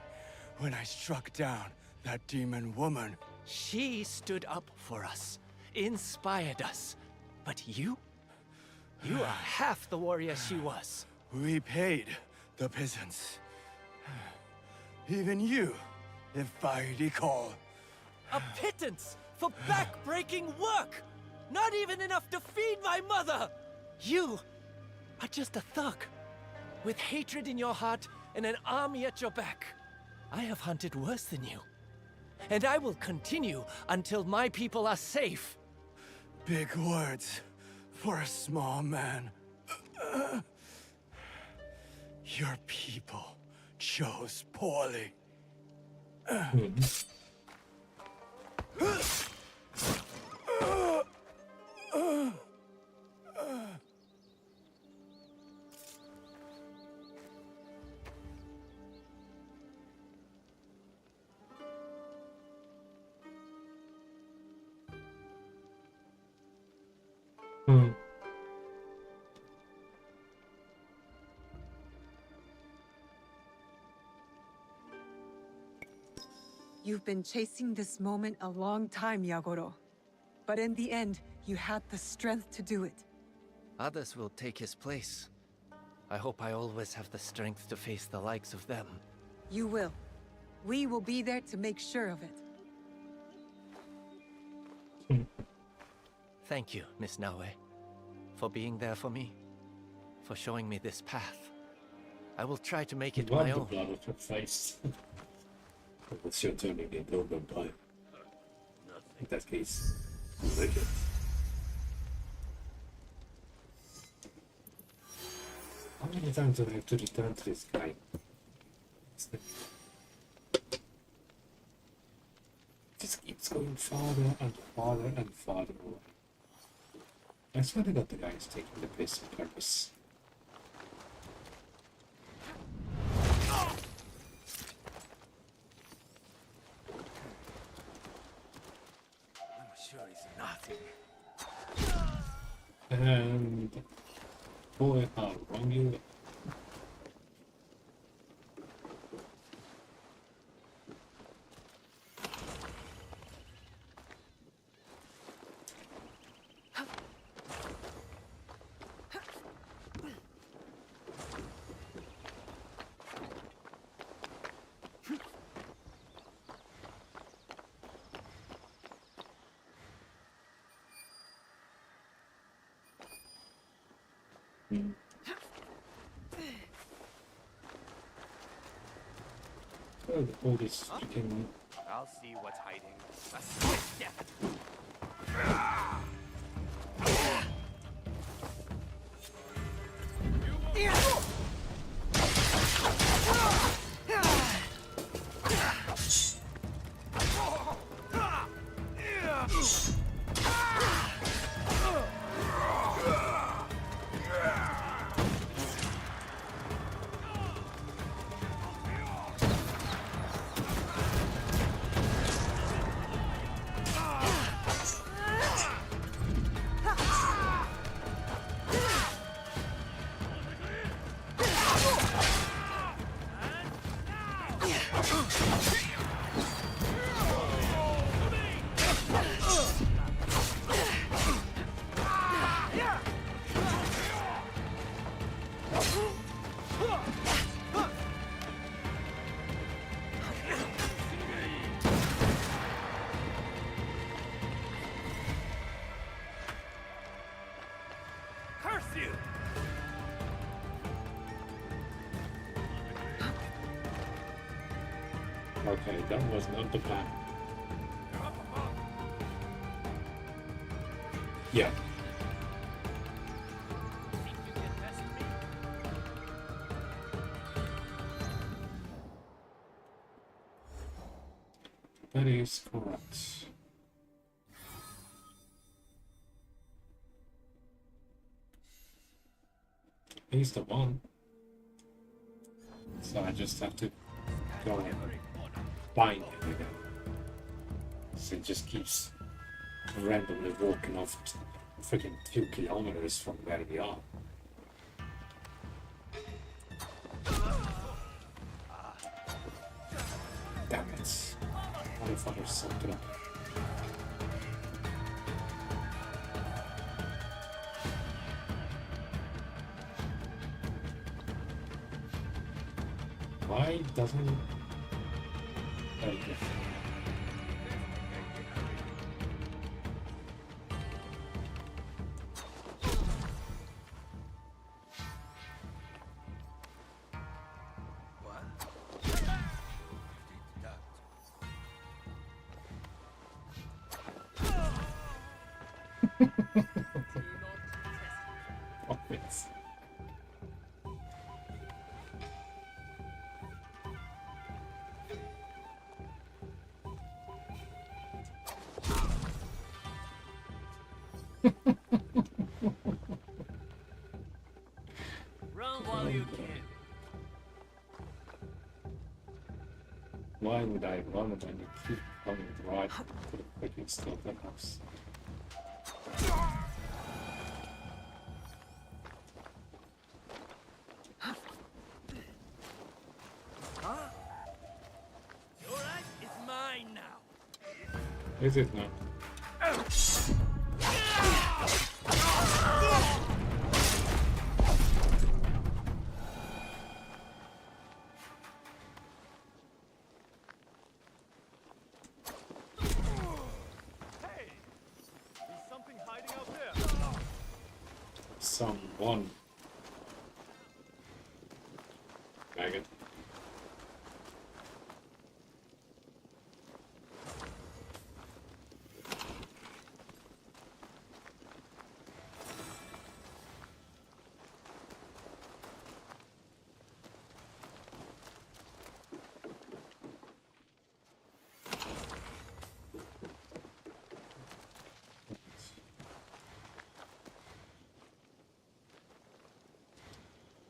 when I struck down that demon woman. She stood up for us, inspired us. But you? You are half the warrior she was. We paid the peasants. Even you, if I recall. A pittance for back-breaking work! Not even enough to feed my mother! You are just a thug, with hatred in your heart and an army at your back. I have hunted worse than you. And I will continue until my people are safe. Big words for a small man. Your people chose poorly. You've been chasing this moment a long time, Yagoro. But in the end, you had the strength to do it. Others will take his place. I hope I always have the strength to face the likes of them. You will. We will be there to make sure of it. Thank you, Miss Naue, for being there for me, for showing me this path. I will try to make it Rub my the own. blood off your face. Unless you're turning into a vampire. In that case, like it. How many times do I have to return to this guy? Just keeps going farther and farther and farther away. I swear to God the guy is taking the piss on purpose. I'm sure he's nothing. And boy, how wrong you. Oh, all this freaking. I'll see what's hiding. A swift step. Okay, that was not the plan. Yeah. That is correct. He's the one. So I just have to go and find him again. So it just keeps randomly walking off freaking 2 kilometers from where we are. Damn it. Motherfucker sucked it up. Why doesn't... There you go. Puppets. Run while you can. Why would I run when you keep coming right to the freaking Stilton house? Huh? Your right is mine now. Is it not? Hey! Is something hiding out there? Someone. Maggot.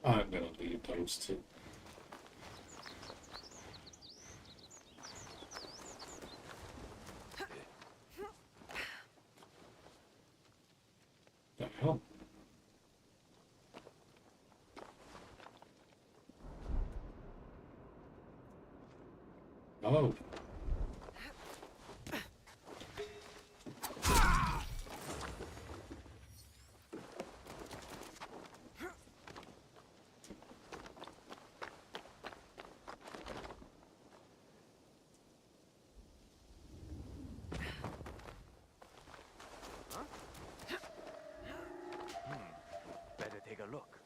I'm gonna leave those two. The hell? Oh. Better take a look.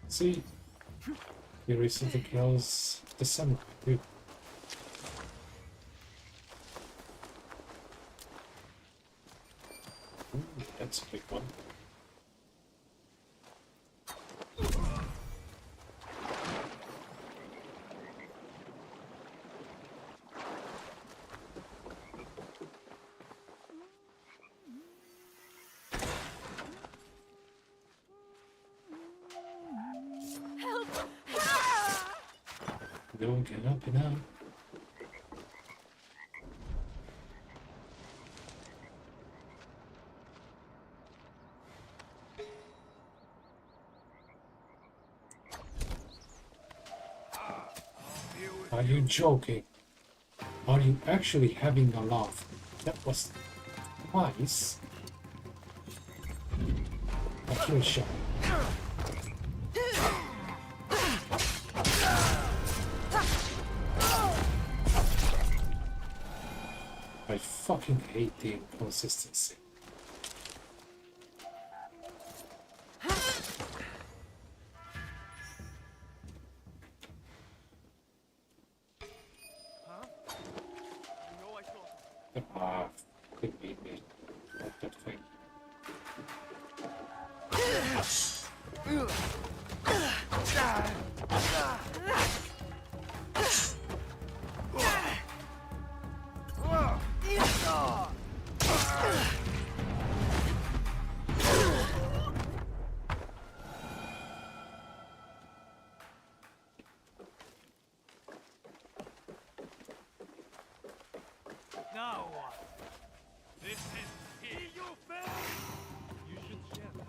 See? Here is something else. The sun. Dude. Ooh, that's a big one. Don't get up and out. Are you joking? Are you actually having a laugh? That was nice. A kill shot. I fucking hate the inconsistency. Now what? This is tea, you fail! You should share that.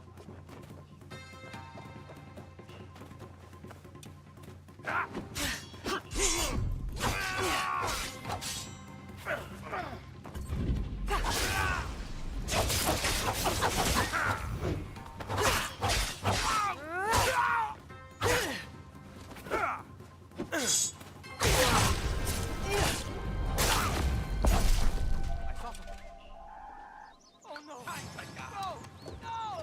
Oh no! No! No!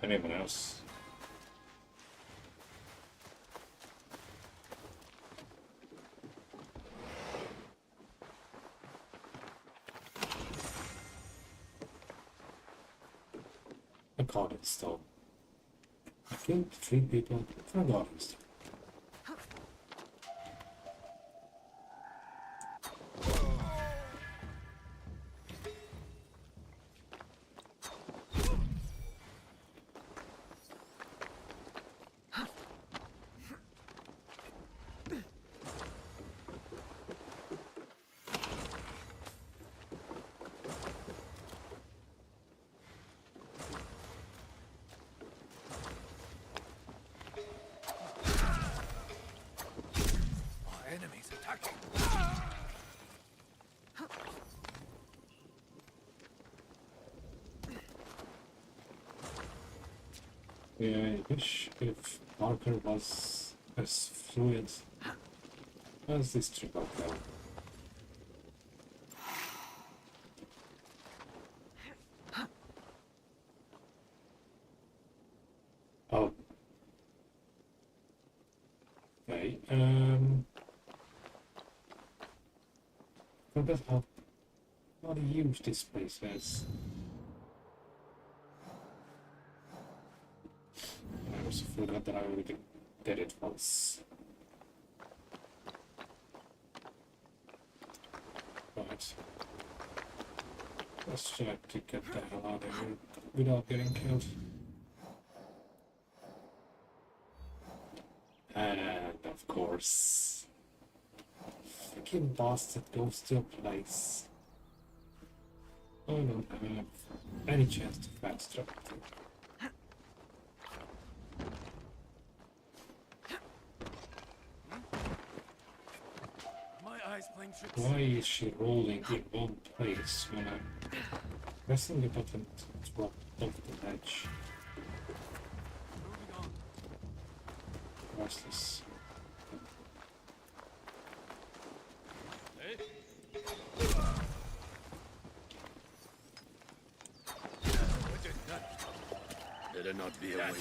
Anyone else? A garden store. I killed 3 people for a garden store. Our enemies attacking. Yeah, I wish if Parker was as fluid as this triple kill. Oh. Okay, forgot how to use this place as. I also forgot that I already did it once. Right. Let's try to get the hell out of here without getting killed. And of course, freaking bastard goes to a place I don't have any chance to fast travel to. My eyes playing tricks. Why is she rolling in one place when I'm pressing the button to drop off the ledge? Moving on. What's this? Hey? Better not be a waste.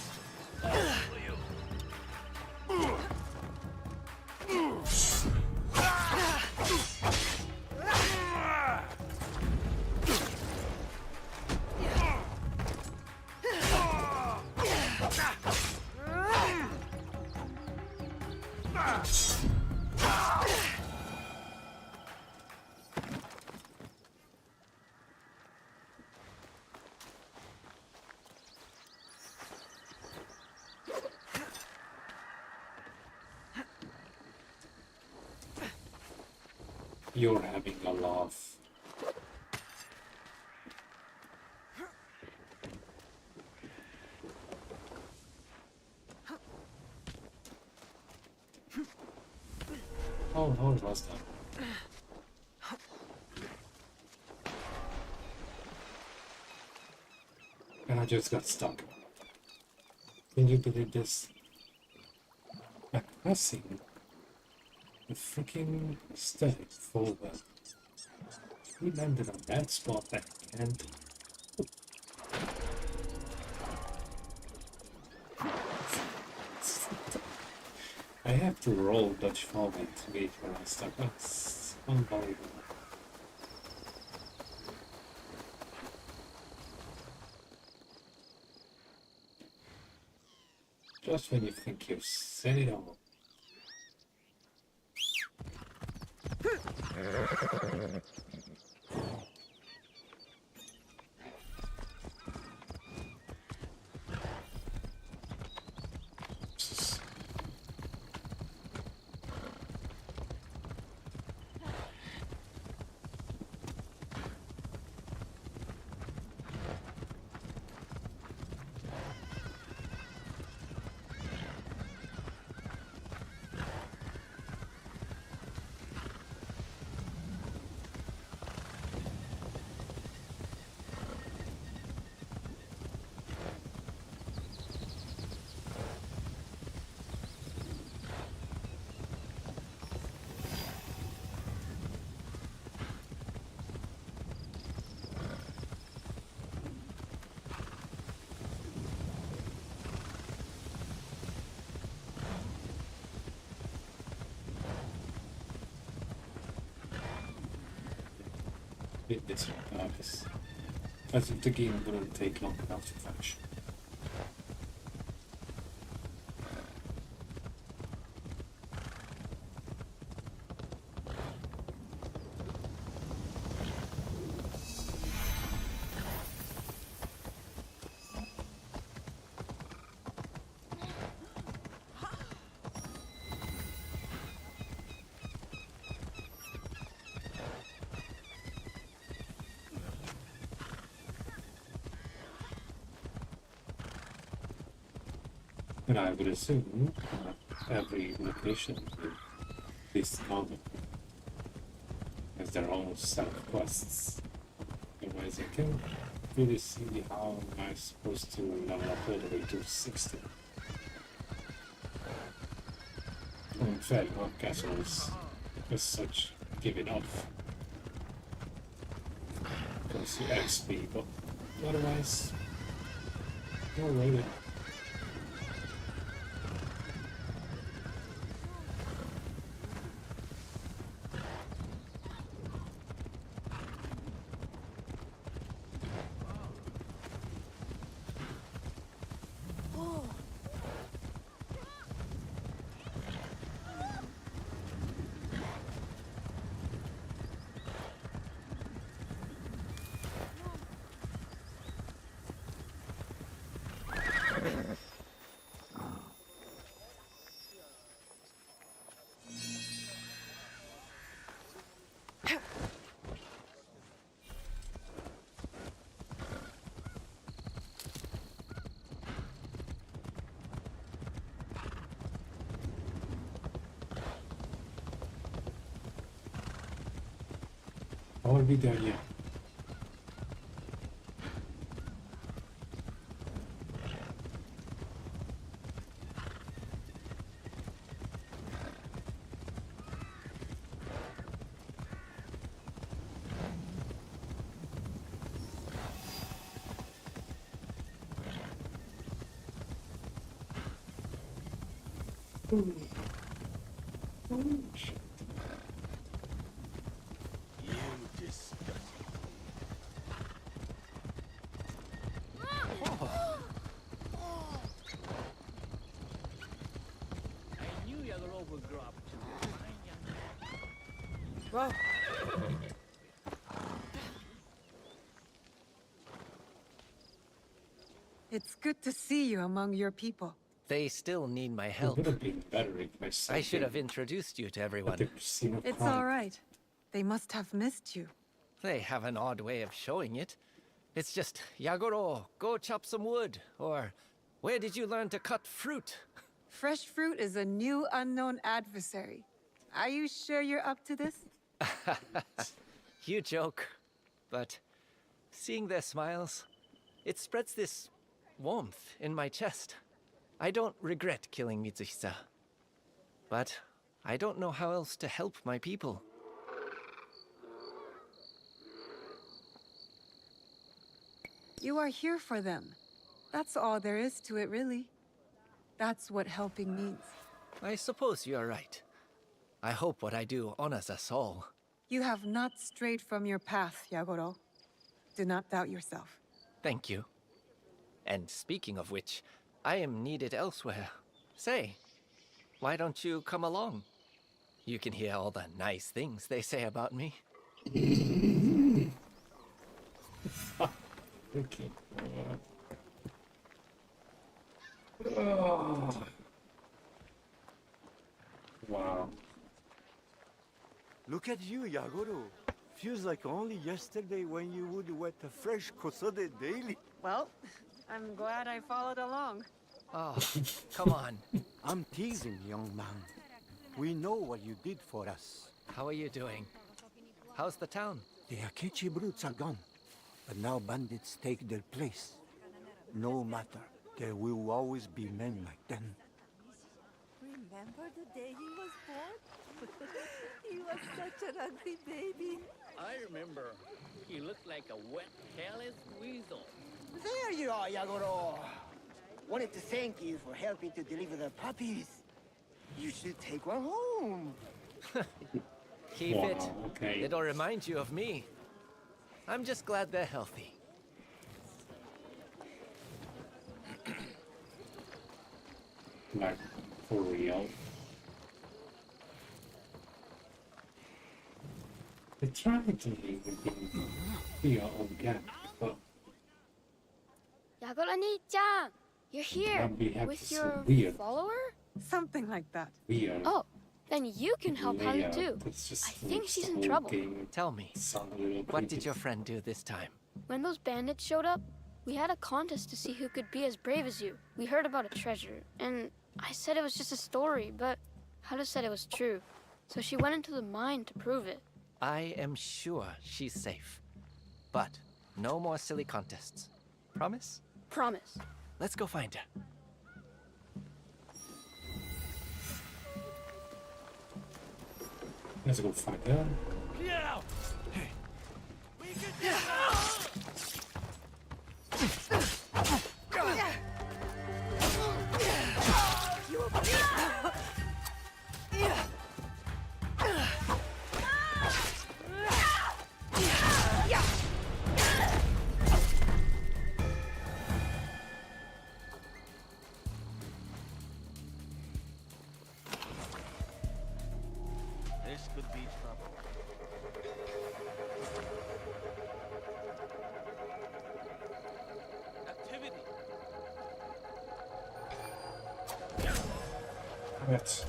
You're having a laugh. Oh, how was that? And I just got stuck. Can you believe this? I'm pressing the freaking step forward. We landed on that spot that I can't. I have to roll Dutch Vomit to get where I stuck. That's unbelievable. Just when you think you've said it all. This purpose. As if the game wouldn't take long enough to finish. And I would assume every location with this common has their own set of quests. Otherwise, I can't really see how am I supposed to level up all the way to 60. In fact, one castle is as such giving off. Of course, you XP, but otherwise, not really. I will be there, yeah. Whoa. It's good to see you among your people. They still need my help. It would have been better if my son I should have did, introduced you to but everyone. they were seen of It's crime. all right. They must have missed you. They have an odd way of showing it. It's just, Yagoro, go chop some wood. Or, where did you learn to cut fruit? Fresh fruit is a new unknown adversary. Are you sure you're up to this? You joke. But seeing their smiles, it spreads this warmth in my chest. I don't regret killing Mitsuhisa. But I don't know how else to help my people. You are here for them. That's all there is to it, really. That's what helping means. I suppose you're right. I hope what I do honors us all. You have not strayed from your path, Yagoro. Do not doubt yourself. Thank you. And speaking of which, I am needed elsewhere. Say, why don't you come along? You can hear all the nice things they say about me. Okay. Oh. Wow. Look at you, Yagoro. Feels like only yesterday when you would wet a fresh kosode daily. Well, I'm glad I followed along. Oh, come on. I'm teasing, young man. We know what you did for us. How are you doing? How's the town? The Akechi brutes are gone, but now bandits take their place. No matter, there will always be men like them. Remember the day he was born? He was such an ugly baby. I remember. He looked like a wet, careless weasel. There you are, Yagoro. Wanted to thank you for helping to deliver the puppies. You should take one home. Keep Wow, it. okay. It'll remind you of me. I'm just glad they're healthy. Like, for real. They tried to leave it in here again, but Yagoro-ni-chan, you're here now we have with this your weird, follower? Something like that. weird Oh, then you can help Haru layout. too. It's just I think makes she's the in whole trouble. game Tell me, sound a little what did creepy. your friend do this time? When those bandits showed up, we had a contest to see who could be as brave as you. We heard about a treasure, and I said it was just a story, but Haru said it was true. So she went into the mine to prove it. I am sure she's safe. But no more silly contests. Promise? Promise. Let's go find her. Let's go find her. Yeah! This could be trouble. Activity. Right.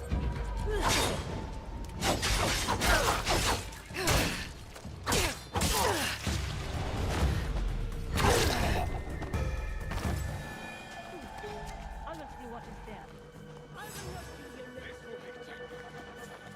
Honestly, what is there? I will not kill your next victim.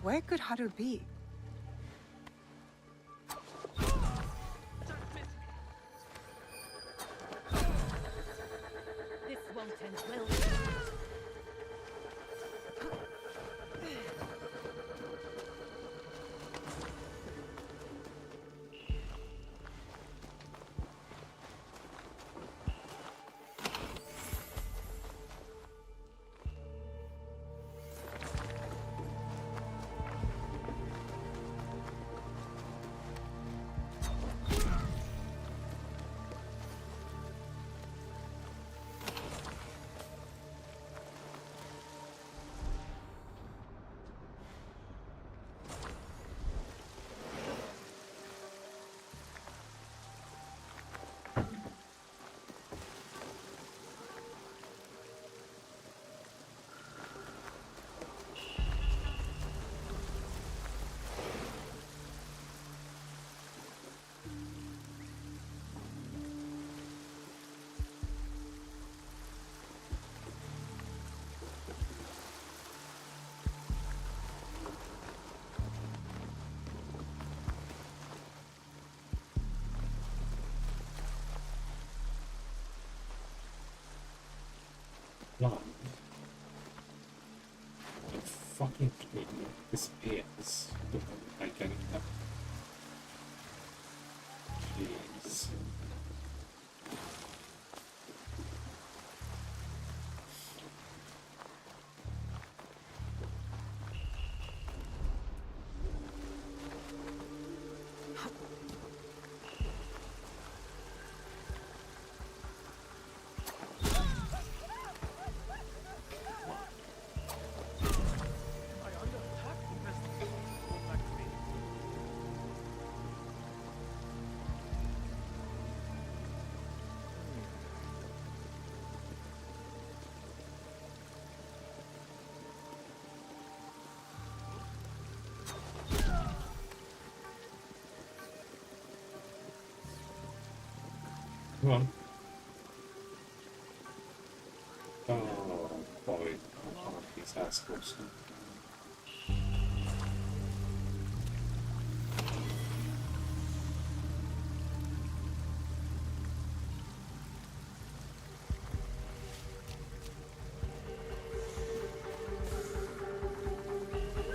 Where could Haru be? This won't end well. plant. The fucking thing disappears by getting them. Jeez. Come on. Oh boy, these assholes.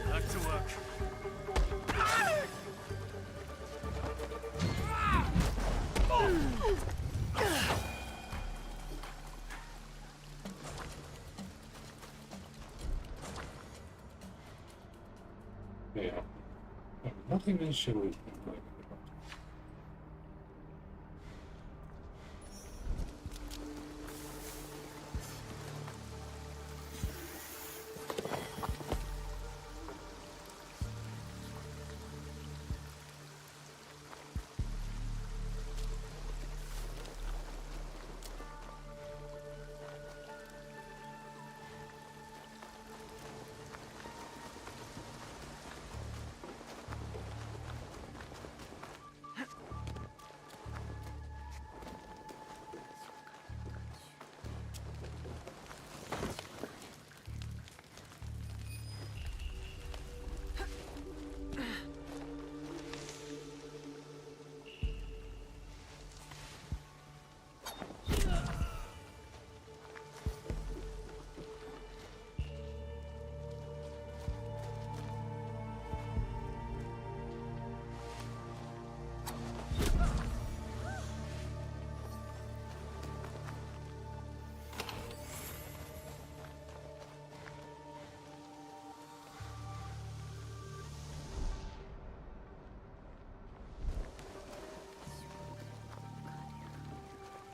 Back to work. Yeah. Nothing unusual.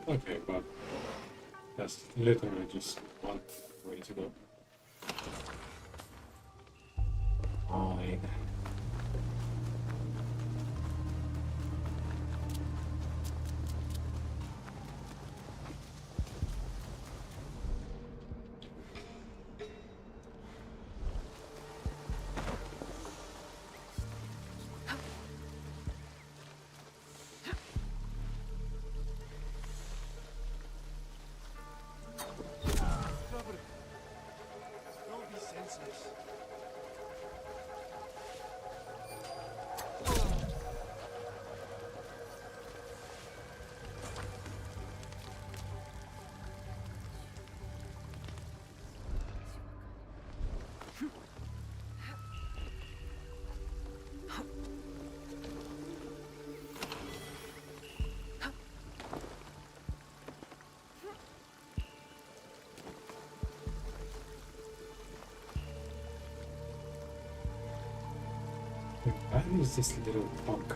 Okay, but that's literally just one way to go. Fine. Don't be senseless. Why is this little punk?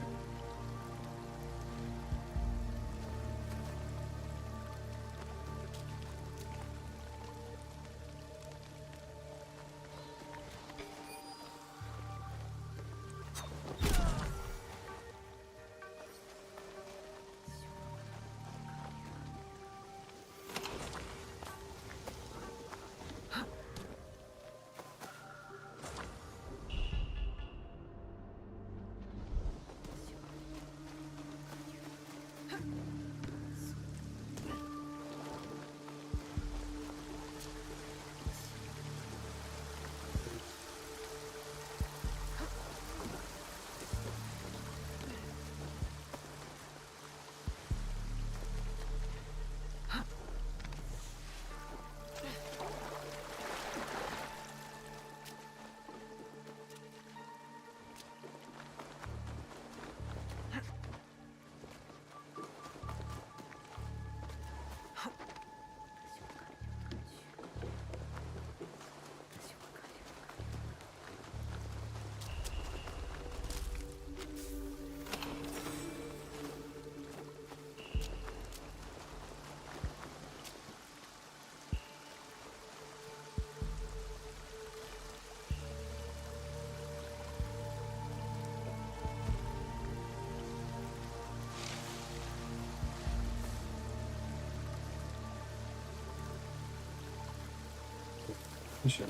Sure,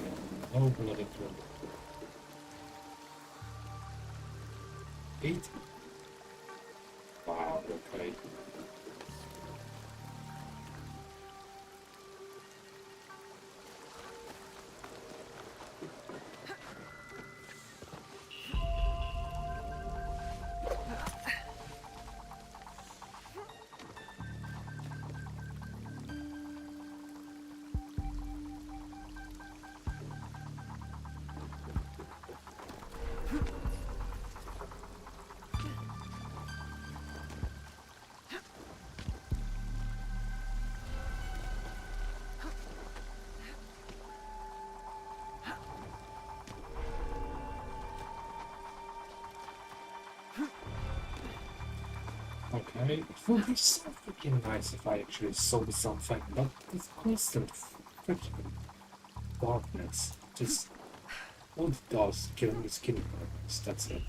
no bloody clue. 8? Wow, okay. Okay, it would be so freaking nice if I actually saw something, but this constant freaking darkness just all it does kill me skin burns, that's it.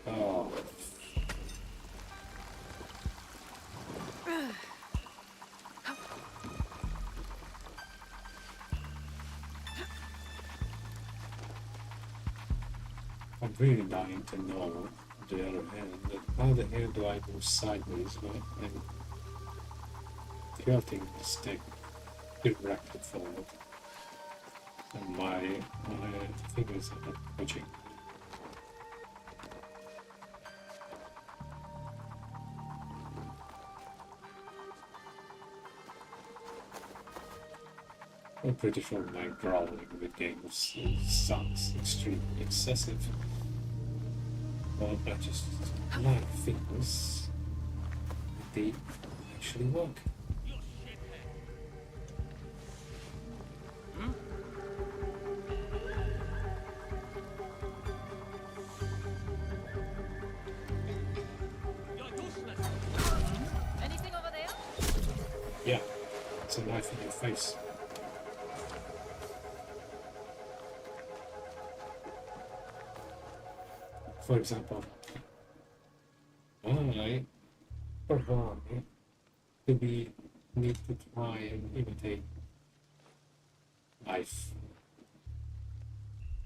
Oh. I'm really dying to know, on the other hand, that how the hell do I go sideways when I'm tilting the stick directly forward and my fingers are not touching. I'm pretty sure my growling with games sounds extremely excessive. But I just like things they actually work. Anything over there? Yeah, it's a knife in your face. For example, I, for one, to be need to try and imitate life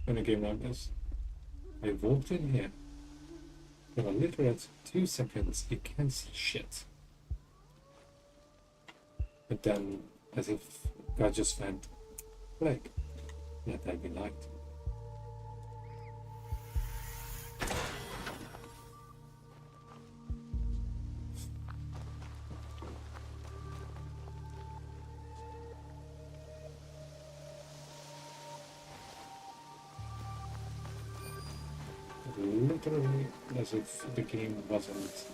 in a game like this. I walked in here. For a literal 2 seconds, you can't see shit. But then, as if God just went, like, let that be light. Literally as if the game wasn't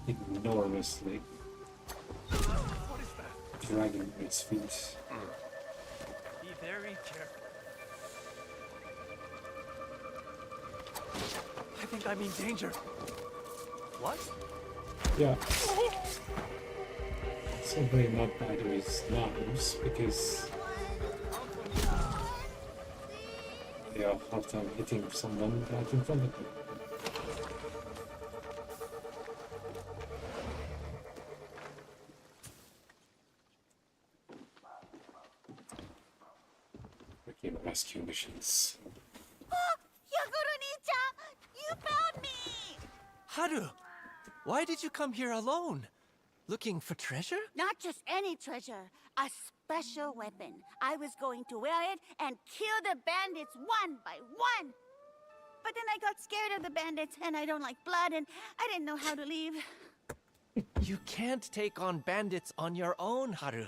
enormously dragging its feet. Be very careful. I think I'm in danger. What? Yeah. Simply not by those knives because they are hard time hitting someone right in front of them. Freaking rescue missions. Oh, Yagoro-ni-chan! You found me! Haru! Why did you come here alone? Looking for treasure? Not just any treasure, a special weapon. I was going to wear it and kill the bandits one by one. But then I got scared of the bandits, and I don't like blood, and I didn't know how to leave. You can't take on bandits on your own, Haru.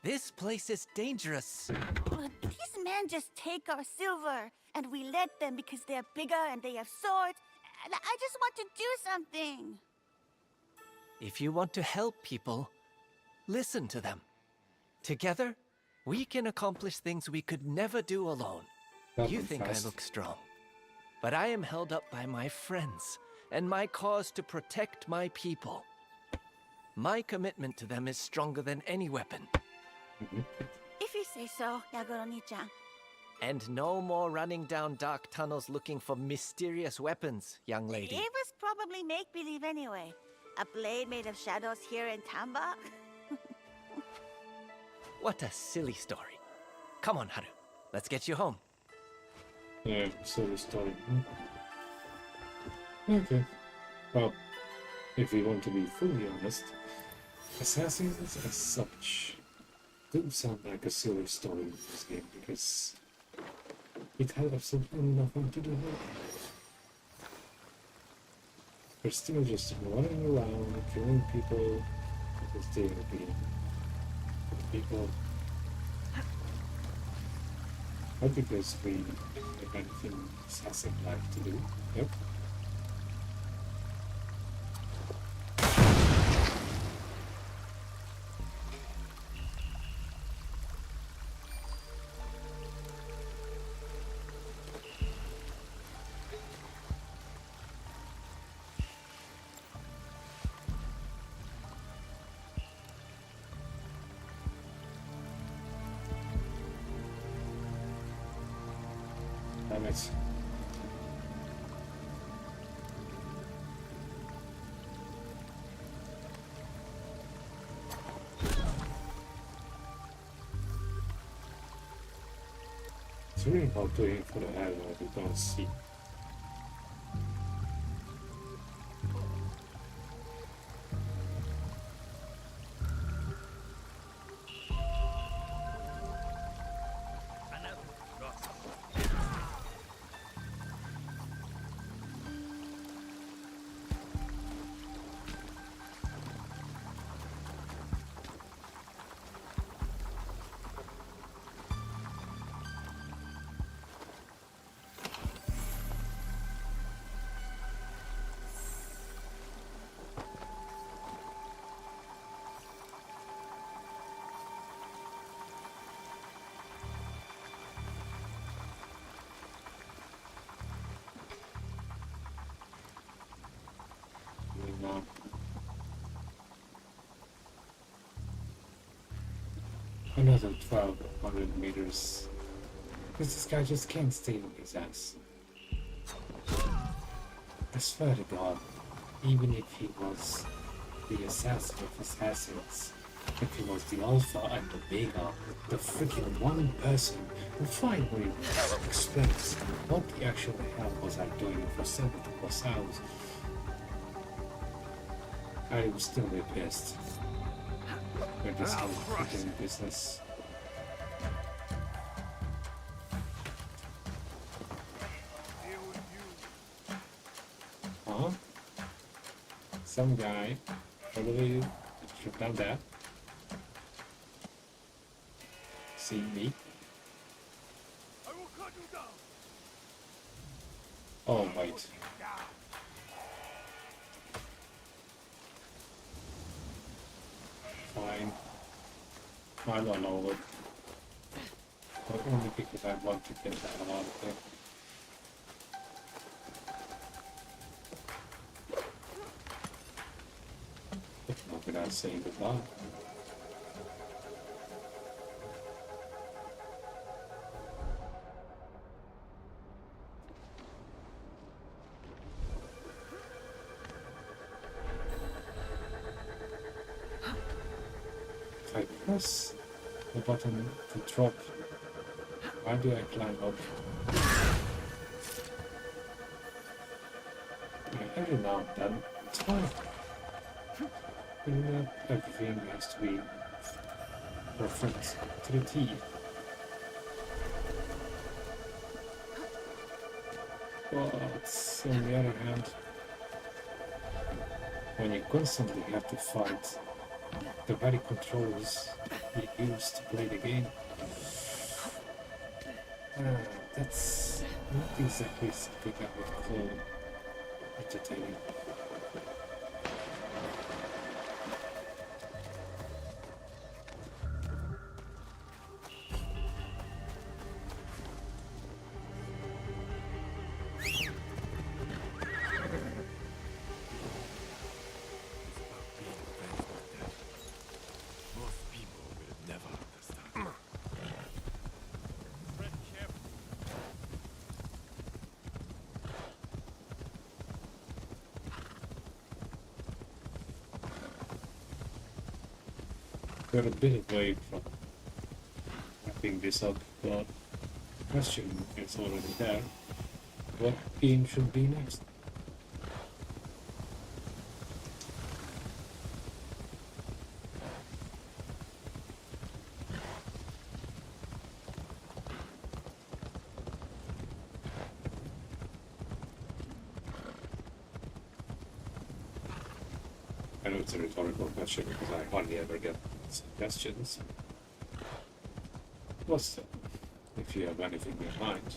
This place is dangerous. But these men just take our silver, and we let them because they're bigger and they have swords. And I just want to do something. If you want to help people, listen to them. Together, we can accomplish things we could never do alone. You think I look strong, but I am held up by my friends and my cause to protect my people. My commitment to them is stronger than any weapon. If you say so, Yagoro-ni-chan. And no more running down dark tunnels looking for mysterious weapons, young lady. It was probably make-believe anyway. A blade made of shadows here in Tamba? What a silly story. Come on, Haru. Let's get you home. Yeah, silly story. Okay. Well, if we want to be fully honest, assassins as such do sound like a silly story in this game because it had absolutely nothing to do with it. They're still just running around, killing people because they are being people. Not because we have anything assassin-like to do. Yep. Damn it. It's really hard to aim for the head when you don't see. No. Another 1,200 meters. Because this guy just can't stay on his ass. I swear to God, even if he was the assassin of assassins, if he was the Alpha and Omega, the freaking one person who finally explains what the actual hell was I doing for 70+ hours, I would still be pissed with this whole freaking business. Huh? Some guy probably should done that. See me? Oh wait. Fine. I don't know it. But only because I want to get that out of there. If not without saying goodbye. If I press the button to drop, why do I climb up? Yeah, every now and then, it's fine. But not everything has to be perfect to the T. But on the other hand, when you constantly have to fight the very controls you use to play the game, that's not exactly something I would call entertaining. We're a bit away from wrapping this up, but the question is already there. What game should be next? I know it's a rhetorical question because I hardly ever get suggestions. Plus, if you have anything in mind.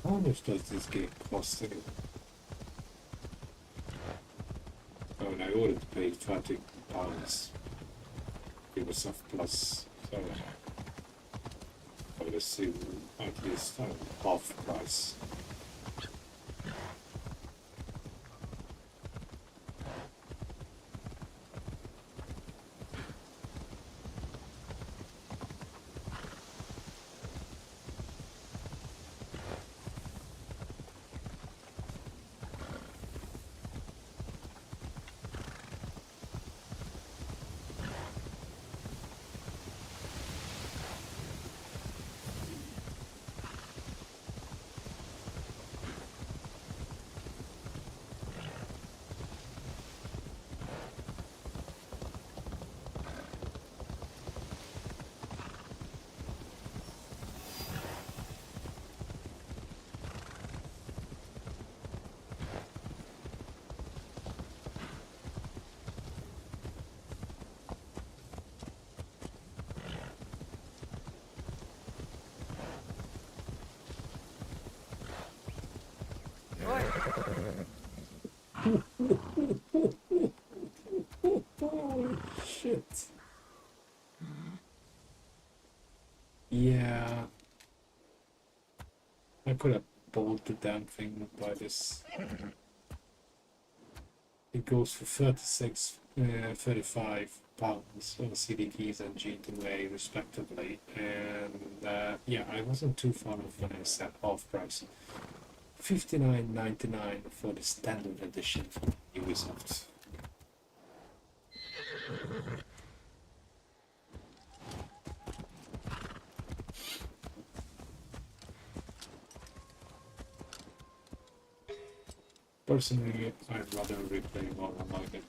How much does this game cost anyway? Oh, and I ordered to pay £30. Ubisoft Plus, so I would assume at least half price. Holy shit. Yeah. I could have bought the damn thing by this. It goes for 35 pounds on CD keys and G2A respectively. And yeah, I wasn't too far off when I said half price. $59.99 for the standard edition from Ubisoft. Personally, I'd rather replay more than like it.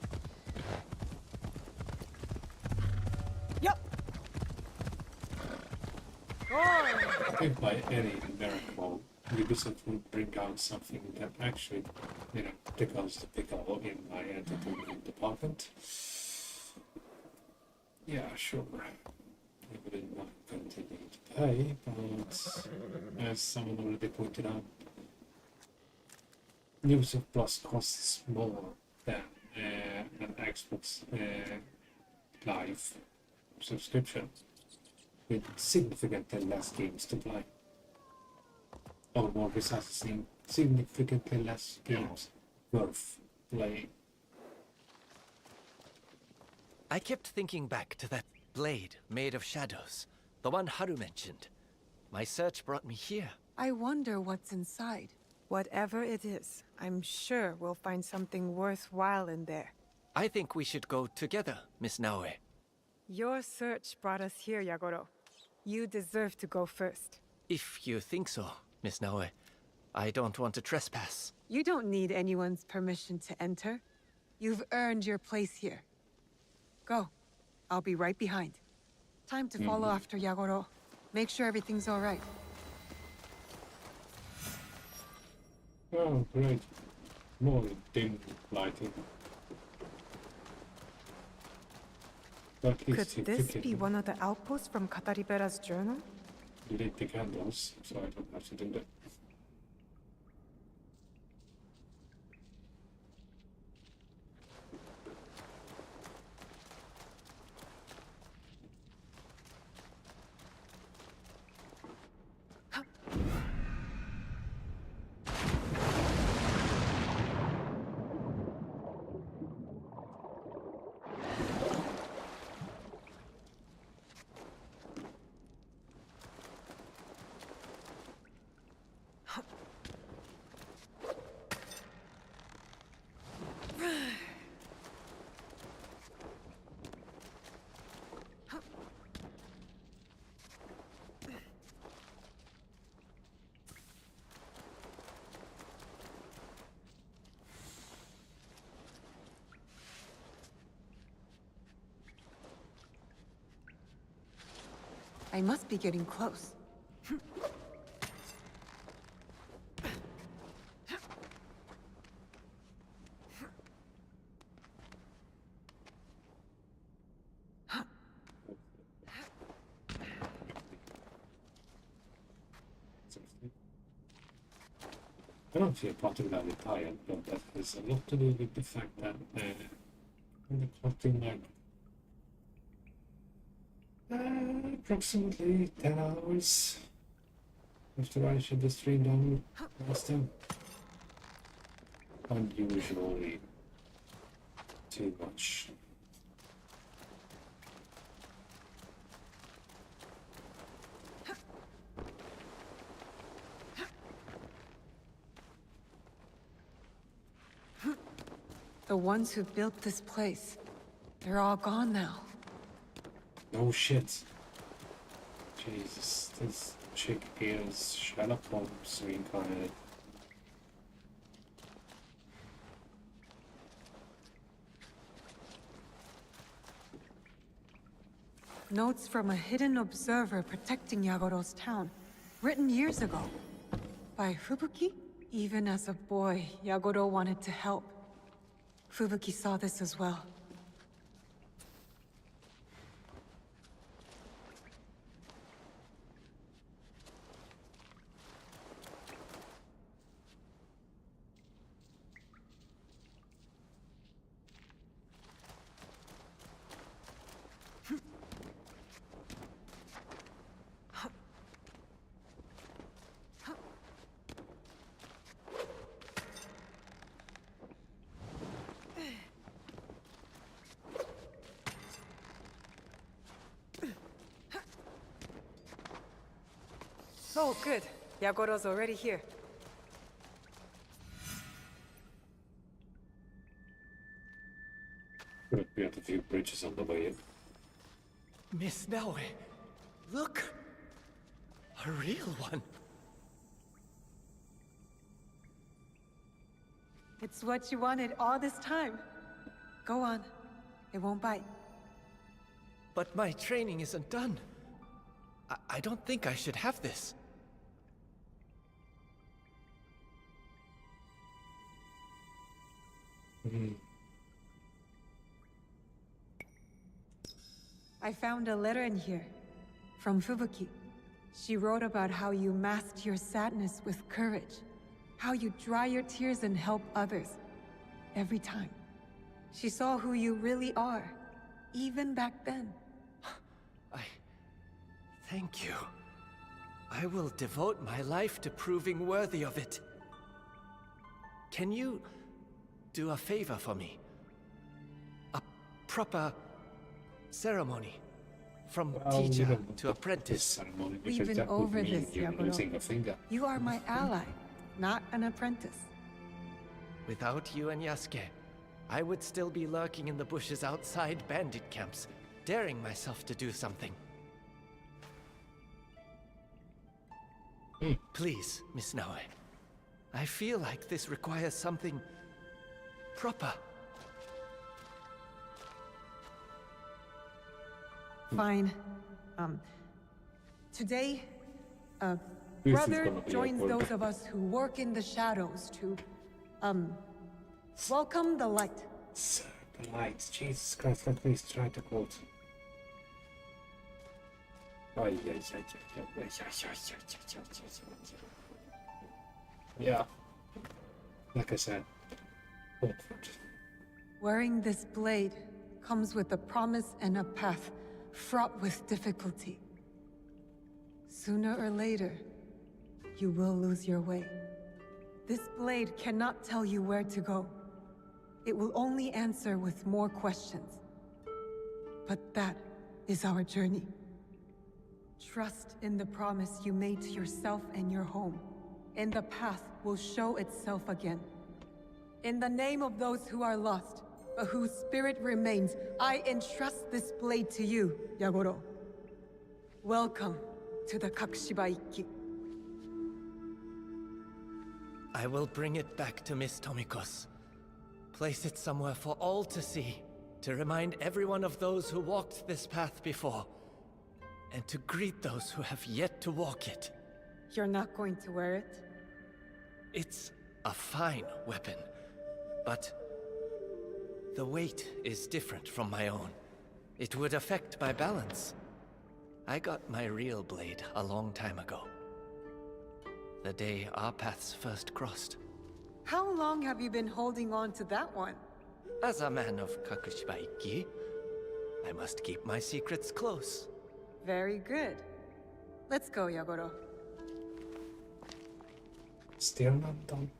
Yep. I think by any miracle, Ubisoft will bring out something that actually, you know, tickles the pickle in my entertainment department. Yeah, sure. I wouldn't mind continuing to pay, but as someone already pointed out, Ubisoft Plus costs more than an Xbox Live subscription, with significantly less games to play. Or more precisely, significantly less games worth playing. I kept thinking back to that blade made of shadows, the one Haru mentioned. My search brought me here. I wonder what's inside. Whatever it is, I'm sure we'll find something worthwhile in there. I think we should go together, Miss Naoe. Your search brought us here, Yagoro. You deserve to go first. If you think so, Miss Naoe. I don't want to trespass. You don't need anyone's permission to enter. You've earned your place here. Go. I'll be right behind. Time to follow after Yagoro. Make sure everything's all right. Oh, great. More dim lighting. But at least Could he this took it. be one of the outposts from Kataribera's journal? You lit the candles, so I don't have to do that. I must be getting close. I don't feel particularly tired, but that has a lot to do with the fact that the clocking like approximately 10 hours after I shut the stream down last time. Unusually too much. The ones who built this place, they're all gone now. No shit. Jesus, this chick is Sherlock Holmes reincarnated. Notes from a hidden observer protecting Yagoro's town, written years ago. By Fubuki? Even as a boy, Yagoro wanted to help. Fubuki saw this as well. Oh, good. Yagoro's already here. Could be at a few bridges on the way in. Miss Naue, look! A real one. It's what you wanted all this time. Go on. It won't bite. But my training isn't done. I don't think I should have this. I found a letter in here. From Fubuki. She wrote about how you masked your sadness with courage. How you dry your tears and help others. Every time. She saw who you really are. Even back then. Thank you. I will devote my life to proving worthy of it. Can you do a favor for me? A proper ceremony. From teacher to apprentice. We've been over this, Yagoro. You are my ally, not an apprentice. Without you and Yasuke, I would still be lurking in the bushes outside bandit camps, daring myself to do something. Please, Miss Naue. I feel like this requires something proper. Fine. Today, a brother joins those of us who work in the shadows to, welcome the light. The light. Jesus Christ, let me try to quote. Yeah. Like I said, awkward. Wearing this blade comes with a promise and a path fraught with difficulty. Sooner or later, you will lose your way. This blade cannot tell you where to go. It will only answer with more questions. But that is our journey. Trust in the promise you made to yourself and your home, and the path will show itself again. In the name of those who are lost, but whose spirit remains, I entrust this blade to you, Yagoro. Welcome to the Kakushiba Ikki. I will bring it back to Miss Tomikos. Place it somewhere for all to see, to remind everyone of those who walked this path before, and to greet those who have yet to walk it. You're not going to wear it? It's a fine weapon, but the weight is different from my own. It would affect my balance. I got my real blade a long time ago. The day our paths first crossed. How long have you been holding on to that one? As a man of Kakushiba Ikki, I must keep my secrets close. Very good. Let's go, Yagoro. Still not done.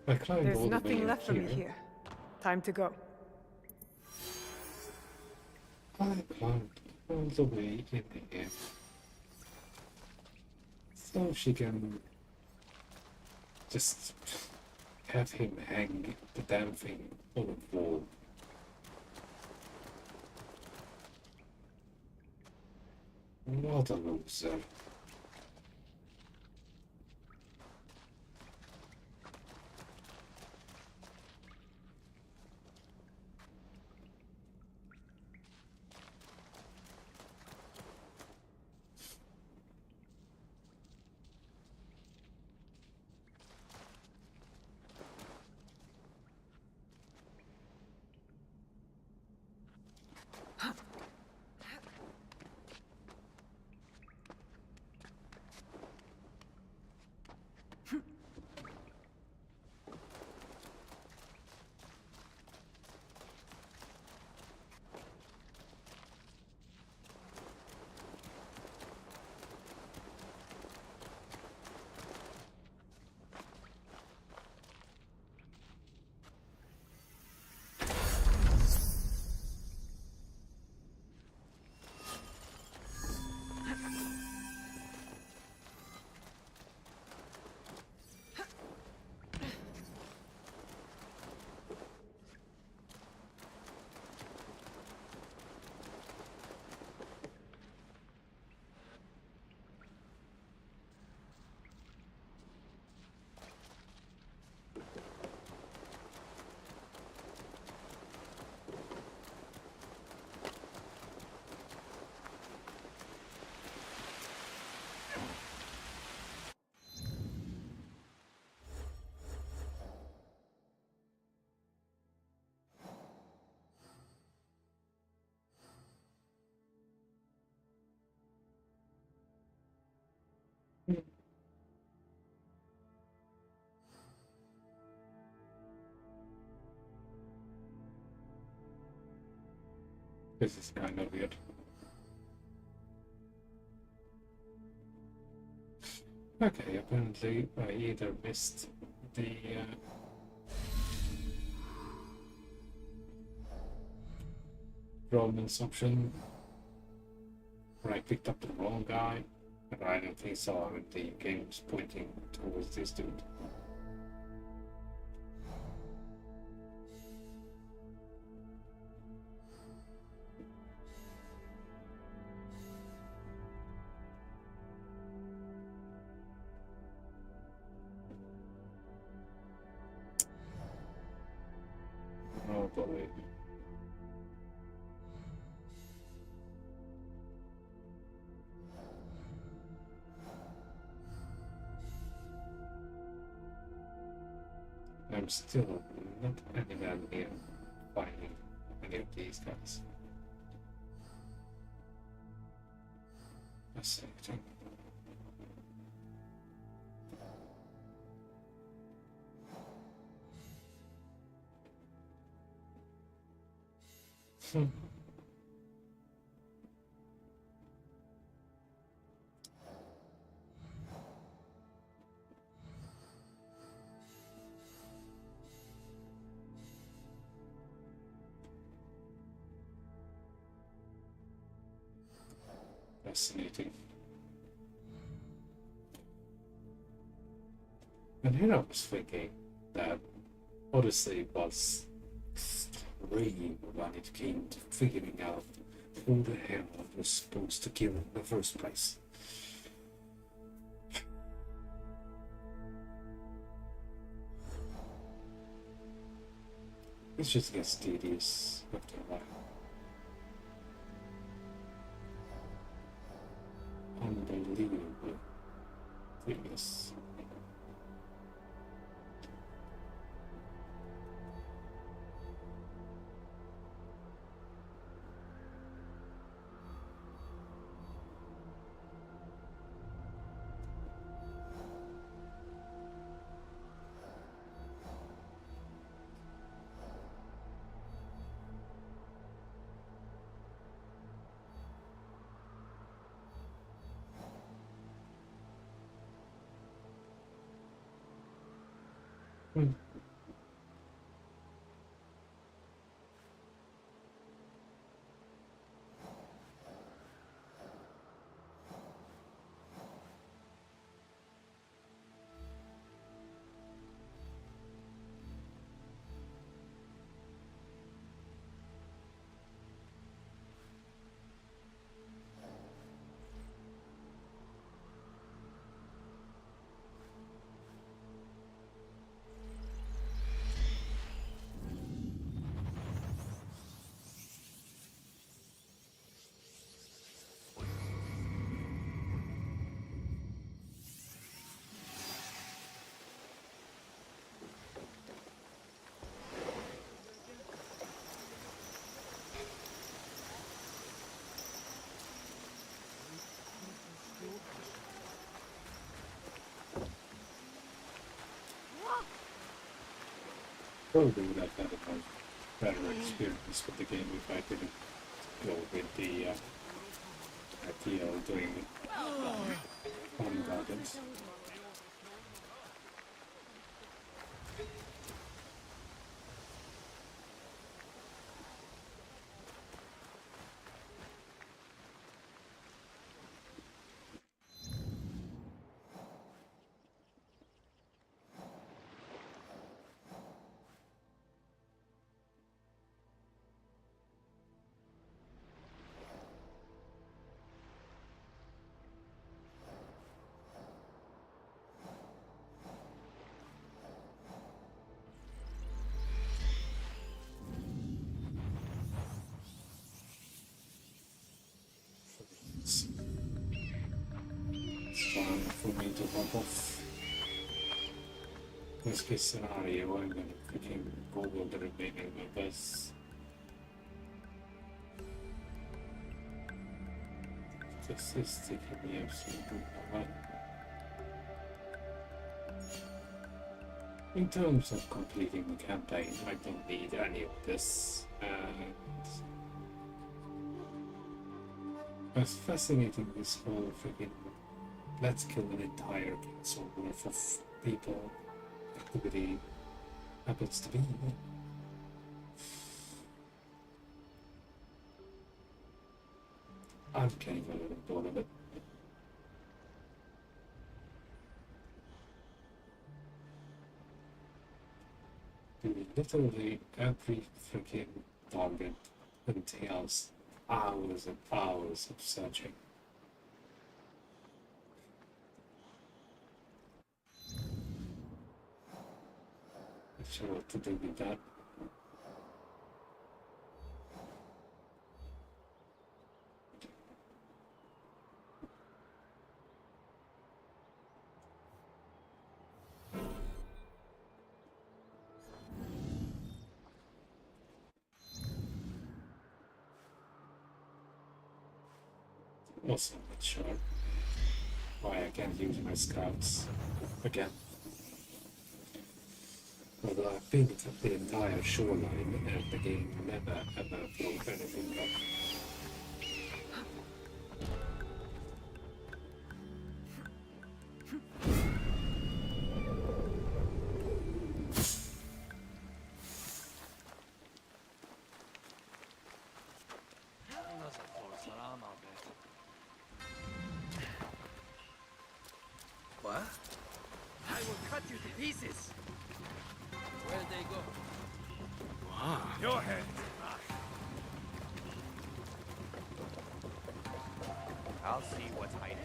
I climbed There's all the way nothing left up for me here. Time to go. I climbed all the way in here. So she can just have him hang the damn thing on the wall. What a loser. This is kind of weird. Okay, apparently I either missed the romance option, or I picked up the wrong guy, but I don't think so. I mean, the game was pointing towards this dude. Oh boy. I'm still not anywhere near finding any of these guys. Fascinating. Fascinating. And here I was thinking that Odyssey was extreme when it came to figuring out who the hell I was supposed to kill in the first place. It just gets tedious after a while. Unbelievable tedious. Probably would have had a better experience with the game if I didn't go with the idea of doing fun gardens. It's time for me to hop off. Worst case scenario, I'm gonna freaking Google the remaining members. This is taking me absolutely nowhere. In terms of completing the campaign, I don't need any of this, and it's fascinating this whole freaking let's kill an entire council worth of people activity happens to be. I'm getting a little bored of it. Literally every freaking target entails hours and hours of searching. Not sure what to do with that. Also not sure why I can't use my scouts again. Although I've been to the entire shoreline and the game never ever broke anything up. What? I will cut you to pieces. Where'd they go? Wow. Your head. I'll see what's hiding.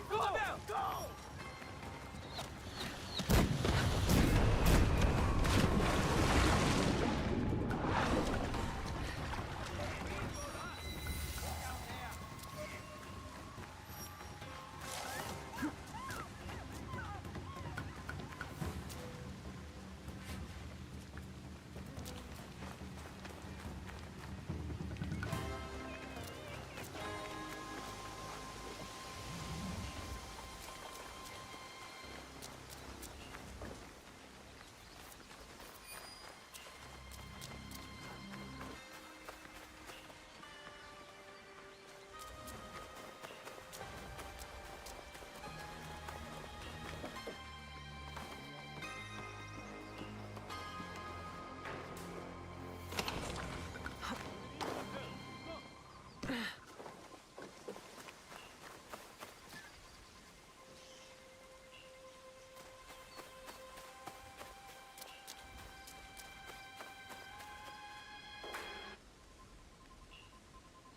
Go now! Go!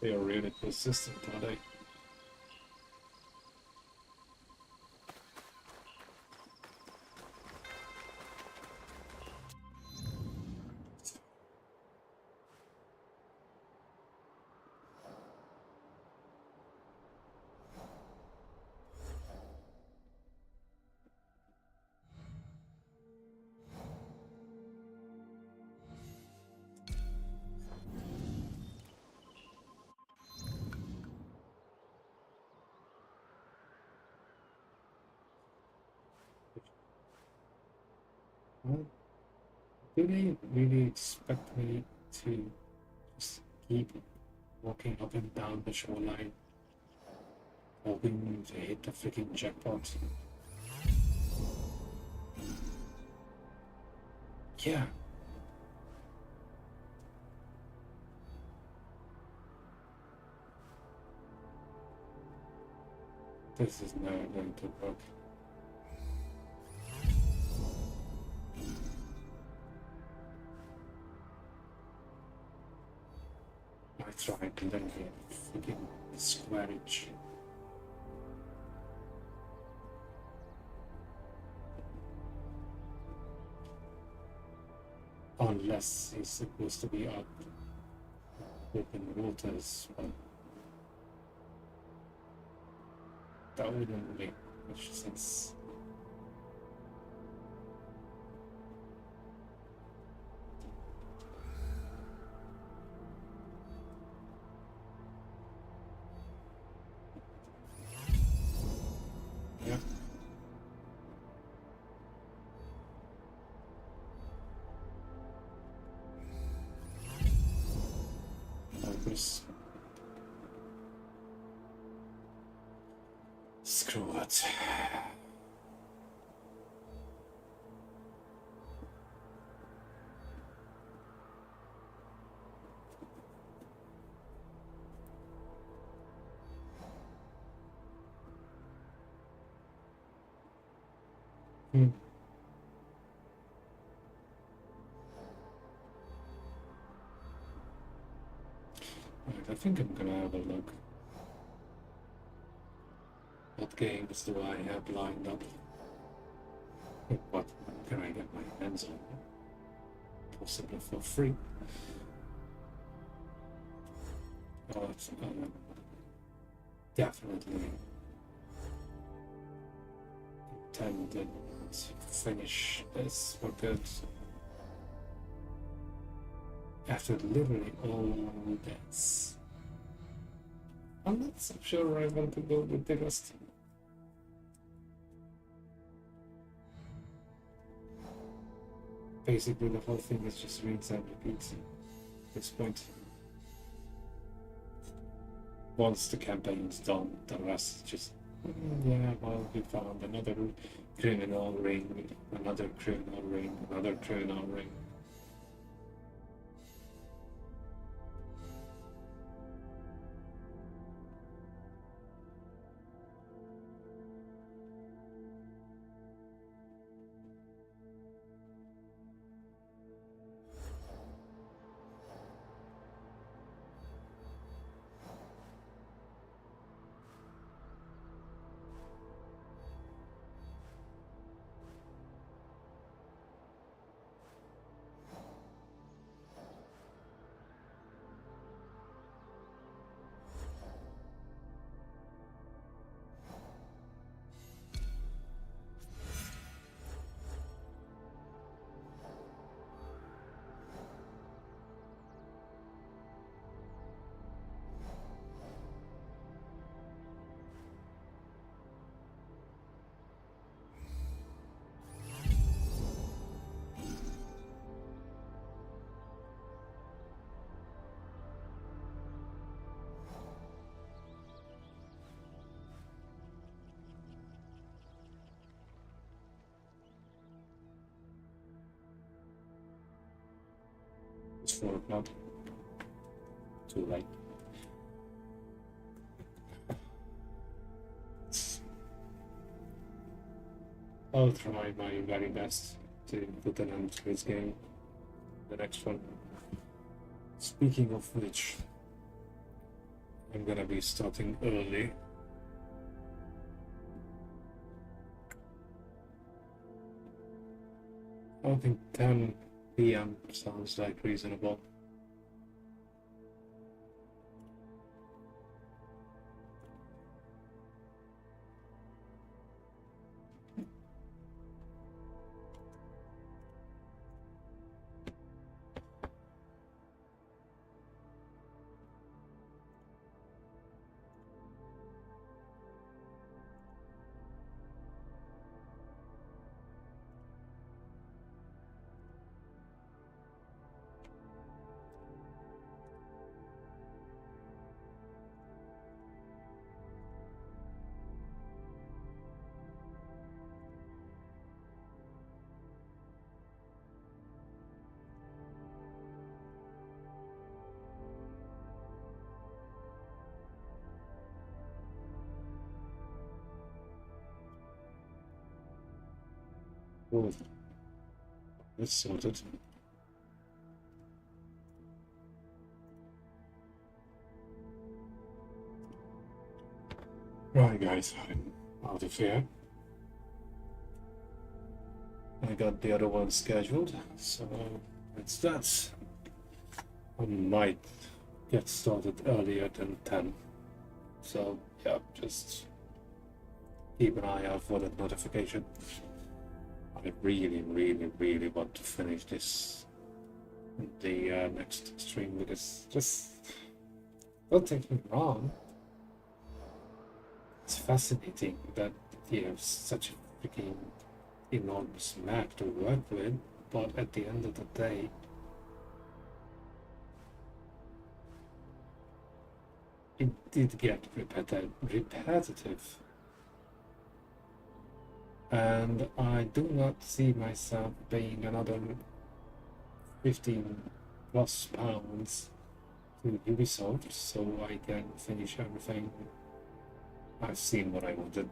They are really persistent, are they? Well, do they really expect me to just keep walking up and down the shoreline, hoping to hit the freaking jackpot? Yeah. This is never going to work. I tried to then get freaking squarage. Unless he's supposed to be up open waters, but that wouldn't make much sense. Yeah. Focus. Screw it. Right, I think I'm gonna have a look. What games do I have lined up? What can I get my hands on? Possibly for free. But definitely intended to finish this for good. After literally all this, I'm not so sure I want to go with the rest. Basically, the whole thing is just rinse and repeat at this point. Once the campaign's done, the rest is just, yeah, well, we found another criminal ring, another criminal ring, another criminal ring. It's 4 o'clock. Too late. I'll try my very best to put an end to this game. The next one. Speaking of which, I'm gonna be starting early. I think 10 PM sounds like reasonable. Oh, that's sorted. Right, guys, I'm out of here. I got the other one scheduled, so it's that. I might get started earlier than 10. So, yeah, just keep an eye out for that notification. I really, really, really want to finish this in the next stream because just don't take me wrong. It's fascinating that you have such a freaking enormous map to work with, but at the end of the day, it did get repetitive. And I do not see myself paying another 15 plus pounds to Ubisoft so I can finish everything. I've seen what I wanted.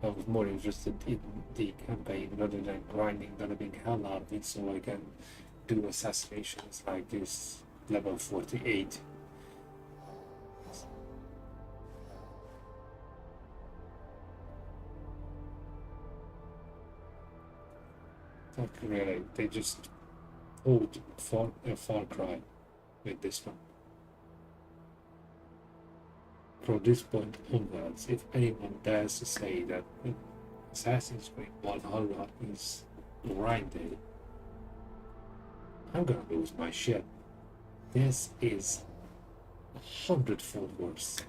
I was more interested in the campaign rather than grinding the living hell out of it so I can do assassinations like this level 48. Like really, they just pulled Far Cry with this one. From this point onwards, if anyone dares to say that Assassin's Creed Valhalla is grinded, I'm gonna lose my shit. This is 100-fold worse.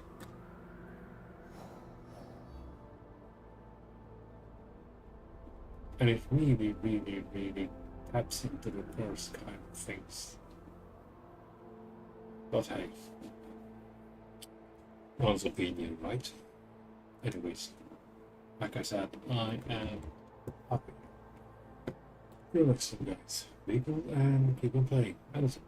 And it really, really, really taps into the worst kind of things. But hey, one's opinion, right? Anyways, like I said, I am happy. Relax, guys. Be cool and keep on playing. That is it.